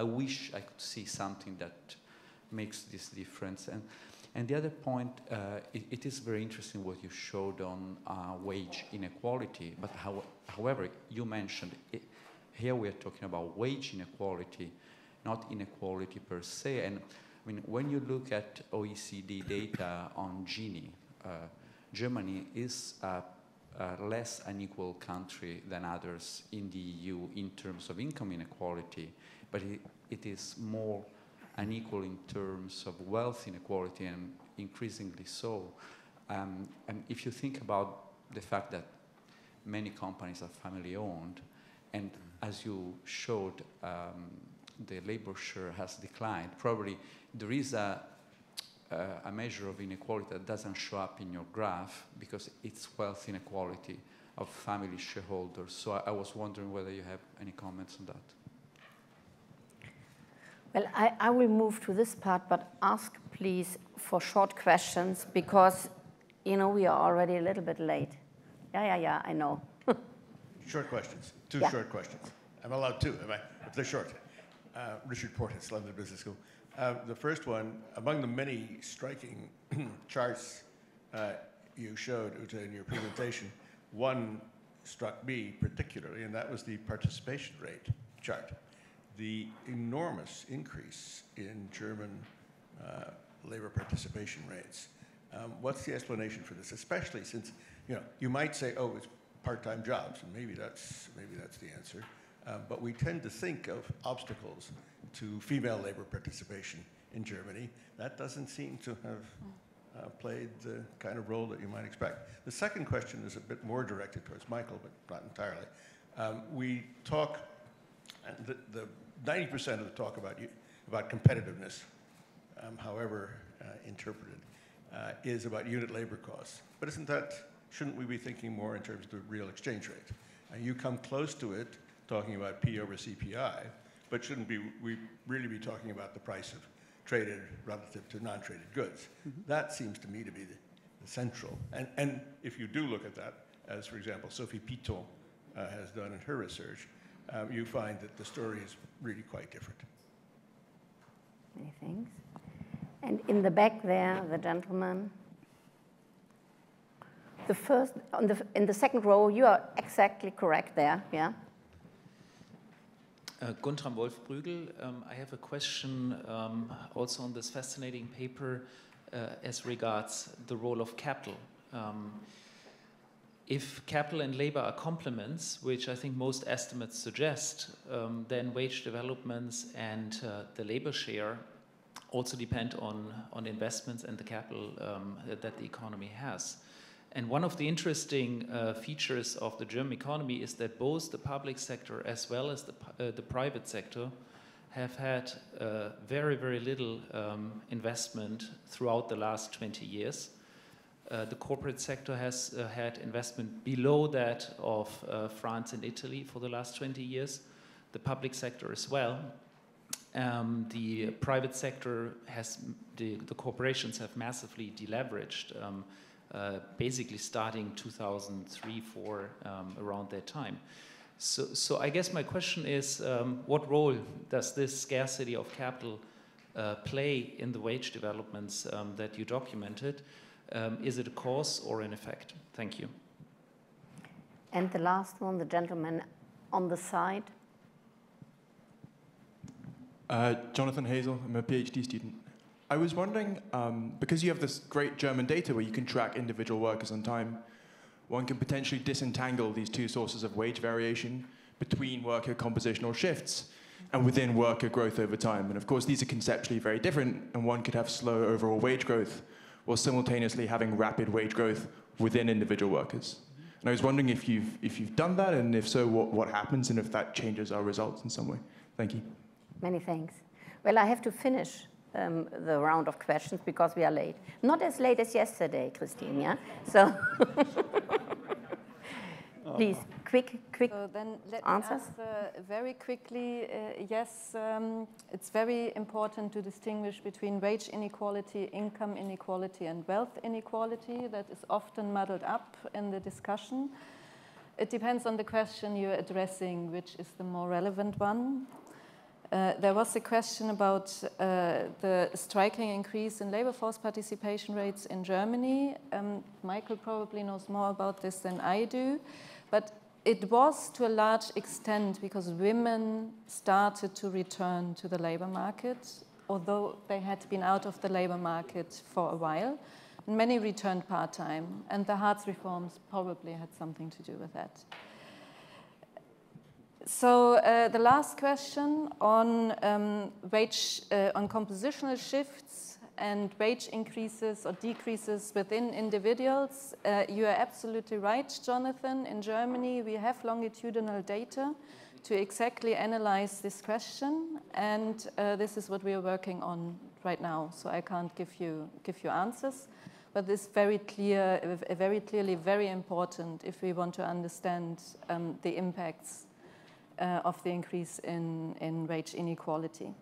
wish I could see something that makes this difference. And the other point, it is very interesting what you showed on wage inequality, but however, you mentioned, here we are talking about wage inequality, not inequality per se. And I mean, when you look at OECD data on Gini, Germany is a less unequal country than others in the EU in terms of income inequality, but it is more unequal in terms of wealth inequality, and increasingly so. And if you think about the fact that many companies are family-owned, and as you showed, the labor share has declined. Probably there is a measure of inequality that doesn't show up in your graph because it's wealth inequality of family shareholders. So I was wondering whether you have any comments on that. Well, I will move to this part, but ask please for short questions because, you know, we are already a little bit late. Yeah, I know. Short questions, two Yeah. short questions. I'm allowed two, am I? If they're short. Richard Portis, London Business School. The first one, among the many striking charts you showed, Ute, in your presentation, one struck me particularly, and that was the participation rate chart. The enormous increase in German labor participation rates. What's the explanation for this? Especially since, you know, you might say, oh, it's part-time jobs, and maybe that's the answer. But we tend to think of obstacles to female labor participation in Germany. That doesn't seem to have played the kind of role that you might expect. The second question is a bit more directed towards Michael, but not entirely. We talk, the 90% of the talk about competitiveness, however interpreted, is about unit labor costs. But shouldn't we be thinking more in terms of the real exchange rate? You come close to it, talking about P over CPI, but shouldn't we really be talking about the price of traded relative to non-traded goods? Mm-hmm. That seems to me to be the central. And if you do look at that, as for example, Sophie Piton has done in her research, you find that the story is really quite different. Many thanks. And in the back there, the gentleman. The first, in the second row, you are exactly correct there, yeah? Guntram Wolf-Brügel, I have a question also on this fascinating paper as regards the role of capital. If capital and labor are complements, which I think most estimates suggest, then wage developments and the labor share also depend on investments and the capital that the economy has. And one of the interesting features of the German economy is that both the public sector as well as the private sector have had very, very little investment throughout the last 20 years. The corporate sector has had investment below that of France and Italy for the last 20 years, the public sector as well. The private sector the corporations have massively deleveraged, basically starting 2003, 2004, around that time. So I guess my question is, what role does this scarcity of capital play in the wage developments that you documented? Is it a cause or an effect? Thank you. And the last one, the gentleman on the side. Jonathan Hazel, I'm a PhD student. I was wondering, because you have this great German data where you can track individual workers on time, one can potentially disentangle these two sources of wage variation between worker compositional shifts and within worker growth over time. And of course, these are conceptually very different, and one could have slow overall wage growth while simultaneously having rapid wage growth within individual workers. And I was wondering if you've done that, and if so, what happens, and if that changes our results in some way. Thank you. Many thanks. Well, I have to finish the round of questions because we are late. Not as late as yesterday, Christine, yeah? So, please, quick so then let answers. Me answer very quickly. Yes, it's very important to distinguish between wage inequality, income inequality, and wealth inequality. That is often muddled up in the discussion. It depends on the question you're addressing, which is the more relevant one. There was a question about the striking increase in labor force participation rates in Germany. Michael probably knows more about this than I do, but it was to a large extent because women started to return to the labor market, although they had been out of the labor market for a while. Many returned part-time, and the Hartz reforms probably had something to do with that. So the last question on wage, on compositional shifts and wage increases or decreases within individuals. You are absolutely right, Jonathan. In Germany, we have longitudinal data to exactly analyze this question, and this is what we are working on right now. So I can't give you answers, but this very clearly very important if we want to understand the impacts of the increase in wage inequality.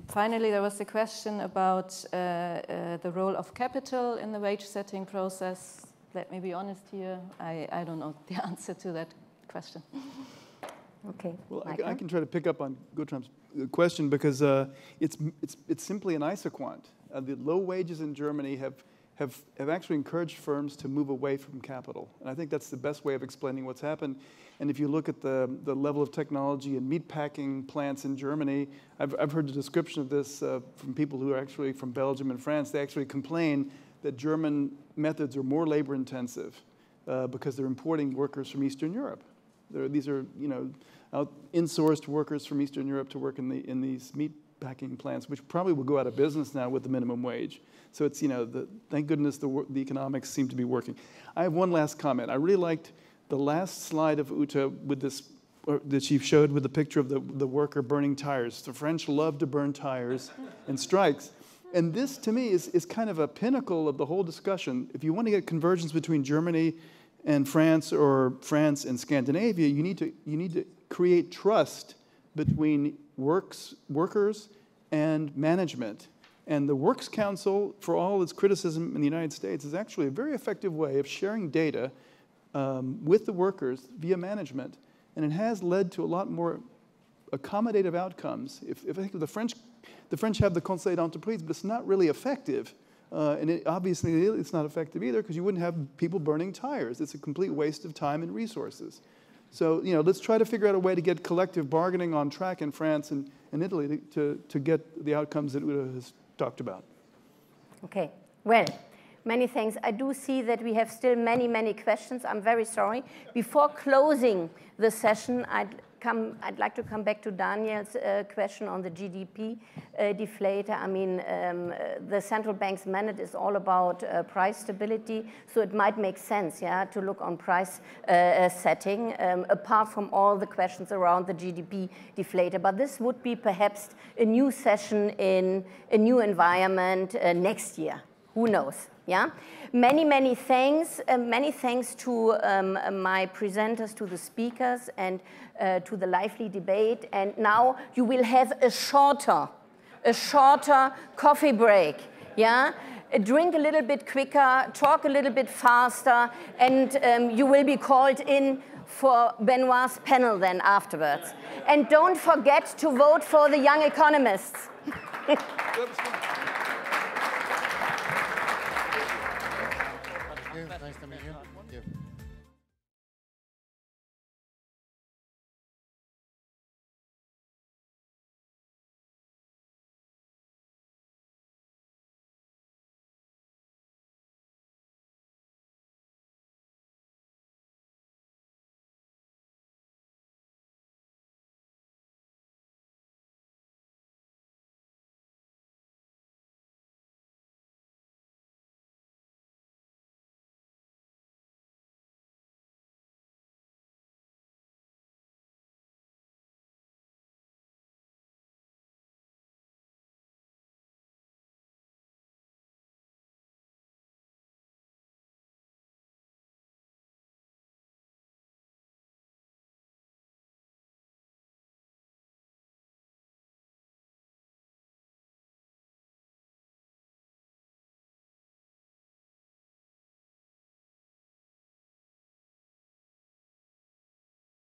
Finally, there was a question about the role of capital in the wage setting process. Let me be honest here, I don't know the answer to that question. Okay. Well, I can try to pick up on Gutram's question because it's simply an isoquant. The low wages in Germany have actually encouraged firms to move away from capital. And I think that's the best way of explaining what's happened. And if you look at the level of technology in meatpacking plants in Germany, I've heard the description of this from people who are actually from Belgium and France. They actually complain that German methods are more labor intensive because they're importing workers from Eastern Europe. These are, insourced workers from Eastern Europe to work in these meatpacking plants, which probably will go out of business now with the minimum wage. So it's, thank goodness the economics seem to be working. I have one last comment. I really liked the last slide of Uta with this, that she showed with the picture of the worker burning tires. The French love to burn tires and strikes. And this, to me, is kind of a pinnacle of the whole discussion. If you want to get convergence between Germany and France or France and Scandinavia, you need to create trust between workers and management. And the Works Council, for all its criticism in the United States, is actually a very effective way of sharing data with the workers via management. And it has led to a lot more accommodative outcomes. If I think of the French have the Conseil d'entreprise, but it's not really effective. And obviously, it's not effective either because you wouldn't have people burning tires. It's a complete waste of time and resources. So, let's try to figure out a way to get collective bargaining on track in France and Italy to get the outcomes that Uta has talked about. Okay. Well, many thanks. I do see that we have still many, many questions. I'm very sorry. Before closing the session, I'd like to come back to Daniel's question on the GDP deflator. I mean, the central bank's mandate is all about price stability, so it might make sense, to look on price setting, apart from all the questions around the GDP deflator. But this would be perhaps a new session in a new environment next year. Who knows? Yeah, many thanks. Many thanks to my presenters, to the speakers, and to the lively debate. And now you will have a shorter coffee break. Yeah, drink a little bit quicker, talk a little bit faster, and you will be called in for Benoit's panel then afterwards. And don't forget to vote for the young economists. Nice to meet you. Thank you.